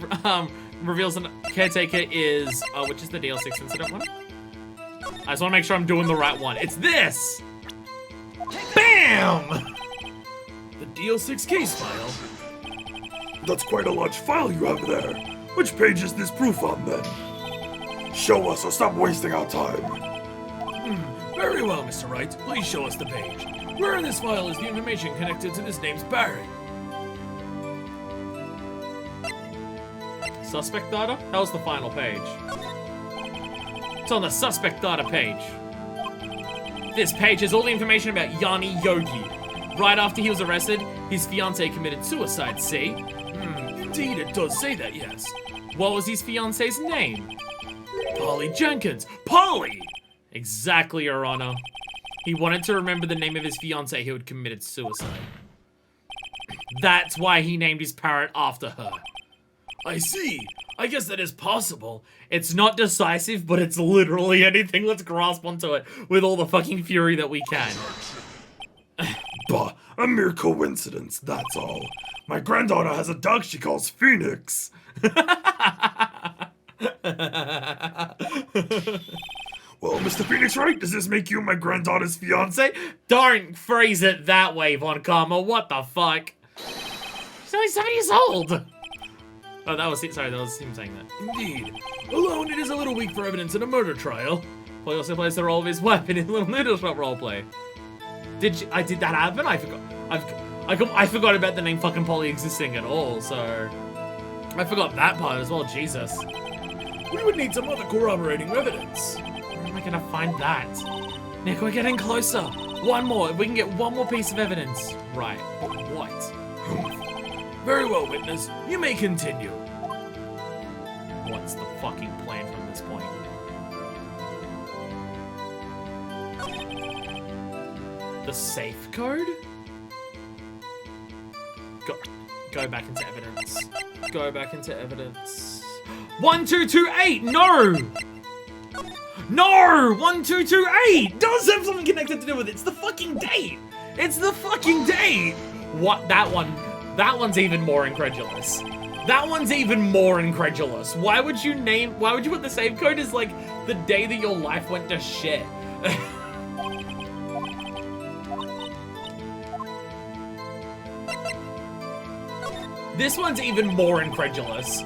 Speaker 1: reveals the caretaker is, which is the DL-6 incident one? I just want to make sure I'm doing the right one. It's this! BAM!
Speaker 2: The DL-6 case file.
Speaker 3: That's quite a large file you have there. Which page is this proof on, then? Show us or stop wasting our time.
Speaker 2: Very well, Mr. Wright. Please show us the page. Where in this file is the information connected to this name's parrot?
Speaker 1: Suspect data? That was the final page. It's on the suspect data page. This page has all the information about Yanni Yogi. Right after he was arrested, his fiancée committed suicide, see?
Speaker 2: Indeed, it does say that, yes.
Speaker 1: What was his fiancée's name?
Speaker 2: Polly Jenkins. Polly!
Speaker 1: Exactly, Your Honor. He wanted to remember the name of his fiancée who had committed suicide. That's why he named his parrot after her.
Speaker 2: I see. I guess that is possible.
Speaker 1: It's not decisive, but it's literally anything. Let's grasp onto it with all the fucking fury that we can.
Speaker 3: Bah, a mere coincidence, that's all. My granddaughter has a dog she calls Phoenix. Well, Mr. Phoenix Wright, does this make you my granddaughter's fiancé?
Speaker 1: Don't phrase it that way, Von Karma. What the fuck? He's only 7 years old. Oh, that was it. Sorry, that was him saying that.
Speaker 2: Indeed. Alone, it is a little weak for evidence in a murder trial.
Speaker 1: Polly also plays the role of his wife in his little noodle shop roleplay. Did that happen? I forgot. I forgot about the name fucking Polly existing at all, so... I forgot that part as well, Jesus.
Speaker 2: We would need some other corroborating evidence.
Speaker 1: Where am I gonna find that? Nick, we're getting closer. One more. If we can get one more piece of evidence. Right. What?
Speaker 2: Very well, witness. You may continue.
Speaker 1: What's the fucking plan from this point? The safe code? Go back into evidence. Go back into evidence. 1228! No! No! 1228 does have something connected to do with it. It's the fucking date. It's the fucking date. What? That one's even more incredulous. That one's even more incredulous. Why would you put the save code as like the day that your life went to shit? This one's even more incredulous.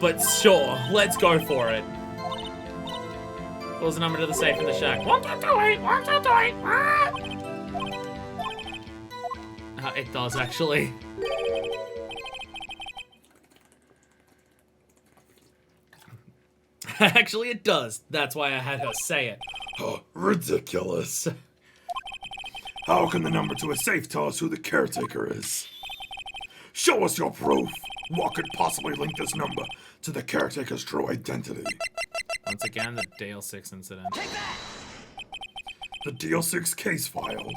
Speaker 1: But sure, let's go for it. What was the number to the safe in the shack? 1228, 1228. It does actually. Actually, it does. That's why I had her say it.
Speaker 3: Oh, ridiculous. How can the number to a safe tell us who the caretaker is? Show us your proof. What could possibly link this number to the caretaker's true identity?
Speaker 1: Once again, the DL-6 incident.
Speaker 3: The DL-6 case file.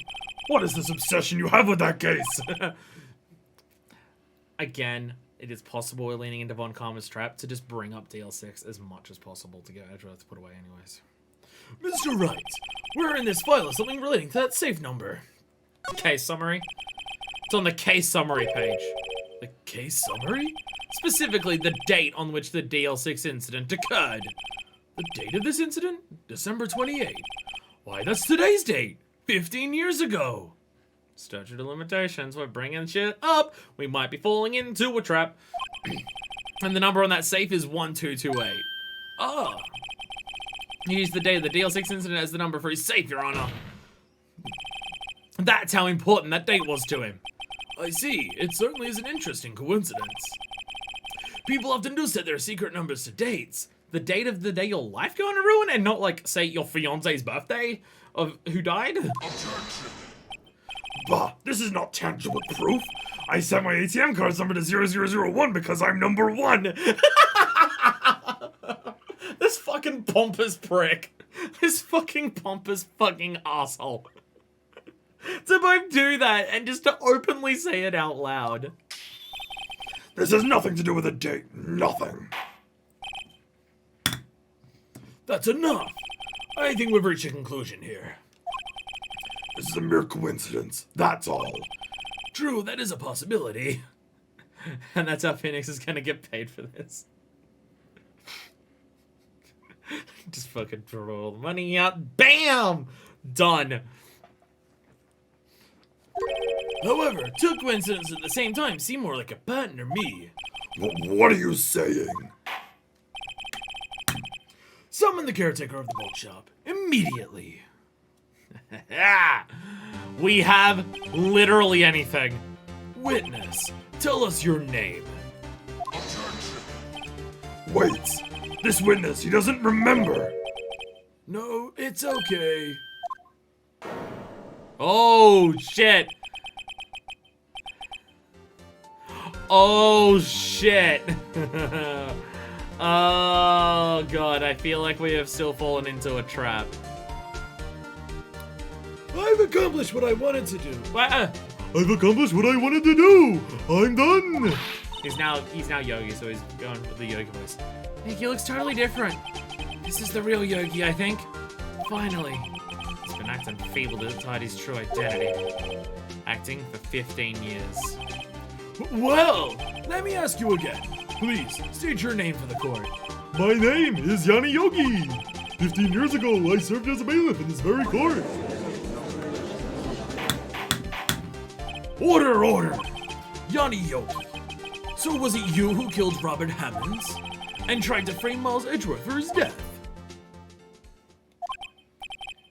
Speaker 3: What is this obsession you have with that case?
Speaker 1: Again, it is possible we're leaning into Von Karma's trap to just bring up DL-6 as much as possible to get Edgeworth to put away anyways.
Speaker 2: Mr. Wright, where in this file is something relating to that safe number?
Speaker 1: Case summary. It's on the case summary page.
Speaker 2: The case summary?
Speaker 1: Specifically, the date on which the DL-6 incident occurred.
Speaker 2: The date of this incident? December 28. Why, that's today's date. 15 years ago.
Speaker 1: Statute of limitations. We're bringing shit up. We might be falling into a trap. And the number on that safe is 1228.
Speaker 2: Ah.
Speaker 1: He used the date of the DL-6 incident as the number for his safe, Your Honor. That's how important that date was to him.
Speaker 2: I see. It certainly is an interesting coincidence. People often do set their secret numbers to dates.
Speaker 1: The date of the day your life going to ruin and not, like, say, your fiance's birthday of who died?
Speaker 3: Bah, this is not tangible proof. I set my ATM card's number to 0001 because I'm number 1.
Speaker 1: This fucking pompous prick. This fucking pompous fucking asshole. To both do that and just to openly say it out loud.
Speaker 3: This has nothing to do with a date. Nothing.
Speaker 2: That's enough. I think we've reached a conclusion here.
Speaker 3: This is a mere coincidence. That's all.
Speaker 2: True, that is a possibility.
Speaker 1: And that's how Phoenix is gonna get paid for this. Just fucking throw all the money out. BAM! Done.
Speaker 2: However, two coincidences at the same time seem more like a pattern to me.
Speaker 3: What are you saying?
Speaker 2: Summon the caretaker of the boat shop immediately.
Speaker 1: We have literally anything.
Speaker 2: Witness, tell us your name.
Speaker 3: Wait. This witness, he doesn't remember.
Speaker 2: No, it's okay.
Speaker 1: Oh, shit. Oh, shit. Oh, God. I feel like we have still fallen into a trap.
Speaker 2: I've accomplished what I wanted to do.
Speaker 3: I've accomplished what I wanted to do. I'm done.
Speaker 1: He's now Yogi, so he's going with the Yogi voice. Nick, he looks totally different. This is the real Yogi, I think. Finally. He's been acting feeble to hide his true identity. Acting for 15 years.
Speaker 2: Well, let me ask you again. Please, state your name for the court.
Speaker 3: My name is Yanni Yogi. 15 years ago, I served as a bailiff in this very court.
Speaker 2: Order, order! Yanni Yogi. So was it you who killed Robert Hammonds? And tried to frame Miles Edgeworth for his death?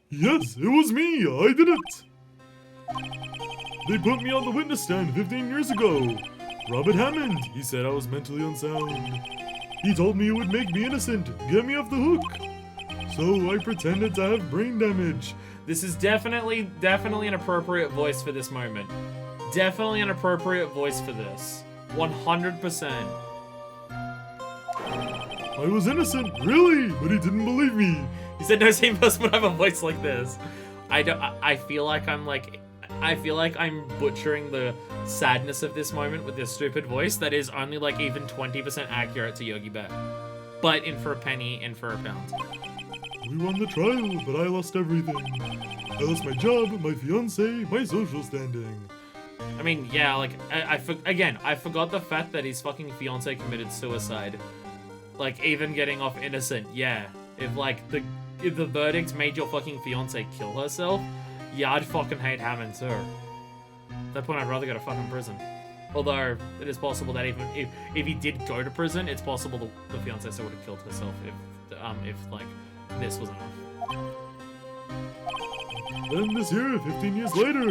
Speaker 3: Yes, it was me. I did it. They put me on the witness stand 15 years ago. Robert Hammond, he said I was mentally unsound. He told me it would make me innocent, get me off the hook. So I pretended to have brain damage.
Speaker 1: This is definitely an appropriate voice for this moment. Definitely an appropriate voice for this. 100%.
Speaker 3: I was innocent, really, but he didn't believe me.
Speaker 1: He said no sane person would have a voice like this. I feel like I'm butchering the sadness of this moment with this stupid voice that is only like even 20% accurate to Yogi Bear. But in for a penny, in for a pound.
Speaker 3: We won the trial, but I lost everything. I lost my job, my fiancé, my social standing.
Speaker 1: I mean, yeah, like, I forgot the fact that his fucking fiancé committed suicide. Like, even getting off innocent, yeah. If the verdict made your fucking fiancé kill herself, yeah, I'd fucking hate Hammond too. At that point, I'd rather go to fucking prison. Although, it is possible that even if he did go to prison, it's possible the fiancé still would have killed herself if like, this was enough.
Speaker 3: Then this year, 15 years later,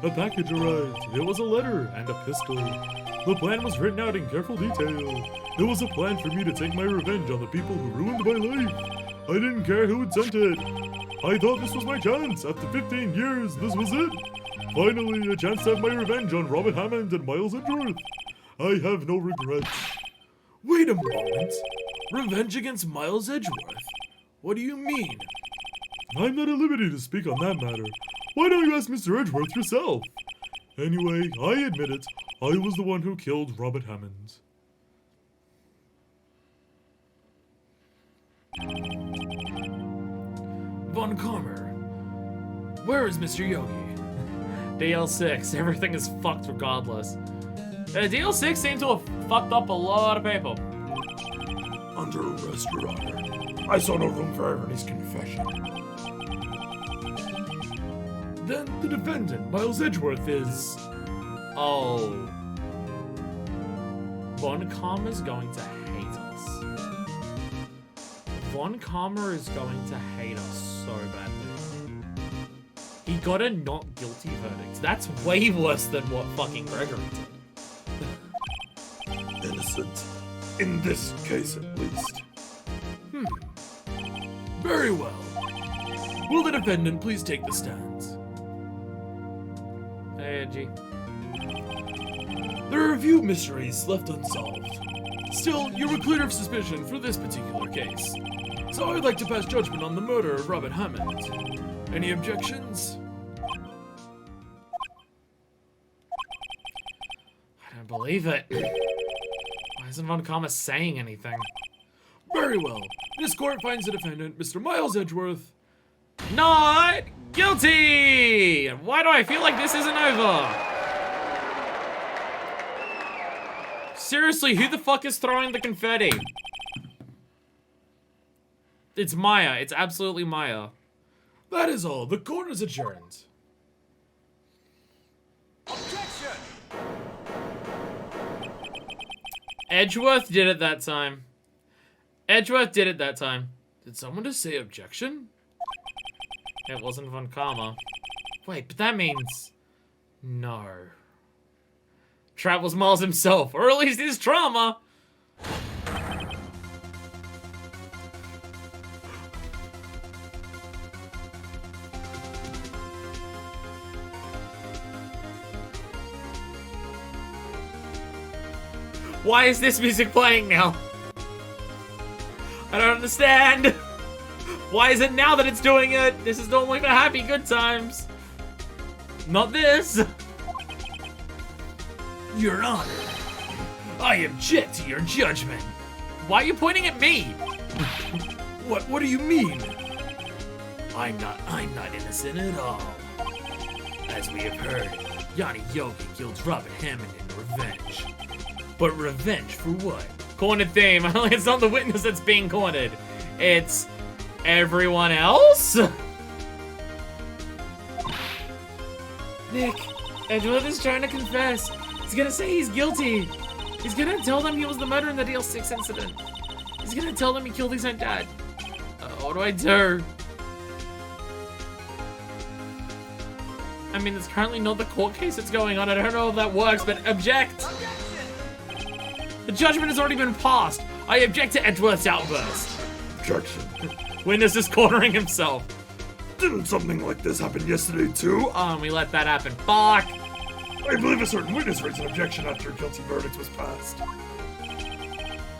Speaker 3: a package arrived. It was a letter and a pistol. The plan was written out in careful detail. It was a plan for me to take my revenge on the people who ruined my life. I didn't care who had sent it. I thought this was my chance. After 15 years, this was it. Finally, a chance to have my revenge on Robert Hammond and Miles Edgeworth. I have no regrets.
Speaker 2: Wait a moment. Revenge against Miles Edgeworth? What do you mean?
Speaker 3: I'm not at liberty to speak on that matter. Why don't you ask Mr. Edgeworth yourself? Anyway, I admit it. I was the one who killed Robert Hammond.
Speaker 2: Von Karmer. Where is Mr. Yogi?
Speaker 1: DL-6, everything is fucked regardless. DL-6 seems to have fucked up a lot of people.
Speaker 3: Under arrest, Your Honor. I saw no room for error in his confession.
Speaker 2: Then the defendant, Miles Edgeworth, is...
Speaker 1: Oh. Von Karmer's going to hate us. Von Karmer is going to hate us so badly. He got a not guilty verdict. That's way worse than what fucking Gregory did.
Speaker 3: Innocent. In this case, at least.
Speaker 2: Very well. Will the defendant please take the stands?
Speaker 1: Edgy.
Speaker 2: There are a few mysteries left unsolved. Still, you were cleared of suspicion for this particular case. So I'd like to pass judgment on the murder of Robert Hammond. Any objections?
Speaker 1: I don't believe it. Why isn't Von Karma saying anything?
Speaker 2: Very well. This court finds the defendant, Mr. Miles Edgeworth,
Speaker 1: Not guilty! Why do I feel like this isn't over? Seriously, who the fuck is throwing the confetti? It's Maya. It's absolutely Maya.
Speaker 2: That is all. The court is adjourned.
Speaker 4: Objection!
Speaker 1: Edgeworth did it that time. Edgeworth did it that time.
Speaker 2: Did someone just say objection?
Speaker 1: It wasn't Von Karma. Wait, but that means... No. Travels Miles himself, or at least his trauma. Why is this music playing now? I don't understand. Why is it now that it's doing it? This is normally for happy good times. Not this.
Speaker 2: Your Honor, I object to your judgment.
Speaker 1: Why are you pointing at me?
Speaker 2: What do you mean?
Speaker 3: I'm not innocent at all. As we have heard, Yanni Yogi killed Robert Hammond in revenge. But revenge for what?
Speaker 1: Cornered theme. It's not the witness that's being cornered. It's everyone else? Nick, Edgeworth is trying to confess. He's gonna say he's guilty. He's gonna tell them he was the murderer in the DL-6 incident. He's gonna tell them he killed his own dad. What do I do? I mean, it's currently not the court case that's going on. I don't know if that works, but object. The judgment has already been passed. I object to Edgeworth's outburst.
Speaker 3: Objection.
Speaker 1: Witness is cornering himself.
Speaker 3: Didn't something like this happen yesterday too?
Speaker 1: We let that happen. Fuck.
Speaker 3: I believe a certain witness raised an objection after a guilty verdict was passed.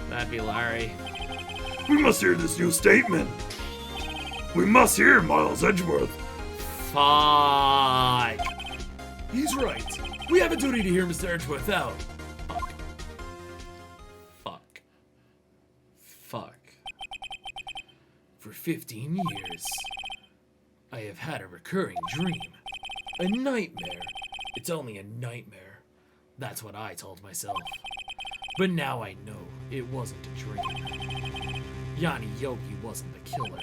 Speaker 1: That'd be Larry.
Speaker 3: We must hear this new statement. We must hear Miles Edgeworth.
Speaker 1: Fuck.
Speaker 2: He's right. We have a duty to hear Mr. Edgeworth out.
Speaker 1: Fuck. Fuck.
Speaker 2: For 15 years, I have had a recurring dream. A nightmare. It's only a nightmare. That's what I told myself. But now I know it wasn't a dream. Yanni Yogi wasn't the killer.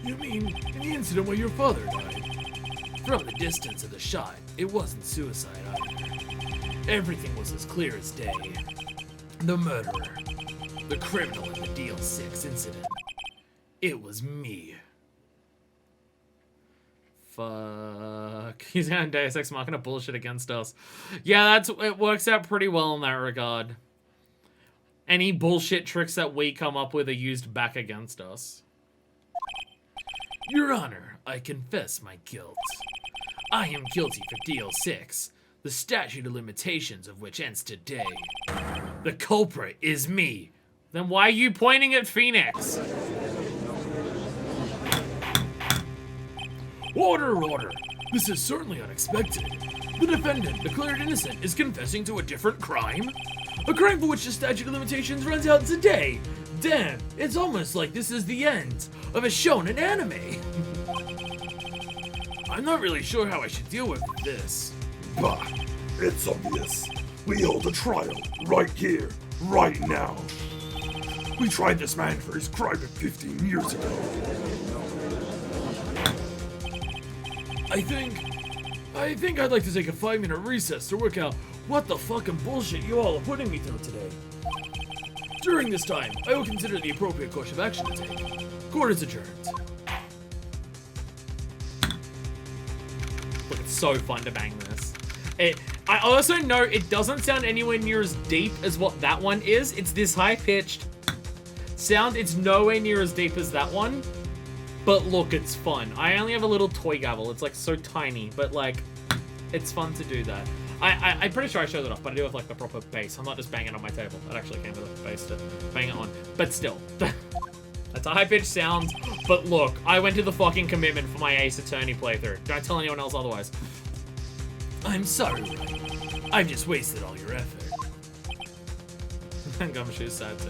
Speaker 2: You mean in the incident where your father died? From the distance of the shot, it wasn't suicide either. Everything was as clear as day. The murderer, the criminal in the DL-6 incident, it was me.
Speaker 1: Fuck. He's gonna Deus Ex Machina bullshit against us. Yeah, it works out pretty well in that regard. Any bullshit tricks that we come up with are used back against us.
Speaker 2: Your Honor, I confess my guilt. I am guilty for DL-6, the statute of limitations of which ends today. The culprit is me.
Speaker 1: Then why are you pointing at Phoenix?
Speaker 2: Order, order! This is certainly unexpected. The defendant, declared innocent, is confessing to a different crime? A crime for which the statute of limitations runs out today! Damn, it's almost like this is the end of a shonen anime! I'm not really sure how I should deal with this.
Speaker 3: Bah, it's obvious. We hold a trial right here, right now. We tried this man for his crime 15 years ago.
Speaker 2: I think I'd like to take a 5-minute recess to work out what the fucking bullshit you all are putting me through today. During this time, I will consider the appropriate course of action to take. Court is adjourned.
Speaker 1: Look, it's so fun to bang this. I also know it doesn't sound anywhere near as deep as what that one is. It's this high-pitched sound. It's nowhere near as deep as that one. But look, it's fun. I only have a little toy gavel. It's like so tiny, but like, It's fun to do that. I'm pretty sure I showed it off, but I do have like the proper base. I'm not just banging on my table. It actually came with a base to bang it on. But still, that's a high-pitched sound. But look, I went to the fucking commitment for my Ace Attorney playthrough. Don't tell anyone else otherwise.
Speaker 2: I'm sorry, Wright. I've just wasted all your effort.
Speaker 1: Gumshoe's sad too.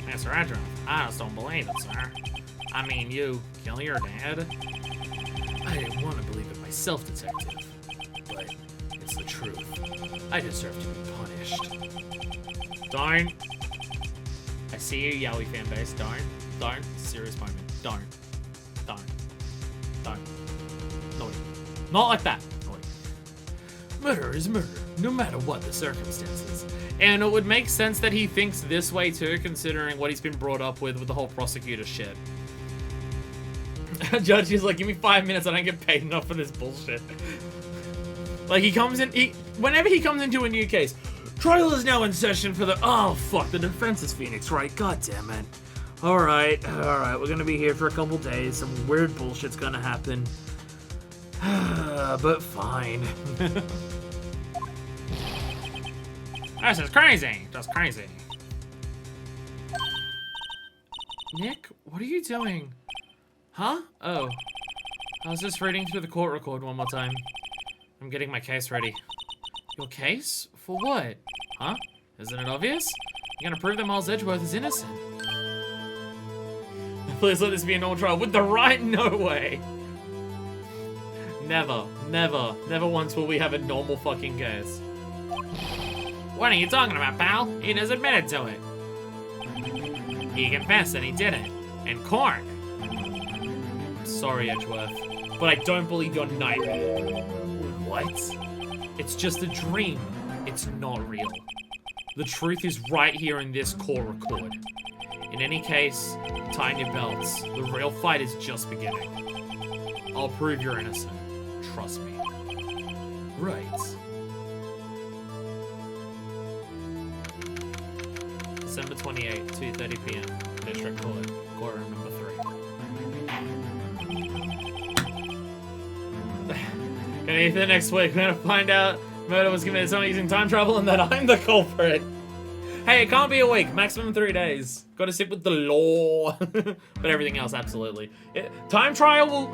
Speaker 1: Mr. Edgeworth, I just don't believe it, sir. I mean, you kill your dad?
Speaker 2: I didn't want to believe it myself, Detective. But it's the truth. I deserve to be punished.
Speaker 1: Don't. I see you, Yowie fanbase. Don't. Serious moment. Don't. No. Not like that. No.
Speaker 2: Murder is murder, no matter what the circumstances.
Speaker 1: And it would make sense that he thinks this way too, considering what he's been brought up with the whole prosecutor shit. Judge is like, give me 5 minutes, I don't get paid enough for this bullshit. Like, whenever he comes into a new case, trial is now in session for the defense is Phoenix Wright, god damn it. Alright, we're gonna be here for a couple days, some weird bullshit's gonna happen. But fine. This is crazy, just crazy. Nick, what are you doing? Huh? Oh. I was just reading through the court record one more time. I'm getting my case ready. Your case? For what? Huh? Isn't it obvious? You're gonna prove that Miles Edgeworth is innocent. Please let this be a normal trial. With the right? No way. Never once will we have a normal fucking case. What are you talking about, pal? He just admitted to it. He confessed that he did it. In court. I'm sorry, Edgeworth, but I don't believe your nightmare. What? It's just a dream. It's not real. The truth is right here in this court record. In any case, tighten your belts. The real fight is just beginning. I'll prove you're innocent. Trust me.
Speaker 2: Right.
Speaker 1: December 28, 2:30 p.m. District Court, courtroom number 3. Gonna be there next week. We're gonna find out murder was committed someone using time travel and that I'm the culprit. Hey, it can't be a week. Maximum 3 days. Gotta sit with the law. But everything else, absolutely. Time travel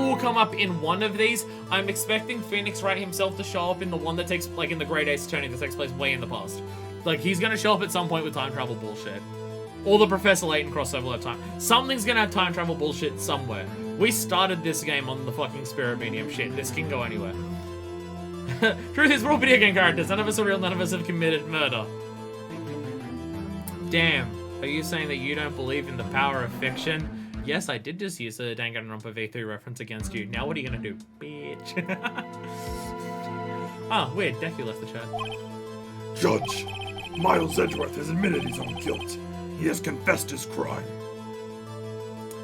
Speaker 1: will come up in one of these. I'm expecting Phoenix Wright himself to show up in the one that takes, like, in the Great Ace Attorney that takes place way in the past. Like, he's gonna show up at some point with time travel bullshit. Or the Professor Layton crossover will have time. Something's gonna have time travel bullshit somewhere. We started this game on the fucking Spirit Medium shit. This can go anywhere. Truth is, we're all video game characters. None of us are real. None of us have committed murder. Damn. Are you saying that you don't believe in the power of fiction? Yes, I did just use a Danganronpa V3 reference against you. Now what are you gonna do, bitch? Oh, weird. Deku left the chat.
Speaker 3: Judge, Miles Edgeworth has admitted his own guilt. He has confessed his crime.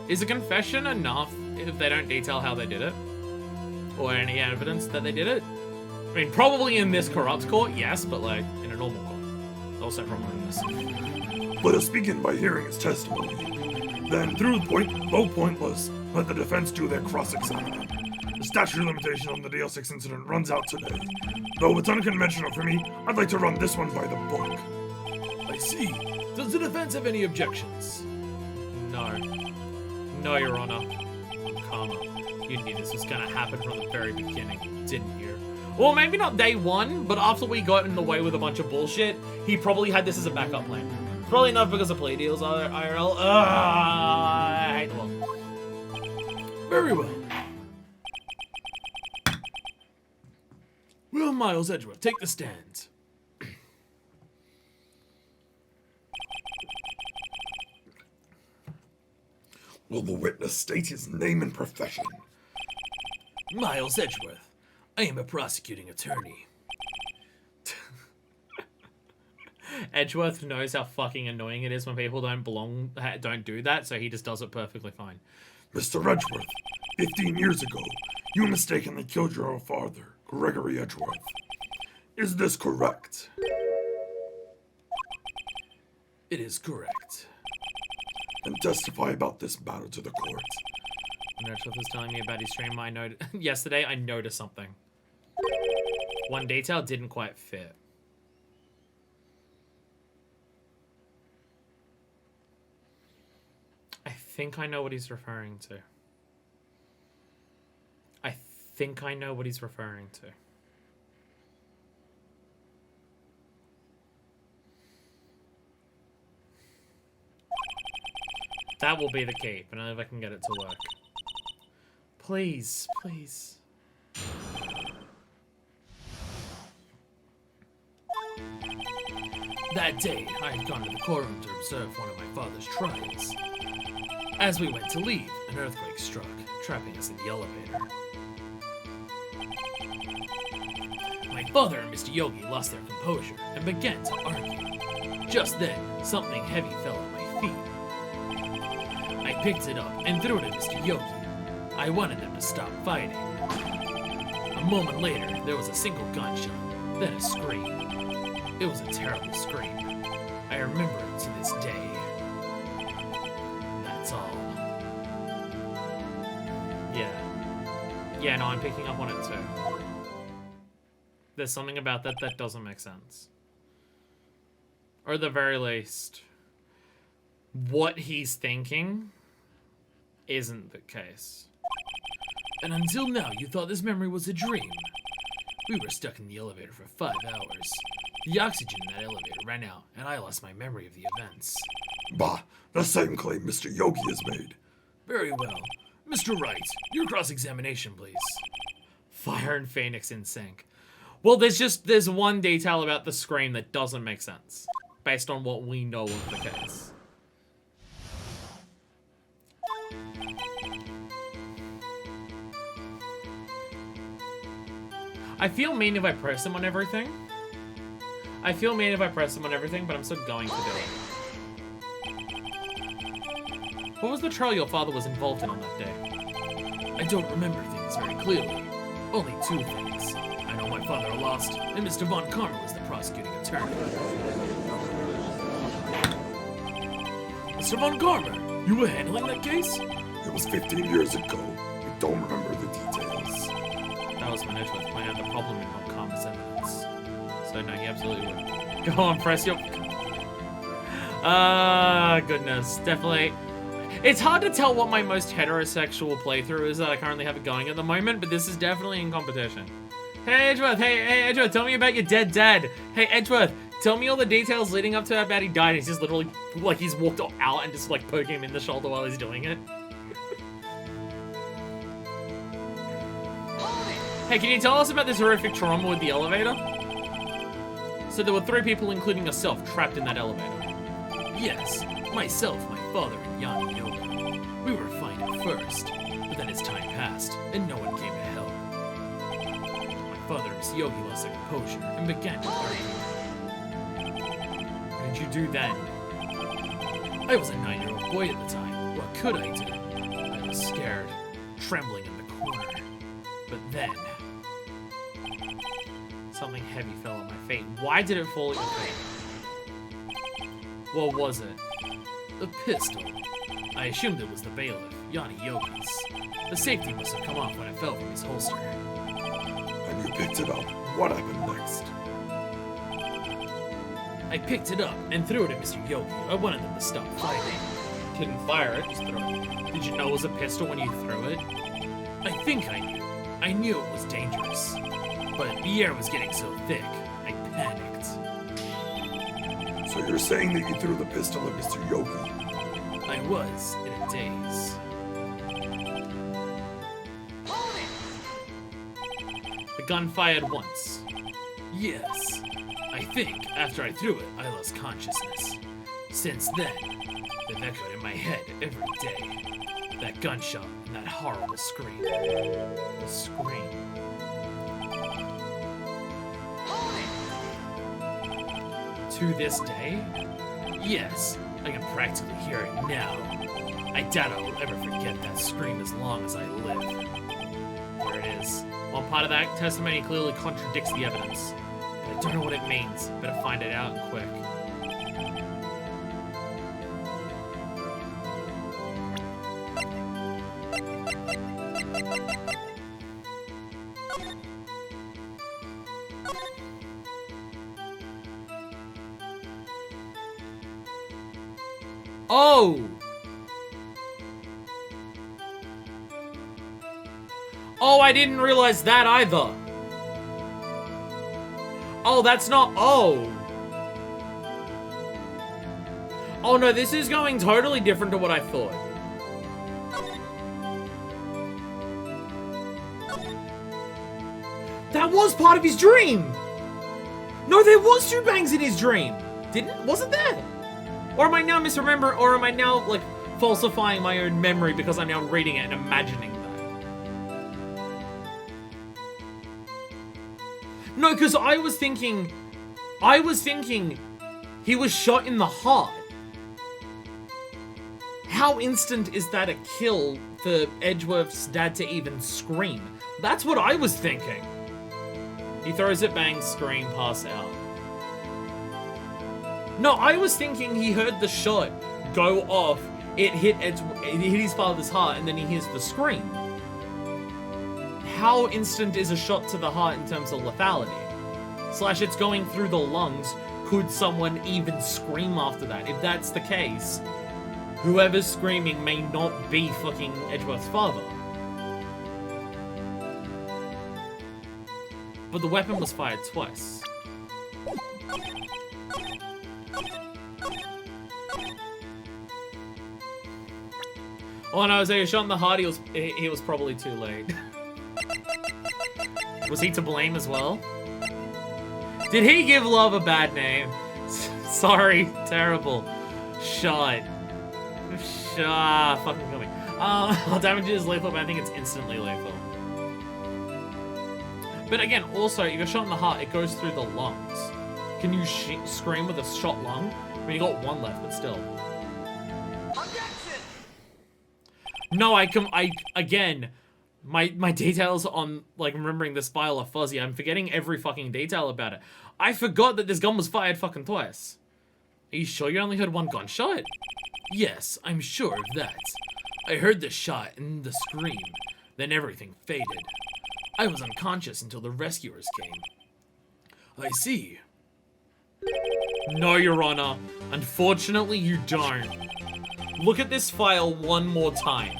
Speaker 1: Is a confession enough if they don't detail how they did it? Or any evidence that they did it? I mean, probably in this corrupt court, yes, but like, in a normal court. Also probably in this.
Speaker 3: Let us begin by hearing his testimony. Then, through low pointless, let the defense do their cross-examining. The statute of limitation on the DL-6 incident runs out today. Though it's unconventional for me, I'd like to run this one by the book.
Speaker 2: I see. Does the defense have any objections?
Speaker 1: No. No, Your Honor. Karma. You knew this was gonna happen from the very beginning, didn't you? Well, maybe not day one, but after we got in the way with a bunch of bullshit, he probably had this as a backup plan. Probably not because of plea deals, IRL. I hate the law.
Speaker 2: Very well. Will Miles Edgeworth take the stand?
Speaker 3: Will the witness state his name and profession?
Speaker 2: Miles Edgeworth. I am a prosecuting attorney.
Speaker 1: Edgeworth knows how fucking annoying it is when people don't do that, so he just does it perfectly fine.
Speaker 3: Mr. Edgeworth, 15 years ago, you mistakenly killed your own father, Gregory Edgeworth. Is this correct?
Speaker 2: It is correct.
Speaker 3: And testify about this matter to the court.
Speaker 1: I'm gonna Edgeworth was telling me about his stream, yesterday I noticed something. One detail didn't quite fit. I think I know what he's referring to. I think I know what he's referring to. That will be the key, but I don't know if I can get it to work. Please, please. That day, I had gone to the courtroom to observe one of my father's trials. As we went to leave, an earthquake struck, trapping us in the elevator. My father and Mr. Yogi lost their composure and began to argue. Just then, something heavy fell at my feet. I picked it up and threw it at Mr. Yogi. I wanted them to stop fighting. A moment later, there was a single gunshot, then a scream. It was a terrible scream. I remember it to this day. That's all. Yeah, no, I'm picking up on it too. There's something about that that doesn't make sense. Or at the very least, what he's thinking isn't the case. And until now, you thought this memory was a dream. We were stuck in the elevator for 5 hours. The oxygen in that elevator ran out, and I lost my memory of the events.
Speaker 3: Bah, the same claim Mr. Yogi has made.
Speaker 1: Very well. Mr. Wright, your cross-examination, please. Fire and Phoenix in sync. Well, there's one detail about the scream that doesn't make sense, based on what we know of the case. I feel mean if I press him on everything. But I'm still going to do it. What was the trial your father was involved in on that day? I don't remember things very clearly. Only 2 things. I know my father lost, and Mr. Von Karma was the prosecuting attorney. Mr. Von Karma, you were handling that case?
Speaker 3: It was 15 years ago. I don't remember the details.
Speaker 1: That was when Edgeworth pointed out the problem in Von Karma's evidence. So no, he absolutely would. Go on, press your... goodness. Definitely. It's hard to tell what my most heterosexual playthrough is that I currently have it going at the moment, but this is definitely in competition. Hey, Edgeworth. Hey, Edgeworth, tell me about your dead dad. Hey, Edgeworth, tell me all the details leading up to how bad he died. He's just literally, like, he's walked out and just, like, poking him in the shoulder while he's doing it. Hey, can you tell us about this horrific trauma with the elevator? So there were 3 people, including yourself, trapped in that elevator. Yes, myself, my father, and Yogi. We were fine at first, but then as time passed, and no one came to help. My father and Mr. Yogi lost their composure and began to argue. What did you do then? I was a 9-year-old boy at the time. What could I do? I was scared, trembling in the corner. But then... something heavy fell on my feet. Why did it fall at your feet? What was it? A pistol. I assumed it was the bailiff, Yanni Yogi's. The safety must have come off when it fell from his holster.
Speaker 3: And you picked it up. What happened next?
Speaker 1: I picked it up and threw it at Mr. Yogi. I wanted them to stop fighting. Didn't fire it, just throw it. Did you know it was a pistol when you threw it? I think I knew. I knew it was dangerous. But the air was getting so thick, I panicked.
Speaker 3: So you're saying that you threw the pistol at Mr. Yogi?
Speaker 1: I was in a daze. The gun fired once. Yes. I think after I threw it, I lost consciousness. Since then, they've echoed in my head every day. That gunshot and that horrible scream. The scream. To this day? Yes, I can practically hear it now. I doubt I will ever forget that scream as long as I live. There it is. One part of that testimony clearly contradicts the evidence. But I don't know what it means. Better find it out quick. Oh! Oh, I didn't realize that either. Oh, that's not... Oh. Oh, no, this is going totally different to what I thought. That was part of his dream! No, there was two bangs in his dream! Wasn't there? Or am I now misremembering, or am I now, like, falsifying my own memory because I'm now reading it and imagining that? No, because I was thinking he was shot in the heart. How instant is that a kill for Edgeworth's dad to even scream? That's what I was thinking. He throws it, bangs, scream, pass out. No, I was thinking he heard the shot go off, it hit his father's heart, and then he hears the scream. How instant is a shot to the heart in terms of lethality? Slash, it's going through the lungs. Could someone even scream after that? If that's the case, whoever's screaming may not be fucking Edgeworth's father. But the weapon was fired twice. Oh no, so he was shot in the heart, he was probably too late. Was he to blame as well? Did he give love a bad name? Sorry, terrible. Shot. Fucking kill me. Damage is lethal, but I think it's instantly lethal. But again, also, if you're shot in the heart, it goes through the lungs. Can you scream with a shot lung? I mean, you got one left, but still. No, again, my details on, like, remembering this file are fuzzy. I'm forgetting every fucking detail about it. I forgot that this gun was fired fucking twice. Are you sure you only heard one gunshot? Yes, I'm sure of that. I heard the shot and the scream. Then everything faded. I was unconscious until the rescuers came. I see. No, Your Honor. Unfortunately, you don't. Look at this file one more time.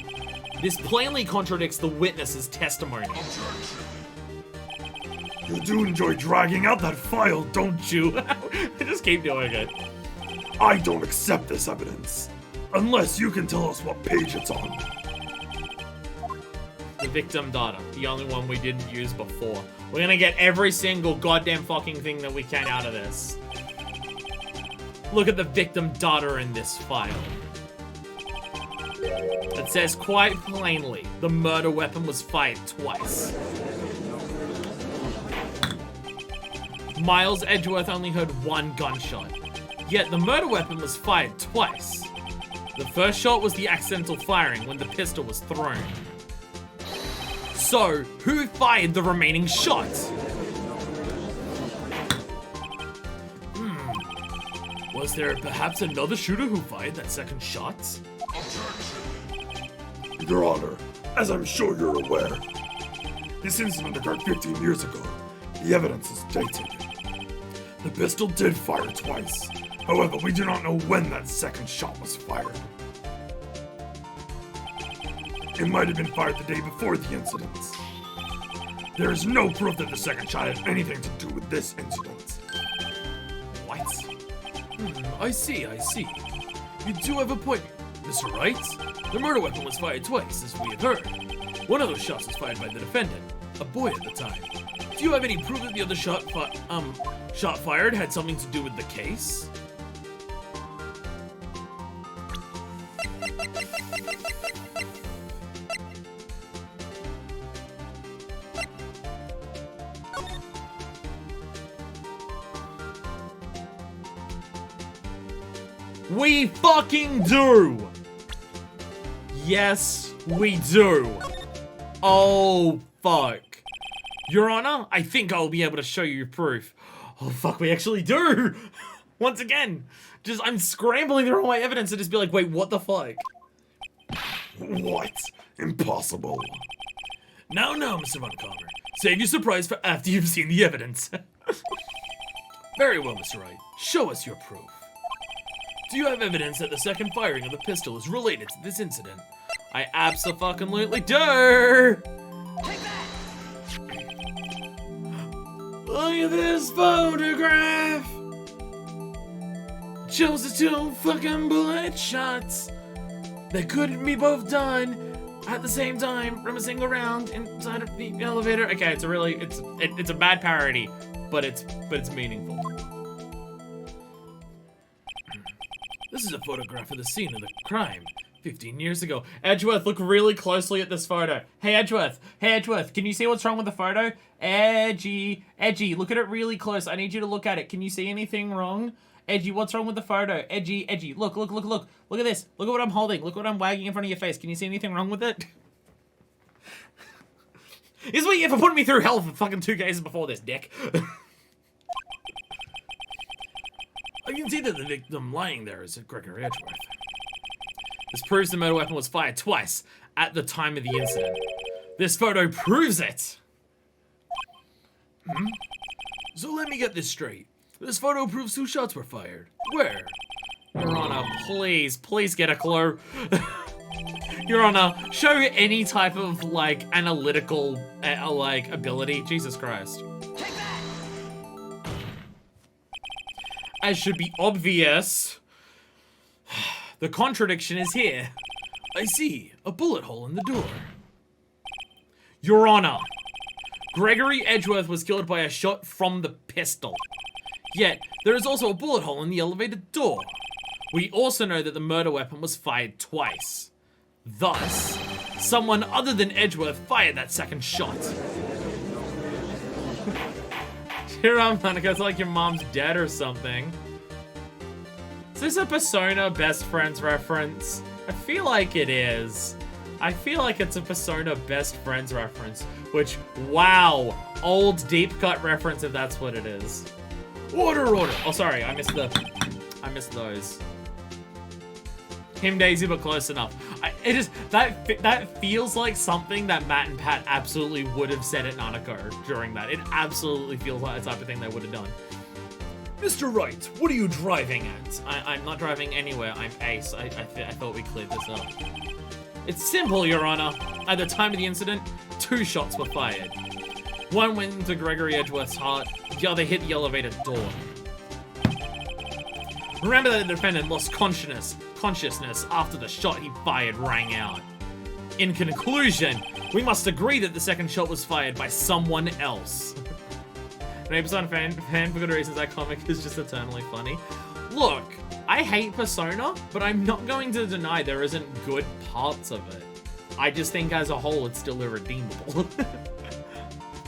Speaker 1: This plainly contradicts the witness's testimony.
Speaker 3: You do enjoy dragging out that file, don't you?
Speaker 1: Just keep doing it.
Speaker 3: I don't accept this evidence. Unless you can tell us what page it's on.
Speaker 1: The victim data. The only one we didn't use before. We're gonna get every single goddamn fucking thing that we can out of this. Look at the victim data in this file. It says quite plainly, the murder weapon was fired twice. Miles Edgeworth only heard one gunshot. Yet the murder weapon was fired twice. The first shot was the accidental firing when the pistol was thrown. So, who fired the remaining shots? Was there perhaps another shooter who fired that second shot?
Speaker 3: Your Honor, as I'm sure you're aware, this incident occurred 15 years ago. The evidence is dated. The pistol did fire twice. However, we do not know when that second shot was fired. It might have been fired the day before the incident. There is no proof that the second shot had anything to do with this incident.
Speaker 1: What? I see. You do have a point, Mr. Wright. The murder weapon was fired twice, as we have heard. One of those shots was fired by the defendant, a boy at the time. Do you have any proof that the other shot fired had something to do with the case? We fucking do! Yes, we do. Oh, fuck. Your Honor, I think I'll be able to show you proof. Oh, fuck, we actually do! Once again, I'm scrambling through all my evidence to just be like, wait, what the fuck?
Speaker 3: What? Impossible.
Speaker 1: Now, Mr. Montgomery. Save your surprise for after you've seen the evidence. Very well, Mr. Wright. Show us your proof. Do you have evidence that the second firing of the pistol is related to this incident? I abso-fucking-lutely do!
Speaker 4: Take that!
Speaker 1: Look at this photograph! Shows the two fucking bullet shots that couldn't be both done at the same time from a single round inside of the elevator. Okay, it's a bad parody, but it's meaningful. This is a photograph of the scene of the crime 15 years ago. Edgeworth, look really closely at this photo. Hey Edgeworth, can you see what's wrong with the photo? Edgy, look at it really close. I need you to look at it. Can you see anything wrong? Edgy, what's wrong with the photo? Edgy, look. Look at this. Look at what I'm holding. Look what I'm wagging in front of your face. Can you see anything wrong with it? This is what you have for putting me through hell for fucking 2 cases before this, dick. I can see that the victim lying there is Gregory Edgeworth. This proves the murder weapon was fired twice at the time of the incident. This photo proves it! So let me get this straight. This photo proves 2 shots were fired. Where? Your Honor, please get a clue. Your Honor, show any type of, like, analytical, ability. Jesus Christ.
Speaker 4: Take that!
Speaker 1: As should be obvious, the contradiction is here. I see a bullet hole in the door. Your Honor, Gregory Edgeworth was killed by a shot from the pistol. Yet, there is also a bullet hole in the elevator door. We also know that the murder weapon was fired twice. Thus, someone other than Edgeworth fired that second shot. Cheer up, Monica, it's like your mom's dead or something. Is this a Persona best friends reference? I feel like it is. I feel like it's a Persona best friends reference, which, wow, old deep cut reference if that's what it is. Order. Oh, sorry, I missed those. Him Daisy, but close enough. That feels like something that Matt and Pat absolutely would have said at Nanako during that. It absolutely feels like the type of thing they would have done. Mr. Wright, what are you driving at? I'm not driving anywhere. I'm Ace. I thought we cleared this up. It's simple, Your Honor. At the time of the incident, 2 shots were fired. One went into Gregory Edgeworth's heart, the other hit the elevator door. Remember that the defendant lost consciousness after the shot he fired rang out. In conclusion, we must agree that the second shot was fired by someone else. An 8% fan for good reasons. That comic is just eternally funny. Look, I hate Persona, but I'm not going to deny there isn't good parts of it. I just think as a whole it's still irredeemable.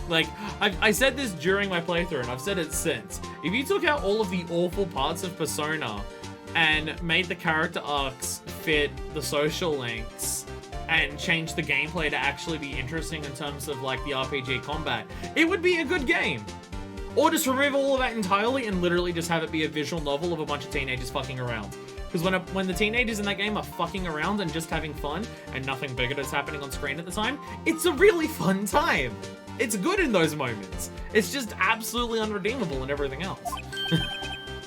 Speaker 1: Like, I said this during my playthrough, and I've said it since. If you took out all of the awful parts of Persona and made the character arcs fit the social links and changed the gameplay to actually be interesting in terms of, like, the RPG combat, it would be a good game. Or just remove all of that entirely and literally just have it be a visual novel of a bunch of teenagers fucking around. Because when the teenagers in that game are fucking around and just having fun and nothing bigger is happening on screen at the time, it's a really fun time. It's good in those moments. It's just absolutely unredeemable in everything else.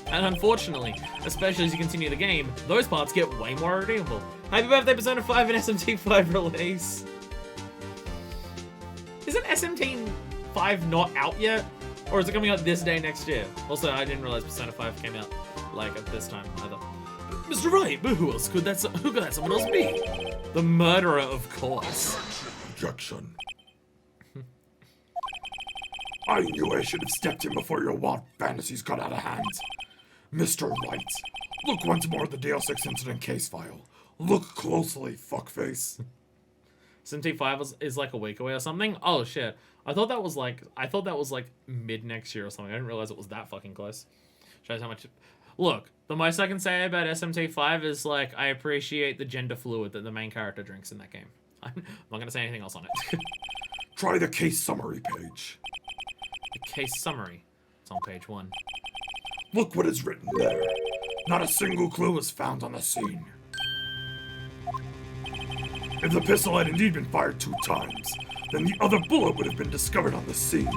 Speaker 1: And unfortunately, especially as you continue the game, those parts get way more redeemable. Happy birthday, Persona 5 and SMT 5 release. Isn't SMT 5 not out yet? Or is it coming out this day next year? Also, I didn't realize Persona 5 came out, like, at this time either. Mr. Wright, but who else could that someone else be? The murderer, of course.
Speaker 3: Objection. I knew I should have stepped in before your wild fantasies got out of hand. Mr. Wright, look once more at the DL-6 incident case file. Look closely, fuckface.
Speaker 1: SMT5 is like a week away or something? Oh shit. I thought that was like mid next year or something. I didn't realize it was that fucking close. Shows how much. Look, the most I can say about SMT5 is, like, I appreciate the gender fluid that the main character drinks in that game. I'm not gonna say anything else on it.
Speaker 3: Try the case summary page.
Speaker 1: The case summary. It's on page 1.
Speaker 3: Look what is written there. Not a single clue was found on the scene. If the pistol had indeed been fired 2 times, then the other bullet would have been discovered on the scene.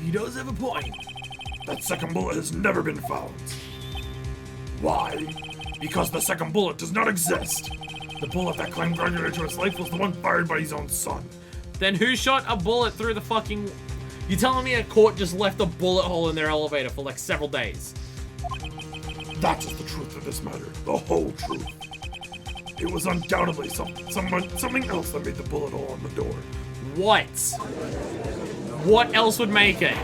Speaker 2: He does have a point.
Speaker 3: That second bullet has never been found. Why? Because the second bullet does not exist. The bullet that claimed Gregory Edgeworth's life was the one fired by his own son.
Speaker 1: Then who shot a bullet through the fucking... You telling me a court just left a bullet hole in their elevator for like several days?
Speaker 3: That is the truth of this matter. The whole truth. It was undoubtedly something else that made the bullet hole on the door.
Speaker 1: What? What else would make it?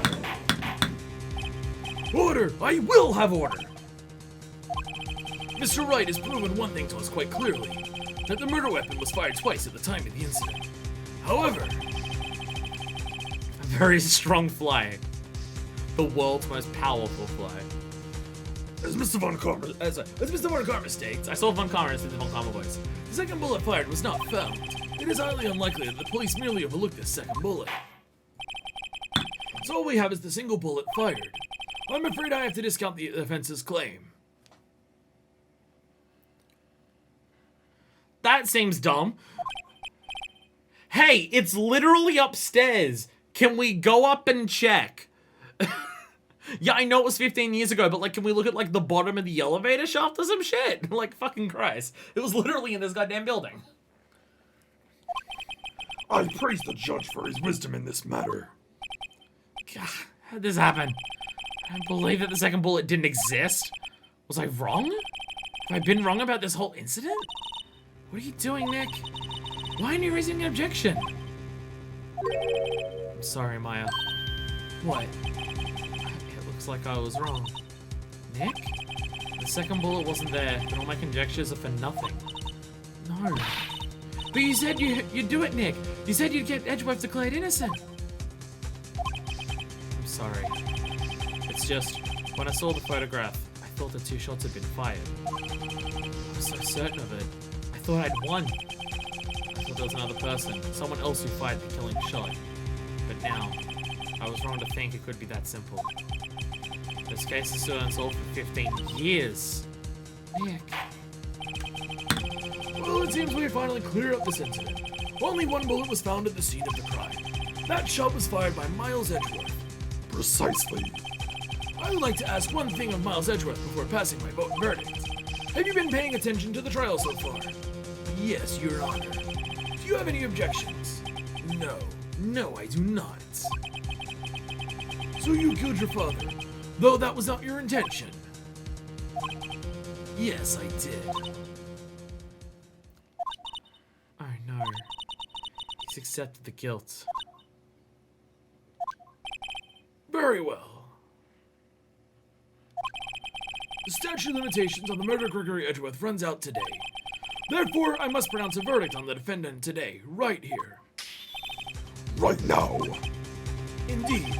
Speaker 2: Order! I will have order! Mr. Wright has proven one thing to us quite clearly, that the murder weapon was fired twice at the time of the incident. However,
Speaker 1: A very strong fly. The world's most powerful fly.
Speaker 3: As Mr. Von Karma,
Speaker 2: as Mr. Von Karma states,
Speaker 1: I saw Von Karma in the Von Karma voice.
Speaker 2: the second bullet fired was not found. It is highly unlikely that the police merely overlooked this second bullet. So all we have is the single bullet fired. I'm afraid I have to discount the defense's claim.
Speaker 1: That seems dumb. Hey, it's literally upstairs. Can we go up and check? Yeah, I know it was 15 years ago, but like, can we look at like the bottom of the elevator shaft or some shit? Like, fucking Christ. It was literally in this goddamn building.
Speaker 3: I praise the judge for his wisdom in this matter.
Speaker 1: God, how'd this happen? I don't believe that the second bullet didn't exist. Was I wrong? Have I been wrong about this whole incident? What are you doing, Nick? Why aren't you raising an objection? I'm sorry, Maya. What? It looks like I was wrong. Nick? The second bullet wasn't there, and all my conjectures are for nothing. No. But you said you'd do it, Nick. You said you'd get Edgeworth declared innocent. I'm sorry. It's just, when I saw the photograph, I thought the 2 shots had been fired. I was so certain of it. I thought I'd won. I thought there was another person, someone else who fired the killing shot. But now, I was wrong to think it could be that simple. This case is still unsolved for 15 years. Nick.
Speaker 2: Well, it seems we finally cleared up this incident. Only one bullet was found at the scene of the crime. That shot was fired by Miles Edgeworth.
Speaker 3: Precisely.
Speaker 2: I would like to ask one thing of Miles Edgeworth before passing my verdict. Have you been paying attention to the trial so far? Yes, Your Honor. Do you have any objections? No. No, I do not. So you killed your father, though that was not your intention? Yes, I did.
Speaker 1: Oh no. He's accepted the guilt.
Speaker 2: Very well. The statute of limitations on the murder of Gregory Edgeworth runs out today. Therefore, I must pronounce a verdict on the defendant today, right here.
Speaker 3: Right now.
Speaker 2: Indeed.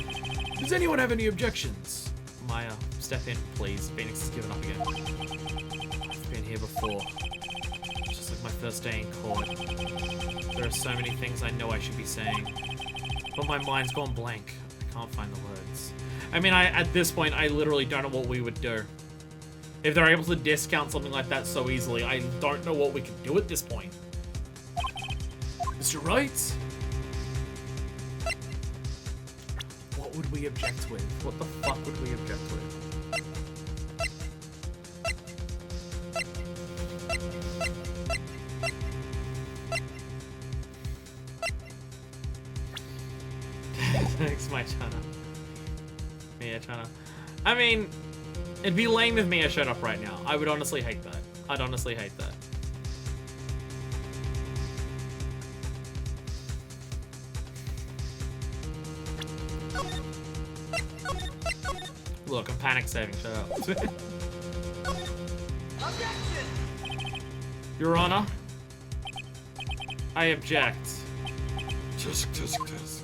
Speaker 2: Does anyone have any objections?
Speaker 1: Maya, step in, please. Phoenix has given up again. I've been here before. Just like my first day in court. There are so many things I know I should be saying. But my mind's gone blank. I can't find the words. I mean, at this point, I literally don't know what we would do. If they're able to discount something like that so easily, I don't know what we could do at this point.
Speaker 2: Mr. Wright?
Speaker 1: What would we object with? What the fuck would we object with? Thanks, my Chana. Mia Chana. I mean, it'd be lame if Mia showed up right now. I would honestly hate that. I'd honestly hate that. Look, I'm panic saving. Shut up. Your Honor, I object.
Speaker 3: Tisk, tisk, tisk.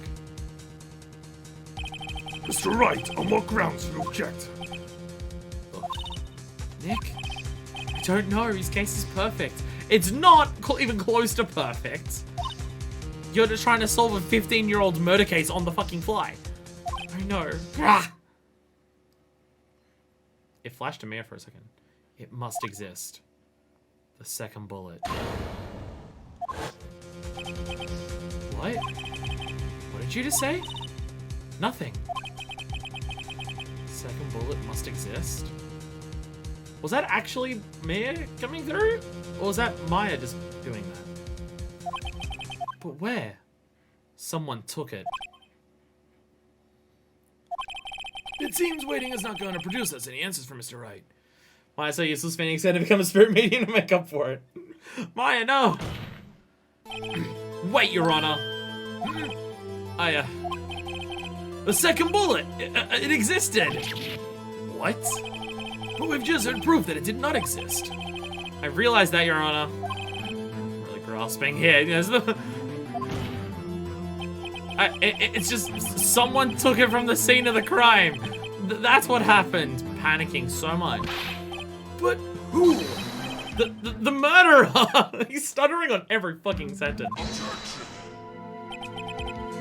Speaker 3: Mr. Wright, on what grounds do you object?
Speaker 1: Nick? I don't know. His case is perfect. It's not even close to perfect. You're just trying to solve a 15-year-old's murder case on the fucking fly. I know. It flashed to me for a second. It must exist. The second bullet. What? What? What did you just say? Nothing. Second bullet must exist. Was that actually Maya coming through? Or was that Maya just doing that? But where? Someone took it.
Speaker 2: It seems waiting is not going to produce us any answers from Mr. Wright.
Speaker 1: Maya so useless Phoenix had to become a spirit medium to make up for it. Maya, no! Wait, Your Honor. The second bullet! It existed!
Speaker 2: What? But we've just heard proof that it did not exist.
Speaker 1: I realize that, Your Honor. I'm really grasping here. It's just someone took it from the scene of the crime. That's what happened. Panicking so much.
Speaker 2: But who?
Speaker 1: The murderer! He's stuttering on every fucking sentence.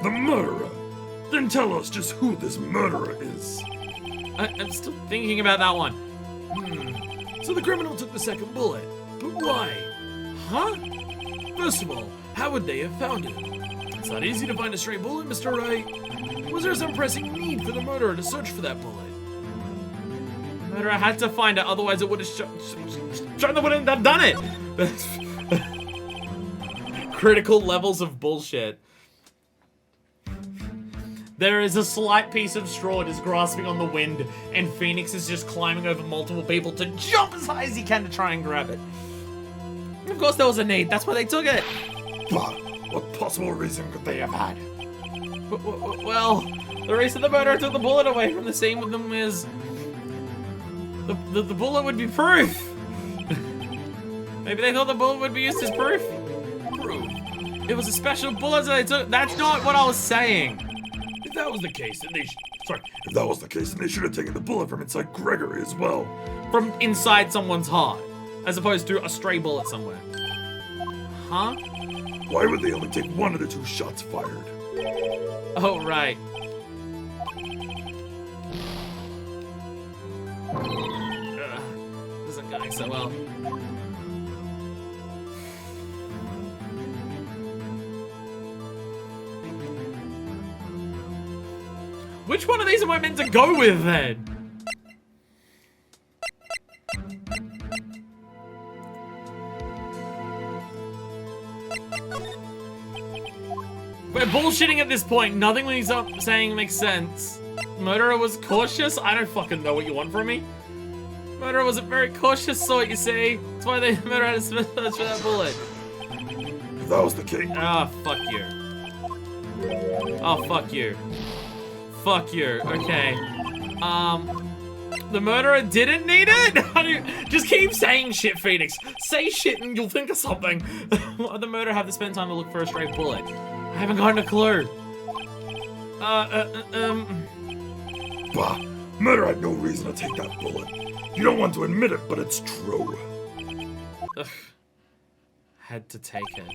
Speaker 3: The murderer? Then tell us just who this murderer is.
Speaker 1: I'm still thinking about that one.
Speaker 2: So the criminal took the second bullet. But why?
Speaker 1: Huh?
Speaker 2: First of all, how would they have found it? It's not easy to find a stray bullet, Mr. Wright. Was there some pressing need for the murderer to search for that bullet?
Speaker 1: The murderer had to find it, otherwise it would have shown that wouldn't have done it. Critical levels of bullshit. There is a slight piece of straw just grasping on the wind, and Phoenix is just climbing over multiple people to jump as high as he can to try and grab it. Of course there was a need, that's why they took it.
Speaker 3: But what possible reason could they have had?
Speaker 1: Well, the reason the murderer took the bullet away from the scene with them is... The bullet would be proof. Maybe they thought the bullet would be used as proof.
Speaker 2: Proof?
Speaker 1: It was a special bullet that they took. That's not what I was saying.
Speaker 2: If that was the case, then they
Speaker 3: If that was the case, then they should have taken the bullet from inside Gregory as well.
Speaker 1: From inside someone's heart, as opposed to a stray bullet somewhere. Huh?
Speaker 3: Why would they only take one of the two shots fired?
Speaker 1: Oh, right. This isn't going so well. Which one of these am I meant to go with, then? We're bullshitting at this point. Nothing he's saying makes sense. Murderer was cautious? I don't fucking know what you want from me. Murderer wasn't very cautious, so you see. That's why the murderer had to search for that bullet.
Speaker 3: If that was the case...
Speaker 1: Ah, fuck you. Oh, fuck you. Fuck you. Okay. The murderer didn't need it? Just keep saying shit, Phoenix. Say shit and you'll think of something. Why the murderer have to spend time to look for a stray bullet? I haven't gotten a clue.
Speaker 3: Bah, murder had no reason to take that bullet. You don't want to admit it, but it's true.
Speaker 1: Ugh. Had to take it.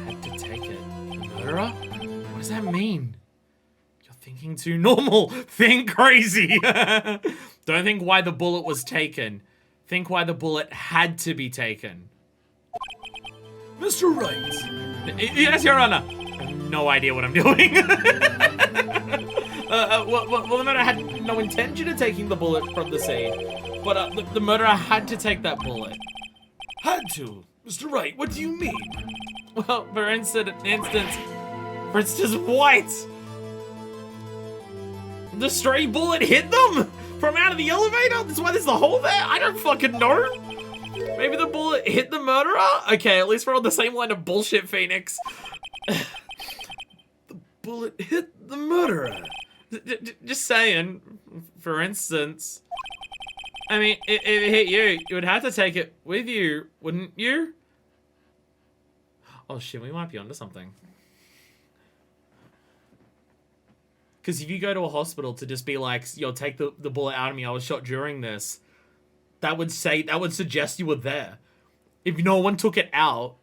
Speaker 1: Had to take it. The murderer? What does that mean? You're thinking too normal. Think crazy. Don't think why the bullet was taken. Think why the bullet had to be taken.
Speaker 2: Mr. Wright.
Speaker 1: Yes, Your Honor. I have no idea what I'm doing. Well, the murderer had no intention of taking the bullet from the scene. But the murderer had to take that bullet.
Speaker 2: Had to? Mr. Wright, what do you mean?
Speaker 1: Well, for instance, White. The stray bullet hit them from out of the elevator? That's why there's the hole there? I don't fucking know. Maybe the bullet hit the murderer? Okay, at least we're on the same line of bullshit, Phoenix.
Speaker 2: The bullet hit the murderer.
Speaker 1: Just saying, for instance. I mean, if it hit you, you would have to take it with you, wouldn't you? Oh shit, we might be onto something. Because if you go to a hospital to just be like, yo, take the bullet out of me, I was shot during this, that would suggest you were there. If no one took it out,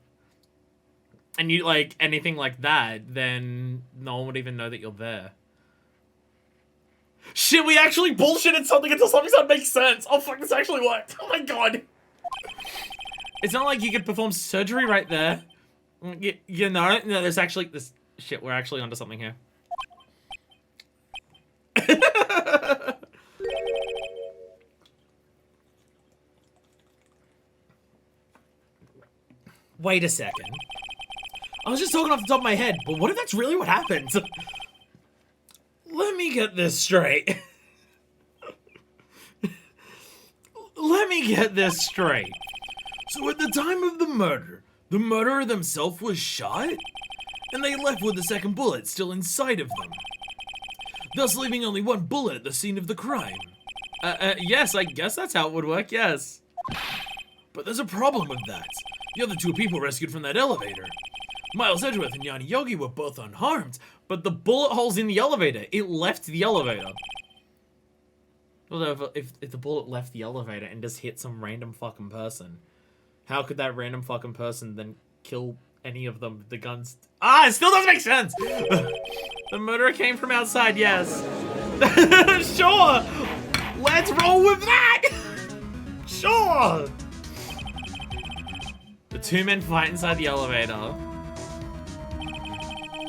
Speaker 1: and you, like, anything like that, then no one would even know that you're there. Shit, we actually bullshitted something until something started to make sense. Oh fuck, this actually worked. Oh my god. It's not like you could perform surgery right there. You know, there's actually this Shit, we're actually onto something here. Wait a second. I was just talking off the top of my head, but what if that's really what happened? Let me get this straight. Let me get this straight. So at the time of the murderer themselves was shot? And they left with the second bullet still inside of them, thus leaving only one bullet at the scene of the crime. Yes, I guess that's how it would work, yes. But there's a problem with that. The other two people rescued from that elevator, Miles Edgeworth and Yogi were both unharmed, but the bullet hole's in the elevator. It left the elevator. Although, if the bullet left the elevator and just hit some random fucking person, how could that random fucking person then kill any of them? The guns... Ah, it still doesn't make sense! The murderer came from outside, yes. Sure! Let's roll with that! Sure! The two men fight inside the elevator.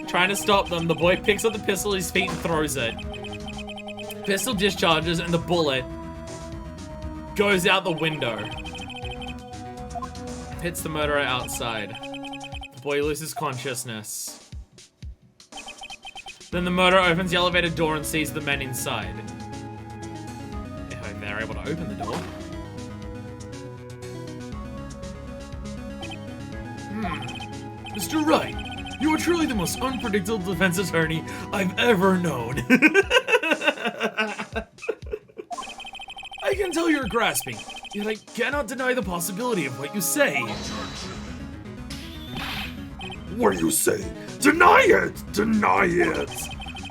Speaker 1: Trying to stop them, the boy picks up the pistol at his feet and throws it. Pistol discharges and the bullet goes out the window. Hits the murderer outside. The boy loses consciousness. Then the murderer opens the elevator door and sees the men inside. If they're able to open the door. Mr. Wright, you are truly the most unpredictable defense attorney I've ever known. I can tell you're grasping, yet I cannot deny the possibility of what you say.
Speaker 3: What do you say? Deny it! Deny it!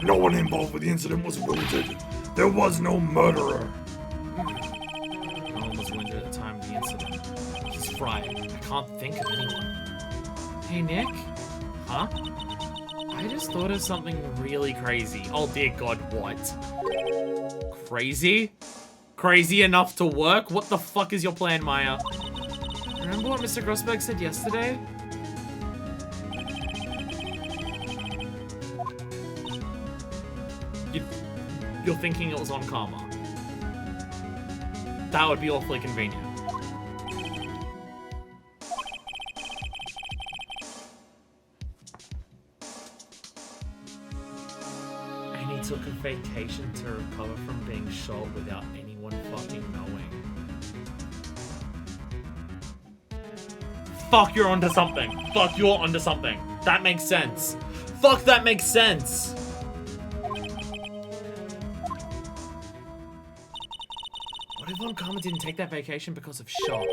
Speaker 3: No one involved with the incident was wounded. There was no murderer.
Speaker 1: No one was wounded at the time of the incident. He's right. I can't think of anyone. Hey, Nick? Huh? I just thought of something really crazy. Oh dear God, what? Crazy? Crazy enough to work? What the fuck is your plan, Maya? Remember what Mr. Grossberg said yesterday? You're thinking it was on karma. That would be awfully convenient. And he took a vacation to recover from being shot without anyone fucking knowing. Fuck, you're onto something. Fuck, you're onto something. That makes sense. Fuck, that makes sense. What if Von Karma didn't take that vacation because of shock,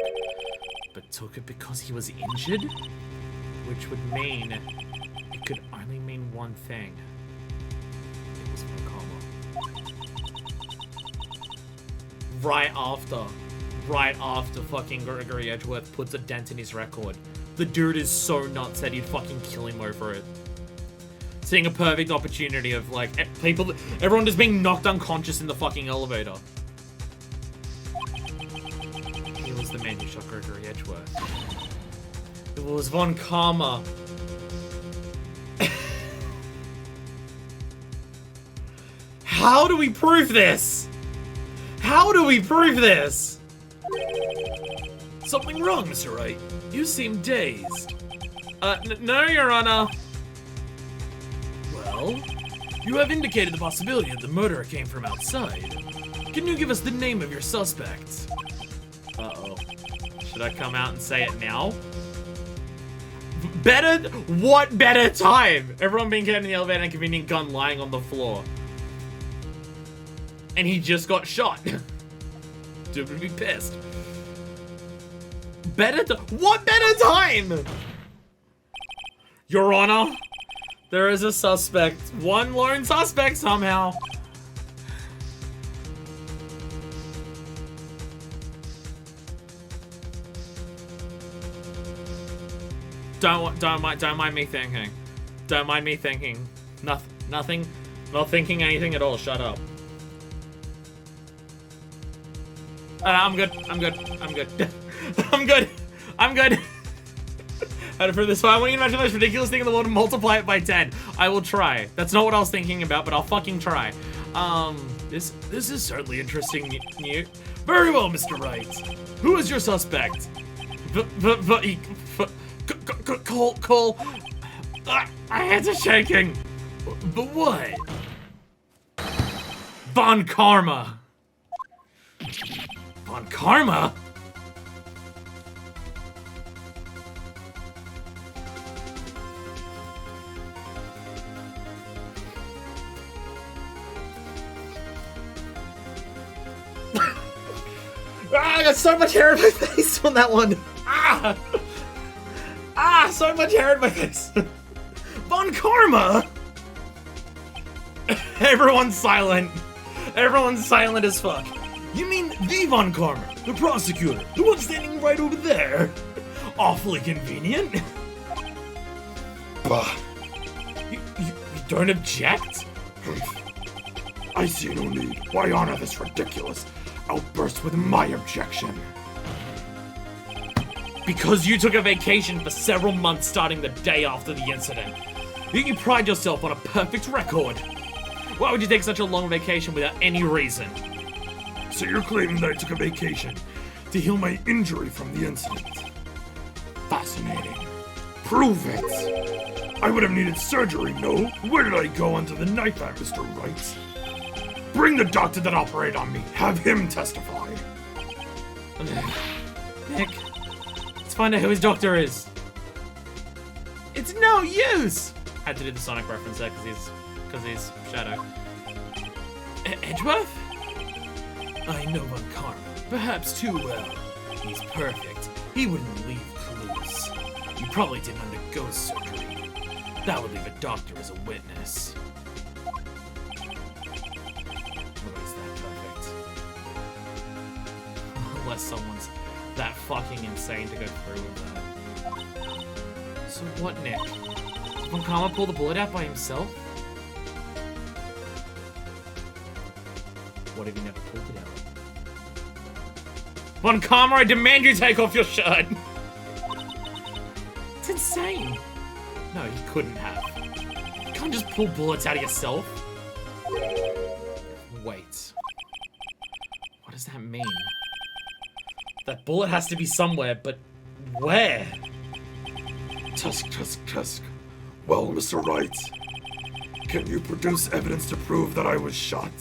Speaker 1: but took it because he was injured? Which would mean it could only mean one thing. It was Von Karma. Right after fucking Gregory Edgeworth puts a dent in his record. The dude is so nuts that he'd fucking kill him over it. Seeing a perfect opportunity of like, everyone just being knocked unconscious in the fucking elevator. He was the man who shot Gregory Edgeworth. It was Von Karma. How do we prove this? How do we prove this? Something wrong, Mr. Wright. You seem dazed. No, Your Honor. Well, you have indicated the possibility that the murderer came from outside. Can you give us the name of your suspect? Uh-oh. Should I come out and say it now? What better time? Everyone being carried in the elevator and a convenient gun lying on the floor. And he just got shot. Dude would be pissed. What better time? Your Honor, there is a suspect. One lone suspect somehow. Don't mind me thinking. Don't mind me thinking. Nothing. Not thinking anything at all. Shut up. I'm good. I'm good. How to prove this? So I want you to imagine the most ridiculous thing in the world and multiply it by 10. I will try. That's not what I was thinking about, but I'll fucking try. This is certainly interesting, Newt. Very well, Mr. Wright. Who is your suspect? Cole. My hands are shaking. But what? Von Karma. Von Karma? I got so much hair in my face on that one. So much hair in my face. Von Karma. Everyone's silent. Everyone's silent as fuck. You mean the Von Karma, the prosecutor, the one standing right over there? Awfully convenient.
Speaker 3: Bah.
Speaker 1: You don't object?
Speaker 3: I see no need. Why honor this ridiculous outburst with my objection?
Speaker 1: Because you took a vacation for several months starting the day after the incident. You pride yourself on a perfect record. Why would you take such a long vacation without any reason?
Speaker 3: So you're claiming that I took a vacation to heal my injury from the incident? Fascinating. Prove it. I would have needed surgery, no? Where did I go under the knife at, Mr. Wright? Bring the doctor that operated on me. Have him testify.
Speaker 1: Nick, let's find out who his doctor is. It's no use! Had to do the Sonic reference there because he's Shadow. Edgeworth? I know Von Karma, perhaps too well. He's perfect. He wouldn't leave clues. He probably didn't undergo surgery. That would leave a doctor as a witness. Or is that perfect? Unless someone's that fucking insane to go through with that. So what, Nick? Did Von Karma pull the bullet out by himself? What if he never pulled it out? Von Karma, I demand you take off your shirt! It's insane! No, you couldn't have. You can't just pull bullets out of yourself. Wait. What does that mean? That bullet has to be somewhere, but where?
Speaker 3: Tusk. Well, Mr. Wright, can you produce evidence to prove that I was shot?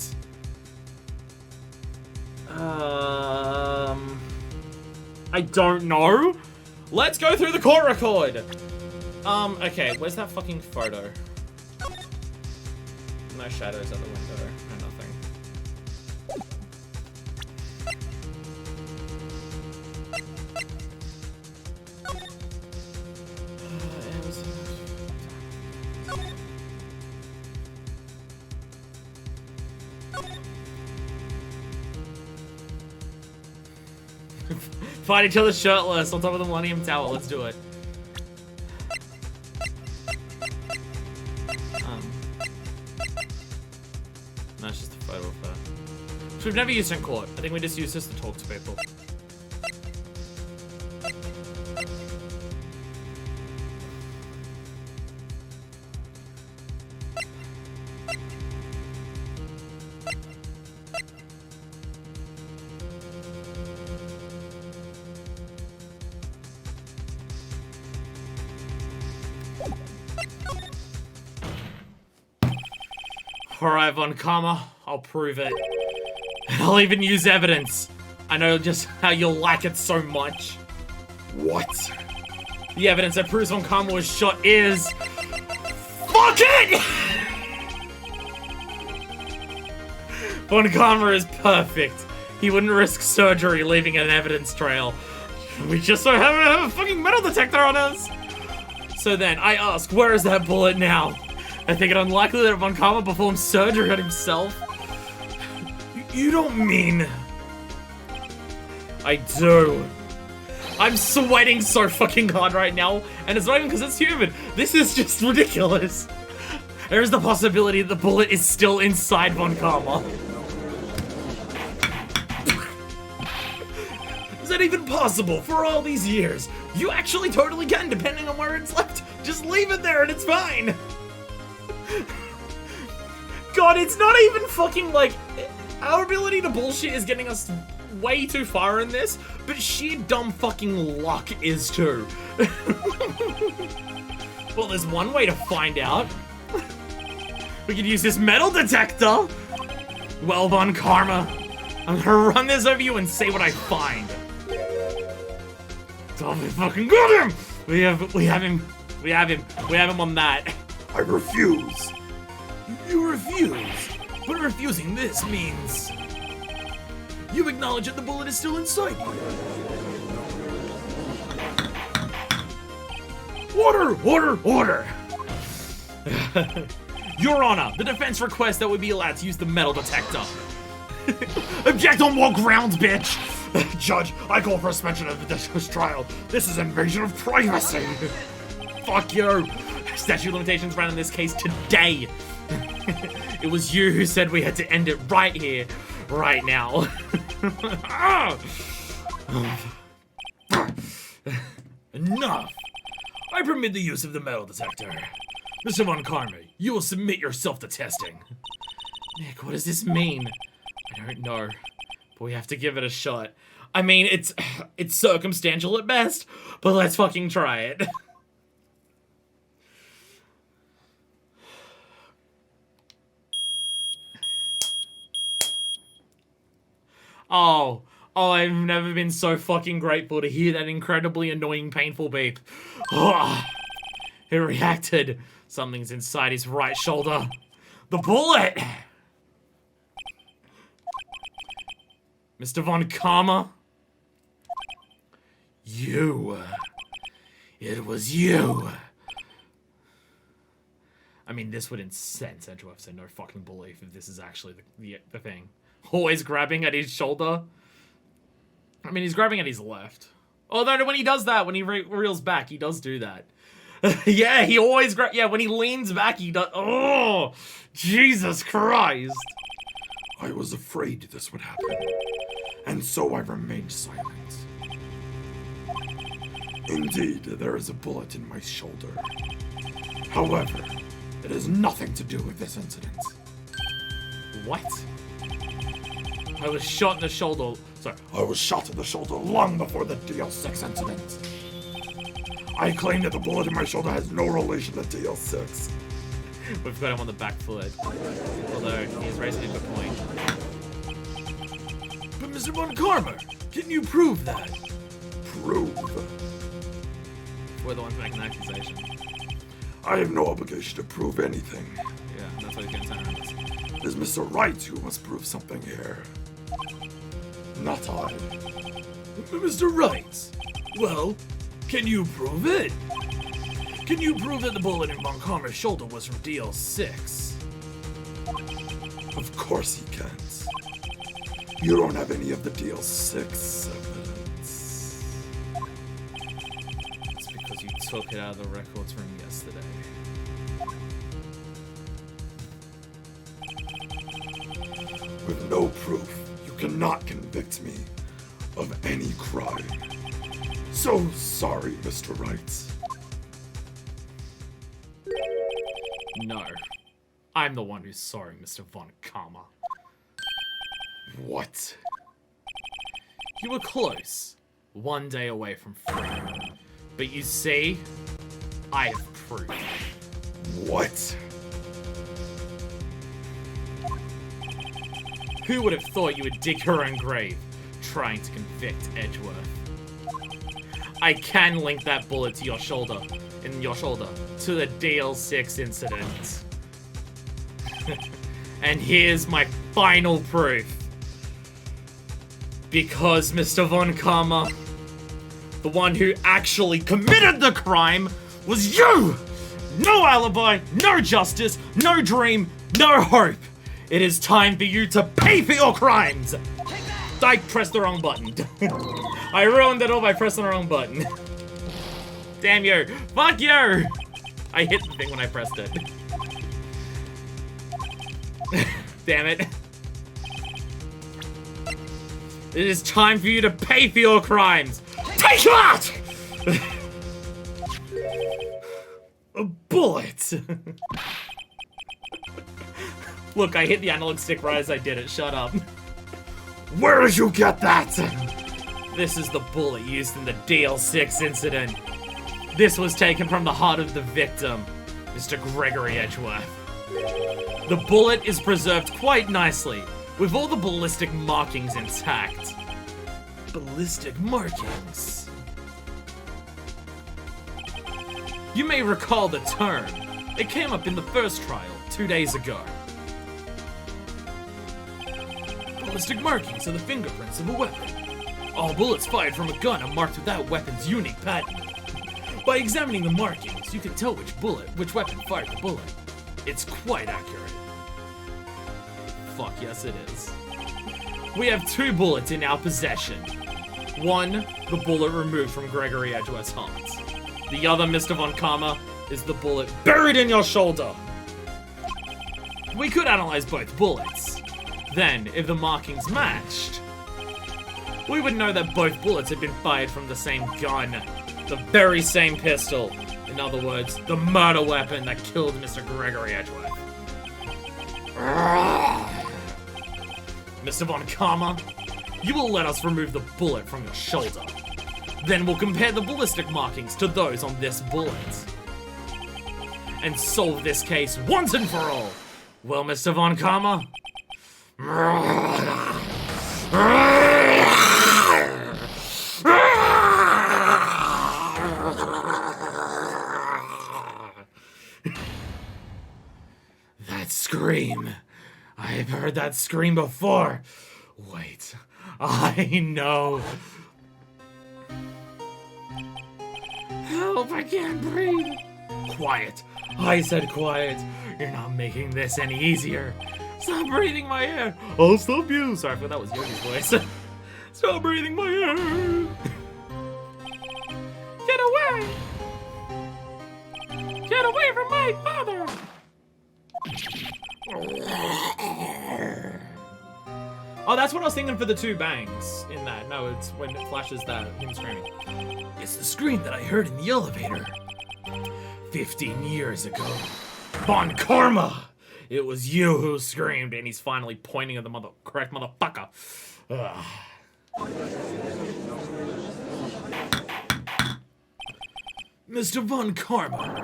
Speaker 1: I don't know. Let's go through the court record. Okay, where's that fucking photo? No shadows out the window, no nothing. Fight each other shirtless on top of the Millennium Tower. Let's do it. No, it's just a photo of her. So we've never used it in court. I think we just use this to talk to people. Alright, Von Karma, I'll prove it. I'll even use evidence. I know just how you'll like it so much.
Speaker 3: What?
Speaker 1: The evidence that proves Von Karma was shot is... fucking! Von Karma is perfect. He wouldn't risk surgery leaving an evidence trail. We just so happen to have a fucking metal detector on us. So then, I ask, where is that bullet now? I think it unlikely that Von Karma performed surgery on himself. You don't mean... I do. I'm sweating so fucking hard right now, and it's not even because it's human. This is just ridiculous. There is the possibility that the bullet is still inside Von Karma. Is that that even possible for all these years? You actually totally can, depending on where it's left. Just leave it there and it's fine. God, it's not even fucking like... Our ability to bullshit is getting us way too far in this, but sheer dumb fucking luck is too. Well, there's one way to find out. We could use this metal detector. Well done, Karma. I'm gonna run this over you and see what I find. Oh, we fucking got him! We have him on that.
Speaker 3: I refuse.
Speaker 1: You refuse? But refusing this means... You acknowledge that the bullet is still inside you. Order! Order! Order! Your Honor, the defense requests that we be allowed to use the metal detector. Object on what grounds, bitch?
Speaker 3: Judge, I call for suspension of this trial. This is invasion of privacy.
Speaker 1: Fuck you. Statute of limitations ran in this case today. It was you who said we had to end it right here, right now. Enough. I permit the use of the metal detector. Mr. Von Karma, you will submit yourself to testing. Nick, what does this mean? I don't know, but we have to give it a shot. I mean, it's circumstantial at best, but let's fucking try it. Oh, I've never been so fucking grateful to hear that incredibly annoying, painful beep. Oh, it reacted. Something's inside his right shoulder. The bullet! Mr. Von Karma? You. It was you. I mean, this would incense Edgeworth, so no fucking belief if this is actually the thing. Always grabbing at his shoulder. I mean, he's grabbing at his left. Although when he does that, when he reels back, he does do that. Yeah, he always yeah, when he leans back, he does. Oh, Jesus Christ.
Speaker 3: I was afraid this would happen, and so I remained silent. Indeed, there is a bullet in my shoulder. However, it has nothing to do with this incident.
Speaker 1: What? I was shot in the shoulder. Sorry.
Speaker 3: I was shot in the shoulder long before the DL-6 incident. I claim that the bullet in my shoulder has no relation to DL-6.
Speaker 1: We've got him on the back foot. Although, he's raising a good point. But Mr. Von Karma, can you prove that?
Speaker 3: Prove?
Speaker 1: We're the ones making the accusation.
Speaker 3: I have no obligation to prove anything.
Speaker 1: Yeah, that's what he's getting sent around us.
Speaker 3: It is Mr. Wright who must prove something here. Not I.
Speaker 1: Mr. Wright, well, can you prove it? Can you prove that the bullet in Von Karma's shoulder was from DL-6?
Speaker 3: Of course he can't. You don't have any of the DL-6 evidence.
Speaker 1: It's because you took it out of the records from yesterday.
Speaker 3: With no proof, you cannot convict me of any crime. So sorry, Mr. Wright.
Speaker 1: No. I'm the one who's sorry, Mr. Von Karma.
Speaker 3: What?
Speaker 1: You were close. One day away from freedom. But you see, I have proof.
Speaker 3: What?
Speaker 1: Who would have thought you would dig your own grave, trying to convict Edgeworth? I can link that bullet to your shoulder, to the DL-6 incident. And here's my final proof. Because Mr. Von Karma, the one who actually committed the crime, was you! No alibi, no justice, no dream, no hope. It is time for you to pay for your crimes! I pressed the wrong button. I ruined it all by pressing the wrong button. Damn you! Fuck you! I hit the thing when I pressed it. Damn it. It is time for you to pay for your crimes. Take that! A bullet. Look, I hit the analog stick right as I did it. Shut up.
Speaker 3: Where did you get that?
Speaker 1: This is the bullet used in the DL-6 incident. This was taken from the heart of the victim, Mr. Gregory Edgeworth. The bullet is preserved quite nicely, with all the ballistic markings intact. Ballistic markings. You may recall the term. It came up in the first trial 2 days ago. Ballistic markings are the fingerprints of a weapon. All bullets fired from a gun are marked with that weapon's unique pattern. By examining the markings, you can tell which weapon fired the bullet. It's quite accurate. Fuck yes it is. We have 2 bullets in our possession. One, the bullet removed from Gregory Edgeworth's heart. The other, Mr. Von Karma, is the bullet buried in your shoulder. We could analyze both bullets. Then, if the markings matched, we would know that both bullets had been fired from the same gun. The very same pistol. In other words, the murder weapon that killed Mr. Gregory Edgeworth. Mr. Von Karma, you will let us remove the bullet from your shoulder. Then we'll compare the ballistic markings to those on this bullet. And solve this case once and for all. Well, Mr. Von Karma? That scream. I've heard that scream before. Wait, I know. Help, I can't breathe. Quiet. I said quiet. You're not making this any easier. Stop breathing my air. I'll stop you. Sorry, I thought that was Yogi's voice. Stop breathing my air. Get away. Get away from my father. Oh, that's what I was thinking for the 2 bangs in that. No, it's when it flashes that, him screaming. It's the scream that I heard in the elevator. 15 years ago. Von Karma! It was you who screamed, and he's finally pointing at the correct motherfucker. Ugh. Mr. Von Karma.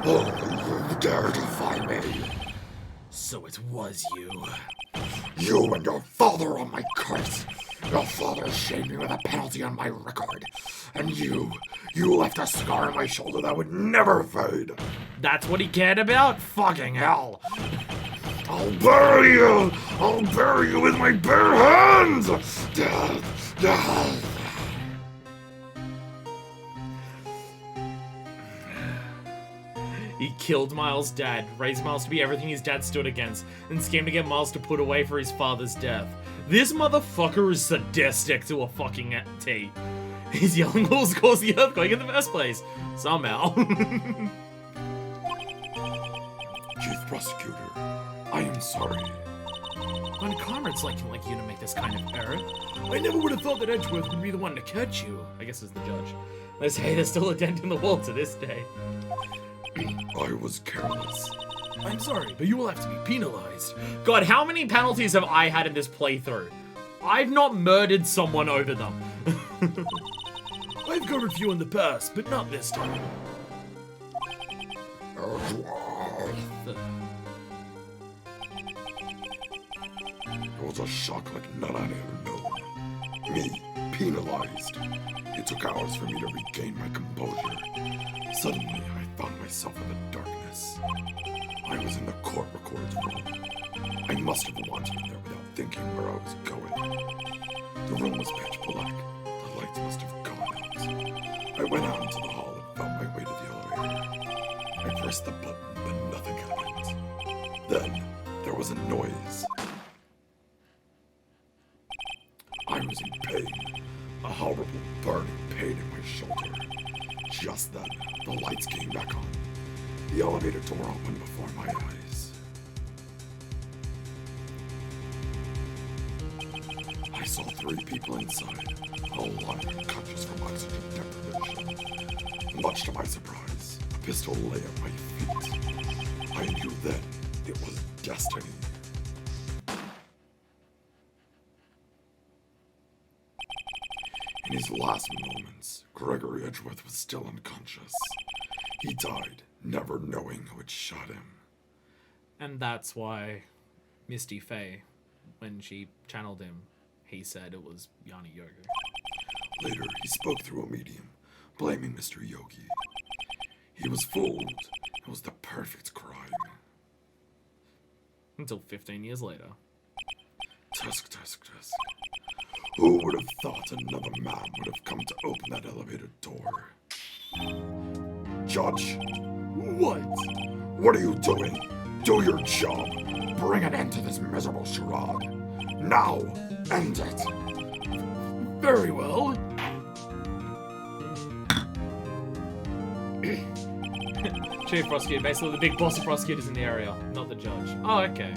Speaker 3: You dare defy me?
Speaker 1: So it was you.
Speaker 3: You and your father on my cart. Your father shamed me with a penalty on my record. And you left a scar on my shoulder that would never fade.
Speaker 1: That's what he cared about? Fucking hell.
Speaker 3: I'll bury you! I'll bury you with my bare hands! Death! Death!
Speaker 1: He killed Miles' dad, raised Miles to be everything his dad stood against, and schemed to get Miles to put away for his father's death. This motherfucker is sadistic to a fucking T. His yelling walls caused the earthquake in the first place. Somehow.
Speaker 3: Chief Prosecutor, I am sorry.
Speaker 1: When Conrad's like you to make this kind of error, I never would have thought that Edgeworth would be the one to catch you. I guess it's the judge. They say there's still a dent in the wall to this day.
Speaker 3: I was careless.
Speaker 1: I'm sorry, but you will have to be penalized. God, how many penalties have I had in this playthrough? I've not murdered someone over them. I've covered few in the past, but not this time.
Speaker 3: It was a shock like none I'd ever known. Me, penalized. It took hours for me to regain my composure. Suddenly, I found myself in the darkness. I was in the court records room. I must have wandered in there without thinking where I was going. The room was pitch black. The lights must have gone out. I went out into the hall and found my way to the elevator. I pressed the button, but nothing happened. Then, there was a noise. I was in pain. A horrible burning pain in my shoulder. Just then, the lights came back on. The elevator door opened before my eyes. saw 3 people inside, all lying unconscious from oxygen deprivation. Much to my surprise, a pistol lay at my feet. I knew then it was destiny. In his last moments, Gregory Edgeworth was still unconscious. He died, never knowing who had shot him.
Speaker 1: And that's why Misty Faye, when she channeled him, he said it was Yanni Yogi.
Speaker 3: Later, he spoke through a medium, blaming Mr. Yogi. He was fooled. It was the perfect crime.
Speaker 1: Until 15 years later.
Speaker 3: Tusk. Who would have thought another man would have come to open that elevator door? Judge?
Speaker 2: What?
Speaker 3: What are you doing? Do your job. Bring an end to this miserable charade. Now, end it.
Speaker 2: Very well.
Speaker 1: Chief prosecutor, basically the big boss of prosecutors in the area, not the judge. Oh, okay.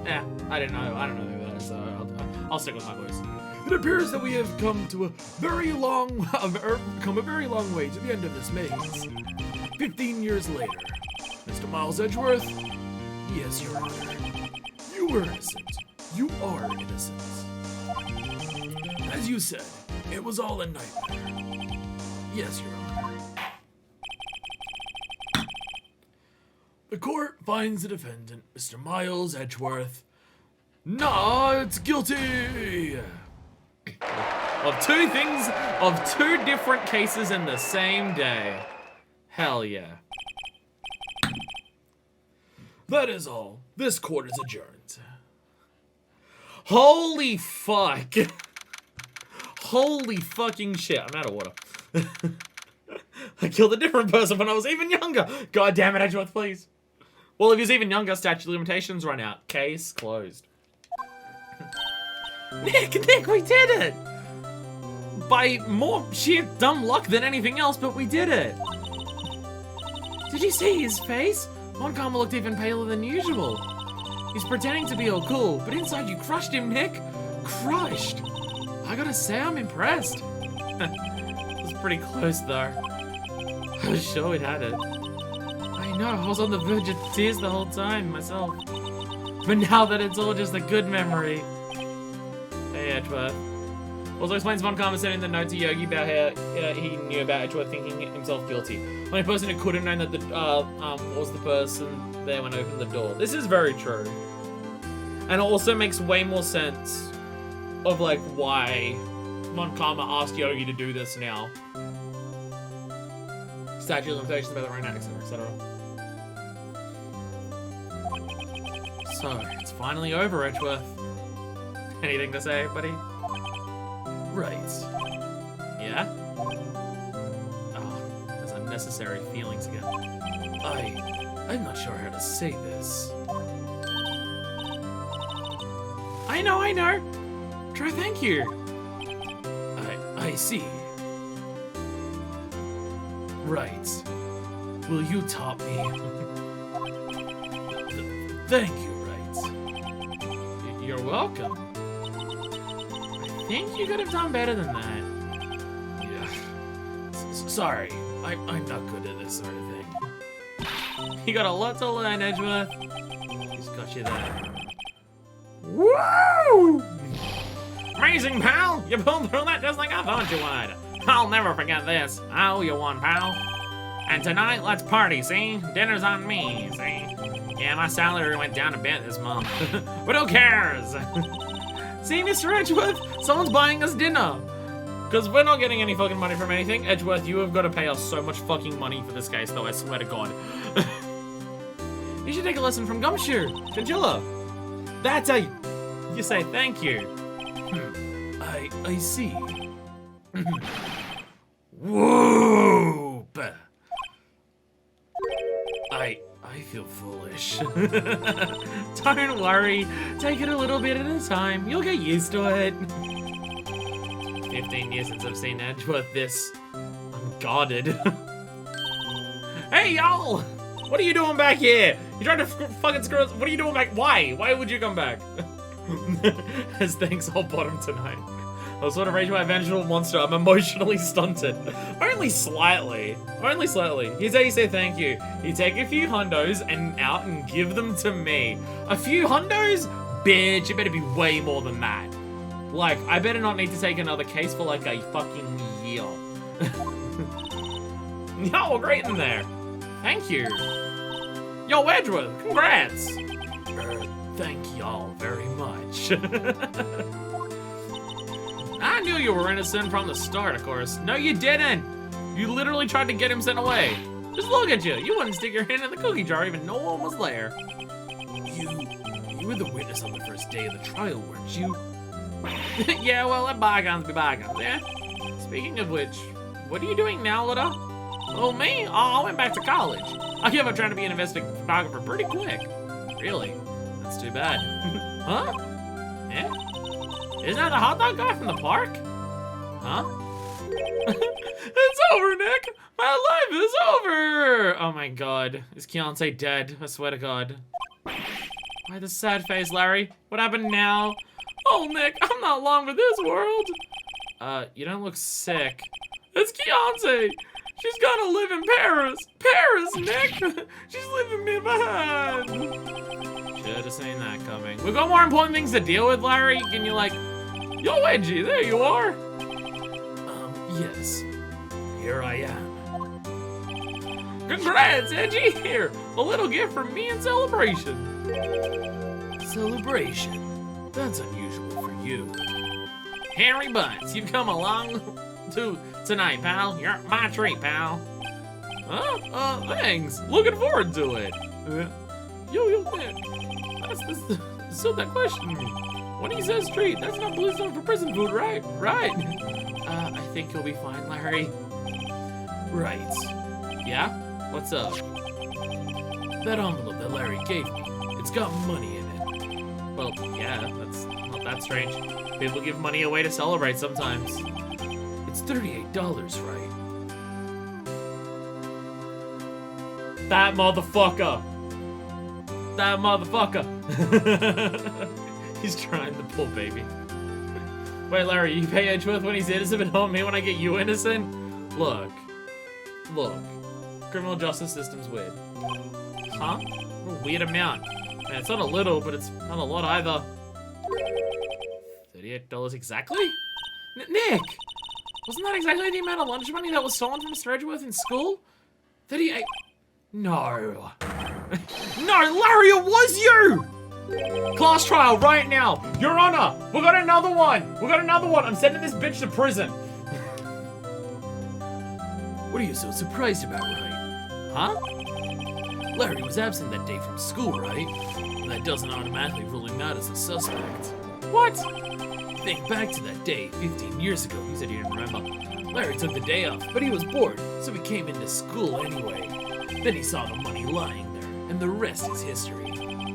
Speaker 1: Yeah, I don't know who that is, so I'll stick with my voice.
Speaker 2: It appears that we have come a very long way to the end of this maze. 15 years later, Mr. Miles Edgeworth, yes, Your Honor, you were innocent. You are innocent. As you said, it was all a nightmare. Yes, Your Honor. The court finds the defendant, Mr. Miles Edgeworth, not guilty
Speaker 1: Of 2 things, of 2 different cases in the same day. Hell yeah.
Speaker 2: That is all. This court is adjourned.
Speaker 1: Holy fuck. Holy fucking shit. I'm out of water. I killed a different person when I was even younger. God damn it, Edgeworth, please. Well, if he was even younger, statute of limitations run out. Case closed. Nick, we did it! By more sheer dumb luck than anything else, but we did it. Did you see his face? Montgomery looked even paler than usual. He's pretending to be all cool, but inside you crushed him, Nick. Crushed. I gotta say, I'm impressed. It was pretty close, though. I was sure we'd had it. I know, I was on the verge of tears the whole time, myself. But now that it's all just a good memory. Hey, Edgeworth. Also explains Von Karma sending the note to Yogi about how he knew about Edgeworth thinking himself guilty. Only person who could have known that was the person there when I opened the door. This is very true. And it also makes way more sense of, like, why Von Karma asked Yogi to do this now. Statute of limitations about the right now, etc., etc. So, it's finally over, Edgeworth. Anything to say, buddy?
Speaker 2: Right.
Speaker 1: Yeah? Oh, those unnecessary feelings again.
Speaker 2: I'm not sure how to say this.
Speaker 1: I know! Try thank you!
Speaker 2: I see. Right. Will you top me? Thank you, Wright.
Speaker 1: You're welcome. I think you could have done better than that.
Speaker 2: Yeah. Sorry. I'm not good at this sort of thing.
Speaker 1: You got a lot to learn, Edgeworth. He's got you there. Woo! Amazing, pal! You pulled through that just like I thought you would. I'll never forget this. I owe you one, pal. And tonight, let's party, see? Dinner's on me, see? Yeah, my salary went down a bit this month. But who cares? See, Mr. Edgeworth? Someone's buying us dinner. Because we're not getting any fucking money from anything. Edgeworth, you have got to pay us so much fucking money for this case, though, I swear to God. You should take a lesson from Gumshoe. Chinchilla. That's how you say thank you.
Speaker 2: I see.
Speaker 1: Whoop.
Speaker 2: I feel foolish.
Speaker 1: Don't worry. Take it a little bit at a time. You'll get used to it. 15 years since I've seen Edgeworth this. I'm guarded. Hey, y'all! What are you doing back here? You trying to fucking screw us? What are you doing back? Why? Why would you come back? As thanks, I'll bottom tonight. I was sort of rage my vengeful monster. I'm emotionally stunted. Only slightly. Only slightly. Here's how you say thank you. You take a few hundos and out and give them to me. A few hundos? Bitch, it better be way more than that. Like, I better not need to take another case for like a fucking year. Y'all great in there. Thank you. Yo, Edgeworth, congrats. Thank y'all very much. I knew you were innocent from the start, of course. No, you didn't. You literally tried to get him sent away. Just look at you. You wouldn't stick your hand in the cookie jar even no one was there. You were the witness on the first day of the trial, weren't you? Yeah, well, let bygones be bygones, yeah? Speaking of which, what are you doing now, Lida? Oh, me? Oh, I went back to college. I gave up trying to be an investigative photographer pretty quick. Really? That's too bad. Huh? Yeah? Isn't that the hot dog guy from the park? Huh? It's over, Nick! My life is over! Oh my god. Is Keontae dead? I swear to god. Why the sad face, Larry? What happened now? Oh, Nick, I'm not long for this world. You don't look sick. It's Keontae! She's gonna live in Paris! Paris, Nick! She's leaving me behind! Should have seen that coming. We've got more important things to deal with, Larry. Can you, like... Yo, Edgy, there you are! Yes. Here I am. Congrats, Edgy! Here, a little gift from me in celebration. Celebration? That's unusual for you. Harry Bunce, you've come along tonight, pal. You're my treat, pal. Huh? Thanks. Looking forward to it. Yo, man. So that question me. When he says treat, that's not Bluestone for prison food, right? Right. I think you'll be fine, Larry. Right. Yeah? What's up? That envelope that Larry gave me, it's got money in it. Well, yeah, that's not that strange. People give money away to celebrate sometimes. It's $38, right? That motherfucker! That motherfucker! He's trying the poor baby. Wait, Larry, you pay Edgeworth when he's innocent, but not me when I get you innocent? Look. Criminal justice system's weird. Huh? A weird amount. Man, it's not a little, but it's not a lot either. $38 exactly? Nick! Wasn't that exactly the amount of lunch money that was stolen from Mr. Edgeworth in school? 38... No. No, Larry, it was you! Class trial right now! Your Honor! We got another one! I'm sending this bitch to prison! What are you so surprised about, Wright? Huh? Larry was absent that day from school, right? That doesn't automatically rule him out as a suspect. What? Think back to that day 15 years ago. He said he didn't remember. Larry took the day off, but he was bored, so he came into school anyway. Then he saw the money lying there, and the rest is history.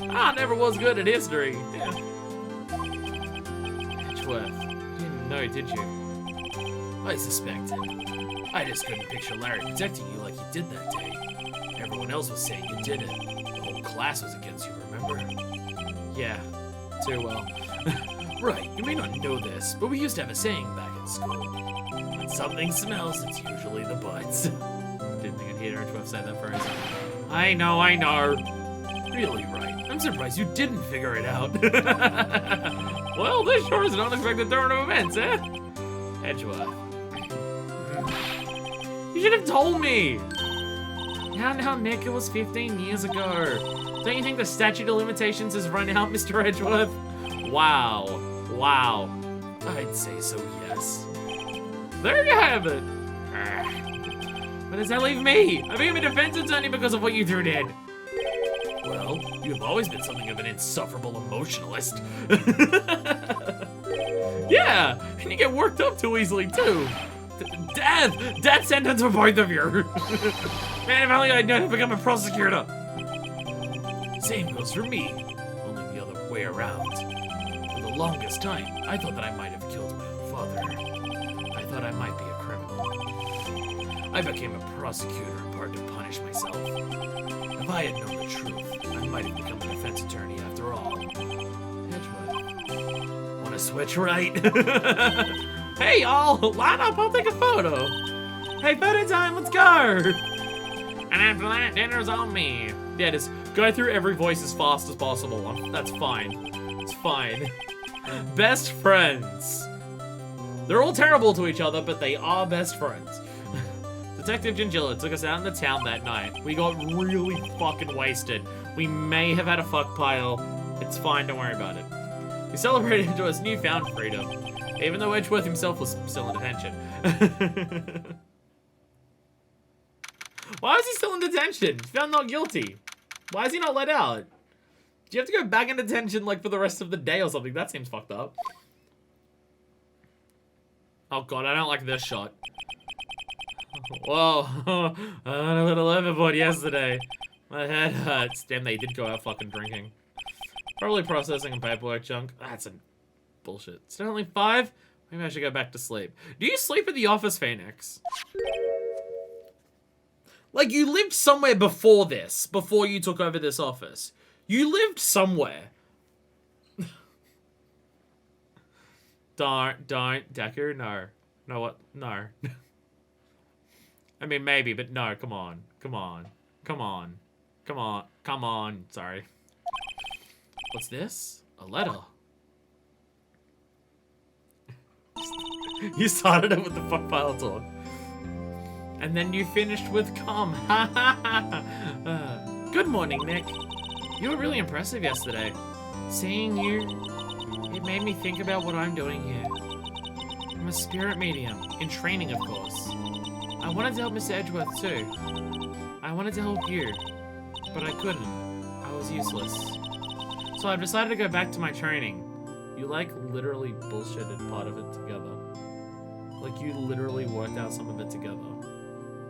Speaker 1: I never was good at history. Yeah. Edgeworth, you didn't know, did you? I suspected. I just couldn't picture Larry protecting you like he did that day. Everyone else was saying you did it. The whole class was against you, remember? Yeah, too well. Right, you may not know this, but we used to have a saying back in school. When something smells, it's usually the butts. Didn't think I'd hear Edgeworth say that first. I know. Really, right. I'm surprised you didn't figure it out. Well, this sure is an unexpected turn of events, eh? Edgeworth. You should have told me! Now, Nick, it was 15 years ago. Don't you think the statute of limitations has run out, Mr. Edgeworth? Wow. I'd say so, yes. There you have it. Where does that leave me? I became a defense attorney because of what you two did. Well, you've always been something of an insufferable emotionalist. Yeah, and you get worked up too easily, too. Death sentence for both of you. Man, if only I'd known to become a prosecutor. Same goes for me, only the other way around. For the longest time, I thought that I might have killed my own father. I thought I might be a criminal. I became a prosecutor in part to punish myself. If I had known the truth, I might have become a defense attorney after all. Edgeworth. Wanna switch, right? Hey, y'all! Line up, I'll take a photo. Hey, photo time, let's go! And after that, dinner's on me. Yeah, just go through every voice as fast as possible. That's fine. It's fine. Best friends. They're all terrible to each other, but they are best friends. Detective Gingilla took us out in the town that night. We got really fucking wasted. We may have had a fuck pile. It's fine, don't worry about it. We celebrated Edgeworth's newfound freedom, even though Edgeworth himself was still in detention. Why is he still in detention? He's found not guilty. Why is he not let out? Do you have to go back in detention like for the rest of the day or something? That seems fucked up. Oh god, I don't like this shot. Whoa, I went a little overboard yesterday. My head hurts. Damn, they did go out fucking drinking. Probably processing and paperwork junk. That's a bullshit. It's only 5? Maybe I should go back to sleep. Do you sleep at the office, Phoenix? Like, you lived somewhere before this, before you took over this office. You lived somewhere. Don't, Deku, no. No, what? No. I mean, maybe, but no, come on. Come on. Come on. Come on. Come on. Sorry. What's this? A letter. You started it with the fuck pile talk. And then you finished with come. Good morning, Nick. You were really impressive yesterday. Seeing you, it made me think about what I'm doing here. I'm a spirit medium, in training, of course. I wanted to help Mr. Edgeworth, too. I wanted to help you, but I couldn't. I was useless. So I've decided to go back to my training. You, like, literally bullshitted part of it together. Like, you literally worked out some of it together.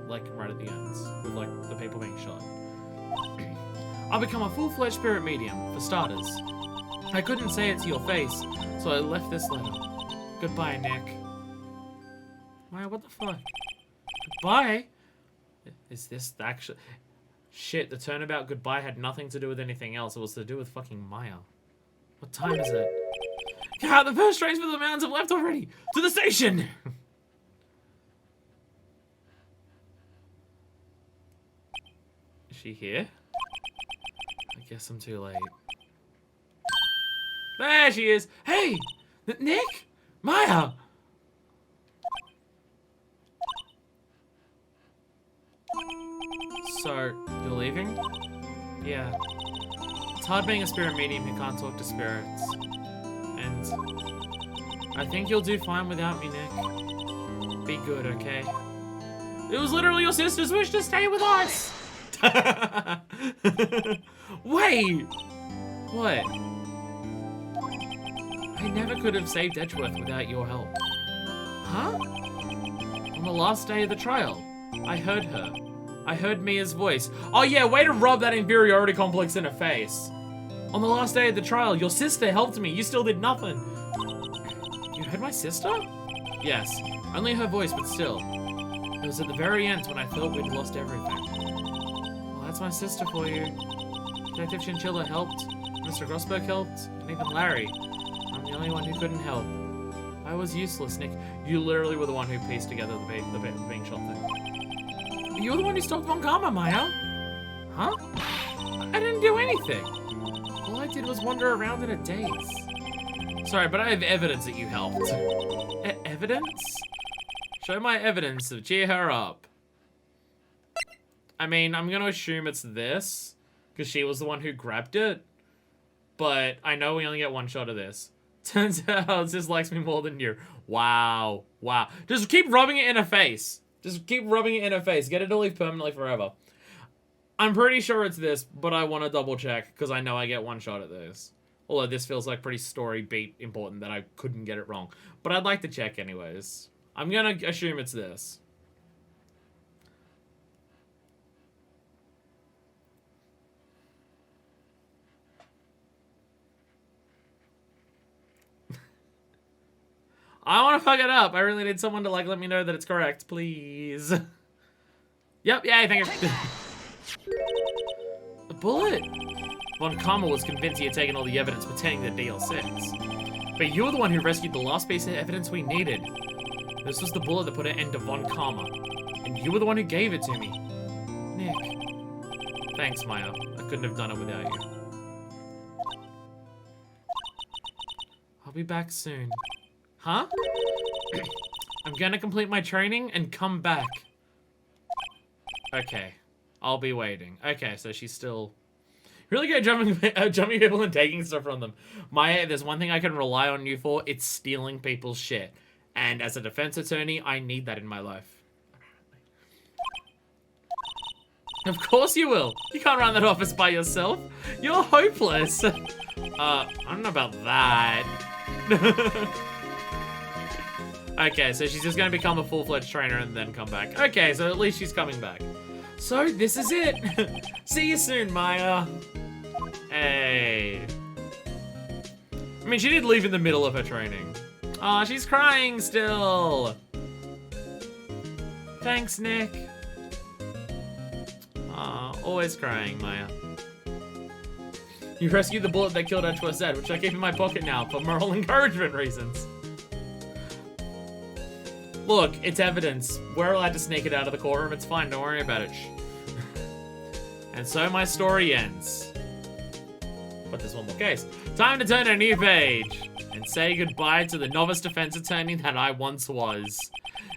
Speaker 1: Like, right at the ends, with, like, the people being shot. I'll become a full-fledged spirit medium, for starters. I couldn't say it to your face, so I left this letter. Goodbye, Nick. Maya, what the fuck? Goodbye? Is this actually... Shit, the turnabout goodbye had nothing to do with anything else. It was to do with fucking Maya. What time is it? God, the first trains for the mountains have left already! To the station! Is she here? I guess I'm too late. There she is! Hey! Nick? Maya! So, you're leaving? Yeah. It's hard being a spirit medium who can't talk to spirits. And I think you'll do fine without me, Nick. Be good, okay? It was literally your sister's wish to stay with us! Wait! What? I never could have saved Edgeworth without your help. Huh? On the last day of the trial, I heard her. I heard Mia's voice. Oh yeah, way to rub that inferiority complex in her face. On the last day of the trial, your sister helped me. You still did nothing. You heard my sister? Yes, only her voice, but still. It was at the very end when I thought we'd lost everything. Well, that's my sister for you. Detective Chinchilla helped, Mr. Grossberg helped, and even Larry. I'm the only one who couldn't help. I was useless, Nick. You literally were the one who pieced together the being shot thing. You're the one who stopped Von Karma, Maya. Huh? I didn't do anything. All I did was wander around in a daze. Sorry, but I have evidence that you helped. Evidence? Show my evidence to cheer her up. I mean, I'm gonna assume it's this, because she was the one who grabbed it. But I know we only get one shot of this. Turns out Sis likes me more than you. Wow. Wow. Just keep rubbing it in her face. Just keep rubbing it in her face. Get it to leave permanently forever. I'm pretty sure it's this, but I want to double check, because I know I get one shot at this. Although this feels like pretty story beat important that I couldn't get it wrong. But I'd like to check anyways. I'm gonna assume it's this. I want to fuck it up. I really need someone to, like, let me know that it's correct, please. Yep, yeah, I think it's... A bullet? Von Karma was convinced he had taken all the evidence pertaining to DL-6. But you were the one who rescued the last piece of evidence we needed. This was the bullet that put an end to Von Karma. And you were the one who gave it to me. Nick. Thanks, Maya. I couldn't have done it without you. I'll be back soon. Huh? I'm gonna complete my training and come back. Okay. I'll be waiting. Okay, so she's still... Really good at jumping people and taking stuff from them. Maya, there's one thing I can rely on you for. It's stealing people's shit. And as a defense attorney, I need that in my life. Of course you will. You can't run that office by yourself. You're hopeless. I don't know about that. Okay, so she's just gonna become a full-fledged trainer and then come back. Okay, so at least she's coming back. So, this is it. See you soon, Maya. Hey. I mean, she did leave in the middle of her training. Aw, she's crying still. Thanks, Nick. Aw, always crying, Maya. You rescued the bullet that killed Edgeworth, which I keep in my pocket now for moral encouragement reasons. Look, it's evidence. We're allowed to sneak it out of the courtroom. It's fine. Don't worry about it. And so my story ends. But there's one more case. Time to turn a new page and say goodbye to the novice defense attorney that I once was.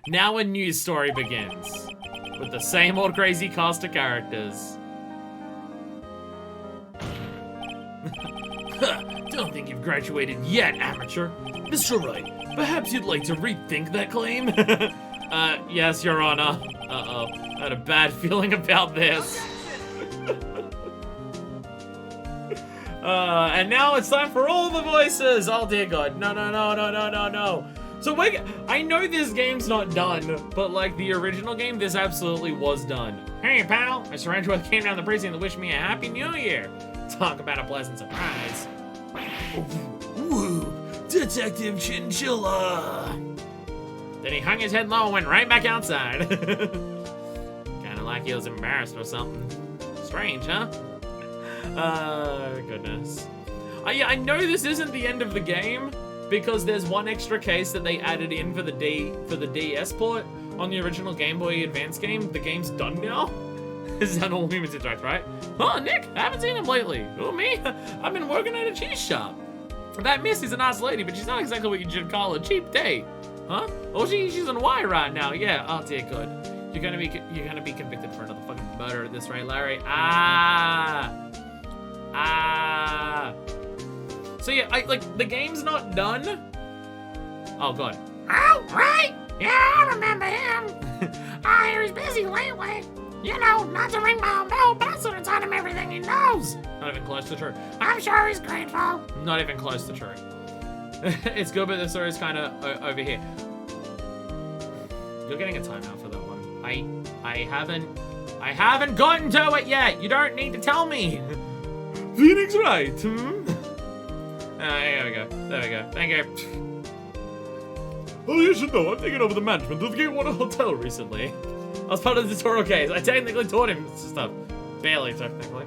Speaker 1: Now a new story begins with the same old crazy cast of characters. Don't think you've graduated yet, amateur. Mr. Wright, perhaps you'd like to rethink that claim? Yes, Your Honor. Uh-oh. I had a bad feeling about this. And now it's time for all the voices. Oh, dear God. No, no, no, no, no, no, no. So, I know this game's not done, but like the original game, this absolutely was done. Hey, pal. Mr. Edgeworth came down the precinct to wish me a Happy New Year. Talk about a pleasant surprise.
Speaker 2: Woo, Detective Chinchilla.
Speaker 1: Then he hung his head low and went right back outside. Kinda like he was embarrassed or something. Strange, huh? Goodness. Yeah, I know this isn't the end of the game because there's one extra case that they added in for the DS port on the original Game Boy Advance game. The game's done now. This is how normal humans interact, right? Oh, Nick, I haven't seen him lately. Who, me? I've been working at a cheese shop. That miss is a nice lady, but she's not exactly what you should call a cheap date. Huh? Oh, she's on Y right now. Yeah. Oh, dear God. You're gonna be convicted for another fucking murder at this rate, Larry. So yeah, the game's not done. Oh God.
Speaker 4: Oh, right. Yeah, I remember him. I hear he's busy lately. You know, not to ring my own bell, but I sort of taught him everything he knows.
Speaker 1: Not even close to true.
Speaker 4: I'm sure he's grateful.
Speaker 1: Not even close to true. It's good, but the story's kind of over here. You're getting a timeout for that one. I haven't gotten to it yet. You don't need to tell me. Phoenix Wright. There we go. There we go. Thank you. Oh, you should know, I've taken over the management of the Gatewater Hotel recently. I was part of the tutorial case. I technically taught him stuff. Barely, technically.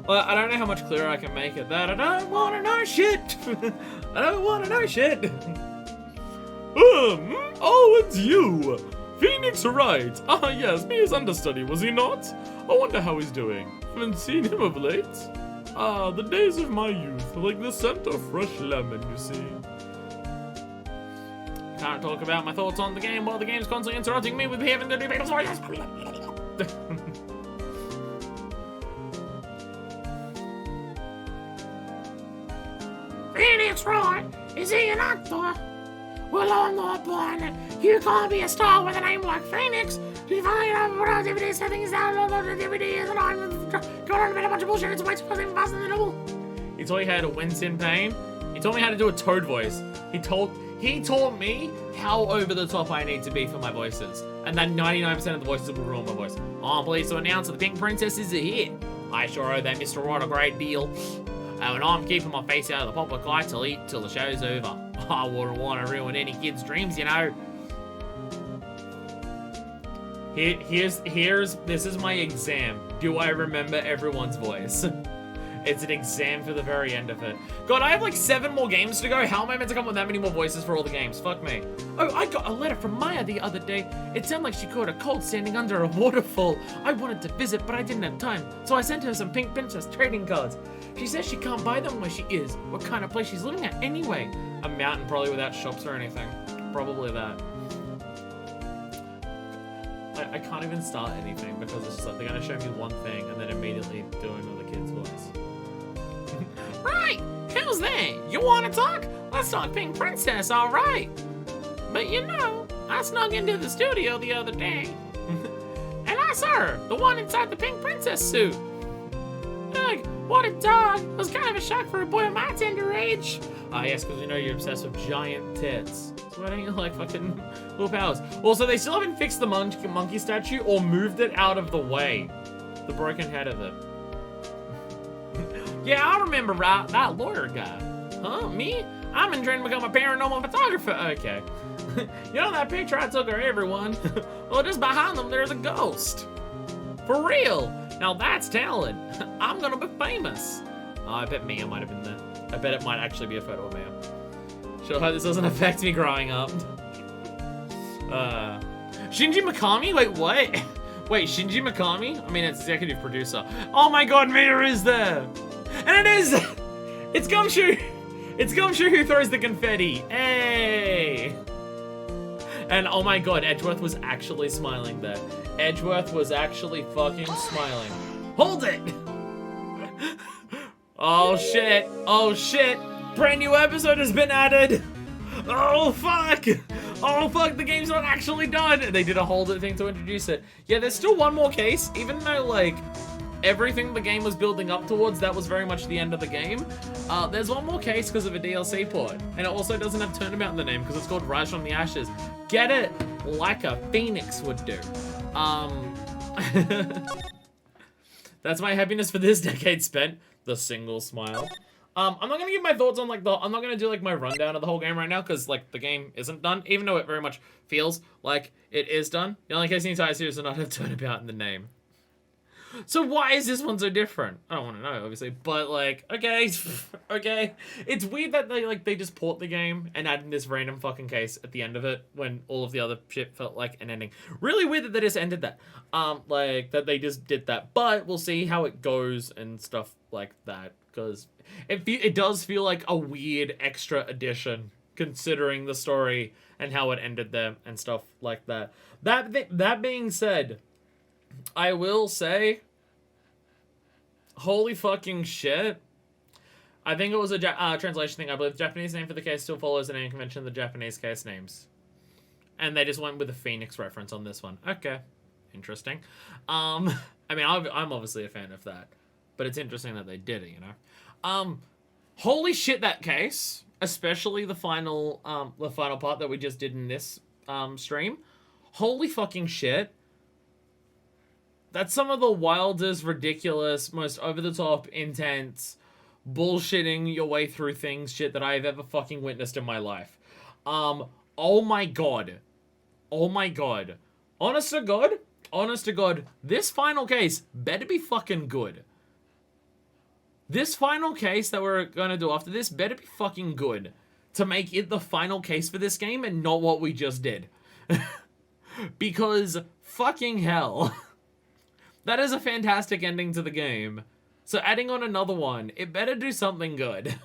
Speaker 1: Well, I don't know how much clearer I can make it. That I don't want to know shit. I don't want to know shit. Oh, it's you. Phoenix Wright. Ah, yes, me his understudy, was he not? I wonder how he's doing. Haven't seen him of late. Ah, the days of my youth, like the scent of fresh lemon, you see. Can't talk about my thoughts on the game while the game's constantly interrupting me with having to do people's voices.
Speaker 4: Phoenix Wright, is he an actor? Well, I'm not blind. You can't be a star with a name like Phoenix. Do you find out what our DVD settings download the DVDs and I'm going on about a bunch of bullshit. It's way too faster than normal.
Speaker 1: He taught me how to wince in pain. He taught me how to do a toad voice. He taught me how over the top I need to be for my voices. And that 99% of the voices will ruin my voice. I'm pleased to announce that the Pink Princess is a hit. I sure owe that Mr. Wright a great deal. And I'm keeping my face out of the public eye till the show's over. I wouldn't want to ruin any kid's dreams, you know. This is my exam. Do I remember everyone's voice? It's an exam for the very end of it. God, I have like 7 more games to go. How am I meant to come up with that many more voices for all the games? Fuck me. Oh, I got a letter from Maya the other day. It sounded like she caught a cold standing under a waterfall. I wanted to visit, but I didn't have time. So I sent her some Pink Princess trading cards. She says she can't buy them where she is. What kind of place she's living at anyway? A mountain probably without shops or anything. Probably that. I can't even start anything because it's just like they're gonna show me one thing and then immediately do another kid's voice.
Speaker 4: Right, who's there? You wanna talk? Let's talk Pink Princess, alright. But you know, I snuck into the studio the other day. And I saw her, the one inside the Pink Princess suit. Ugh, what a dog. It was kind of a shock for a boy of my tender age.
Speaker 1: Ah, yes, because you know you're obsessed with giant tits. So why don't you like fucking little powers? Also, they still haven't fixed the monkey statue or moved it out of the way. The broken head of it.
Speaker 4: Yeah, I remember that lawyer guy. Huh, me? I'm in training to become a paranormal photographer.
Speaker 1: Okay.
Speaker 4: You know that picture I took of everyone? Well, just behind them, there's a ghost. For real. Now that's talent. I'm gonna be famous.
Speaker 1: Oh, I bet Mia might have been there. I bet it might actually be a photo of Mia. Sure hope this doesn't affect me growing up. Shinji Mikami? Wait, what? Wait, Shinji Mikami? I mean, it's executive producer. Oh my god, Mia is there! And it is! It's Gumshoe! It's Gumshoe who throws the confetti. Hey! And oh my god, Edgeworth was actually smiling there. Edgeworth was actually fucking smiling. Hold it! Oh shit! Oh shit! Brand new episode has been added! Oh fuck! Oh fuck, the game's not actually done! They did a hold it thing to introduce it. Yeah, there's still one more case, even though like everything the game was building up towards, that was very much the end of the game. There's one more case because of a DLC port. And it also doesn't have Turnabout in the name because it's called Rise from the Ashes. Get it like a phoenix would do. That's my happiness for this decade spent. The single smile. I'm not gonna give my thoughts on like I'm not gonna do like my rundown of the whole game right now because like the game isn't done, even though it very much feels like it is done. The only case in the entire series does not have Turnabout in the name. So why is this one so different? I don't want to know, obviously, but like, okay, okay. It's weird that they just port the game and add in this random fucking case at the end of it when all of the other shit felt like an ending. Really weird that they just ended that. Like that they just did that, but we'll see how it goes and stuff like that because it does feel like a weird extra addition considering the story and how it ended there and stuff like that. That being said, I will say, holy fucking shit. I think it was a translation thing. I believe the Japanese name for the case still follows the name convention of the Japanese case names. And they just went with a phoenix reference on this one. Okay. Interesting. I mean, I'm obviously a fan of that. But it's interesting that they did it, you know? Holy shit, that case. Especially the final part that we just did in this stream. Holy fucking shit. That's some of the wildest, ridiculous, most over-the-top, intense, bullshitting your way through things shit that I've ever fucking witnessed in my life. Oh my god. Oh my god. Honest to god, this final case better be fucking good. This final case that we're gonna do after this better be fucking good to make it the final case for this game and not what we just did. Because fucking hell. That is a fantastic ending to the game. So adding on another one, it better do something good.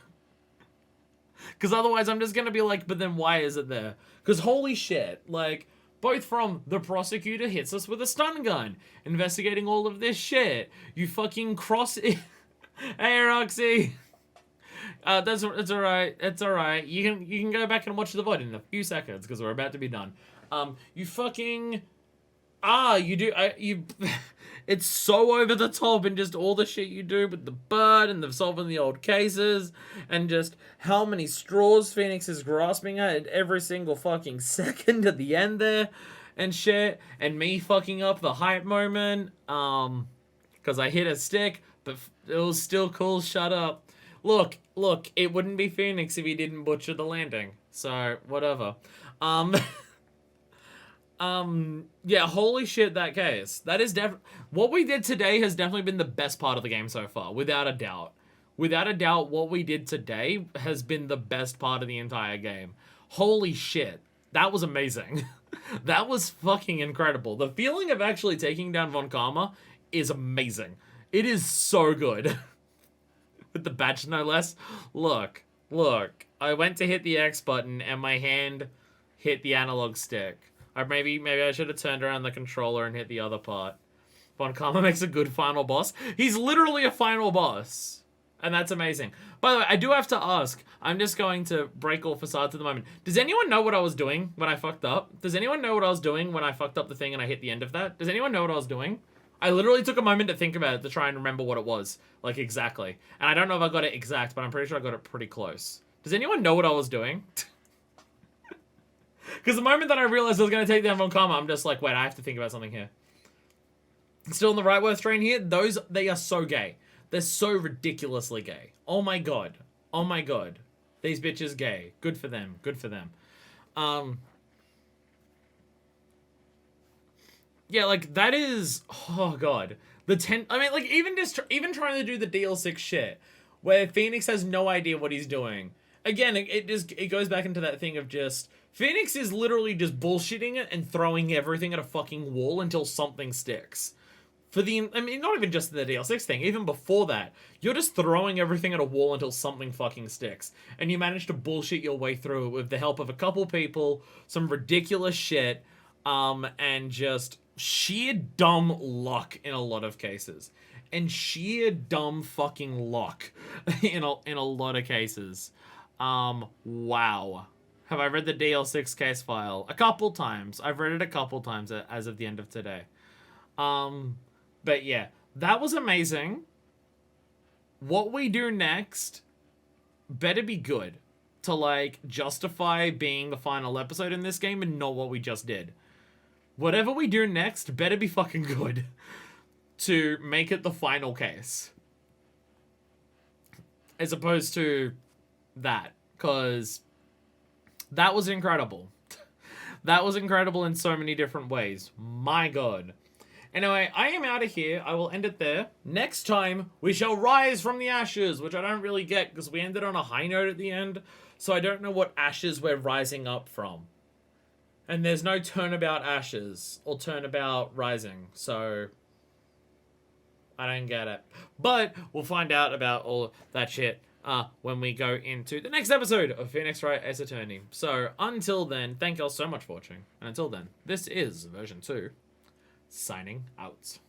Speaker 1: Because otherwise I'm just going to be like, but then why is it there? Because holy shit, like, both from the prosecutor hits us with a stun gun, investigating all of this shit. You fucking cross it. Hey, Roxy. It's alright. It's alright. You can go back and watch the VOD in a few seconds because we're about to be done. You fucking... It's so over the top and just all the shit you do with the bird and the solving the old cases and just how many straws Phoenix is grasping at every single fucking second at the end there and shit. And me fucking up the hype moment, because I hit a stick, but it was still cool, shut up. Look, it wouldn't be Phoenix if he didn't butcher the landing. So, whatever. Yeah, holy shit, that case. That is what we did today has definitely been the best part of the game so far, without a doubt. Without a doubt, what we did today has been the best part of the entire game. Holy shit. That was amazing. That was fucking incredible. The feeling of actually taking down Von Karma is amazing. It is so good. With the badge, no less. Look. I went to hit the X button and my hand hit the analog stick. Or maybe I should have turned around the controller and hit the other part. Von Karma makes a good final boss. He's literally a final boss. And that's amazing. By the way, I do have to ask. I'm just going to break all facades at the moment. Does anyone know what I was doing when I fucked up? Does anyone know what I was doing when I fucked up the thing and I hit the end of that? Does anyone know what I was doing? I literally took a moment to think about it to try and remember what it was. Like, exactly. And I don't know if I got it exact, but I'm pretty sure I got it pretty close. Does anyone know what I was doing? Because the moment that I realized I was going to take down Von Karma, I'm just like, wait, I have to think about something here. Still in the Wrightworth train here? They are so gay. They're so ridiculously gay. Oh my god. Oh my god. These bitches gay. Good for them. Good for them. Yeah, like, that is... Oh, god. I mean, like, even trying to do the DL-6 shit, where Phoenix has no idea what he's doing. Again, it goes back into that thing of just... Phoenix is literally just bullshitting it and throwing everything at a fucking wall until something sticks. I mean, not even just the DL-6 thing, even before that, you're just throwing everything at a wall until something fucking sticks. And you manage to bullshit your way through it with the help of a couple people, some ridiculous shit, and just sheer dumb luck in a lot of cases. And sheer dumb fucking luck in a lot of cases. Wow. Have I read the DL-6 case file? A couple times. I've read it a couple times as of the end of today. But yeah, that was amazing. What we do next better be good to, like, justify being the final episode in this game and not what we just did. Whatever we do next better be fucking good to make it the final case. As opposed to that, because that was incredible. That was incredible in so many different ways. My god. Anyway, I am out of here. I will end it there. Next time, we shall rise from the ashes, which I don't really get because we ended on a high note at the end. So I don't know what ashes we're rising up from. And there's no turnabout ashes or turnabout rising. So I don't get it. But we'll find out about all that shit when we go into the next episode of Phoenix Wright Ace Attorney. So until then, thank you all so much for watching. And until then, this is version 2. Signing out.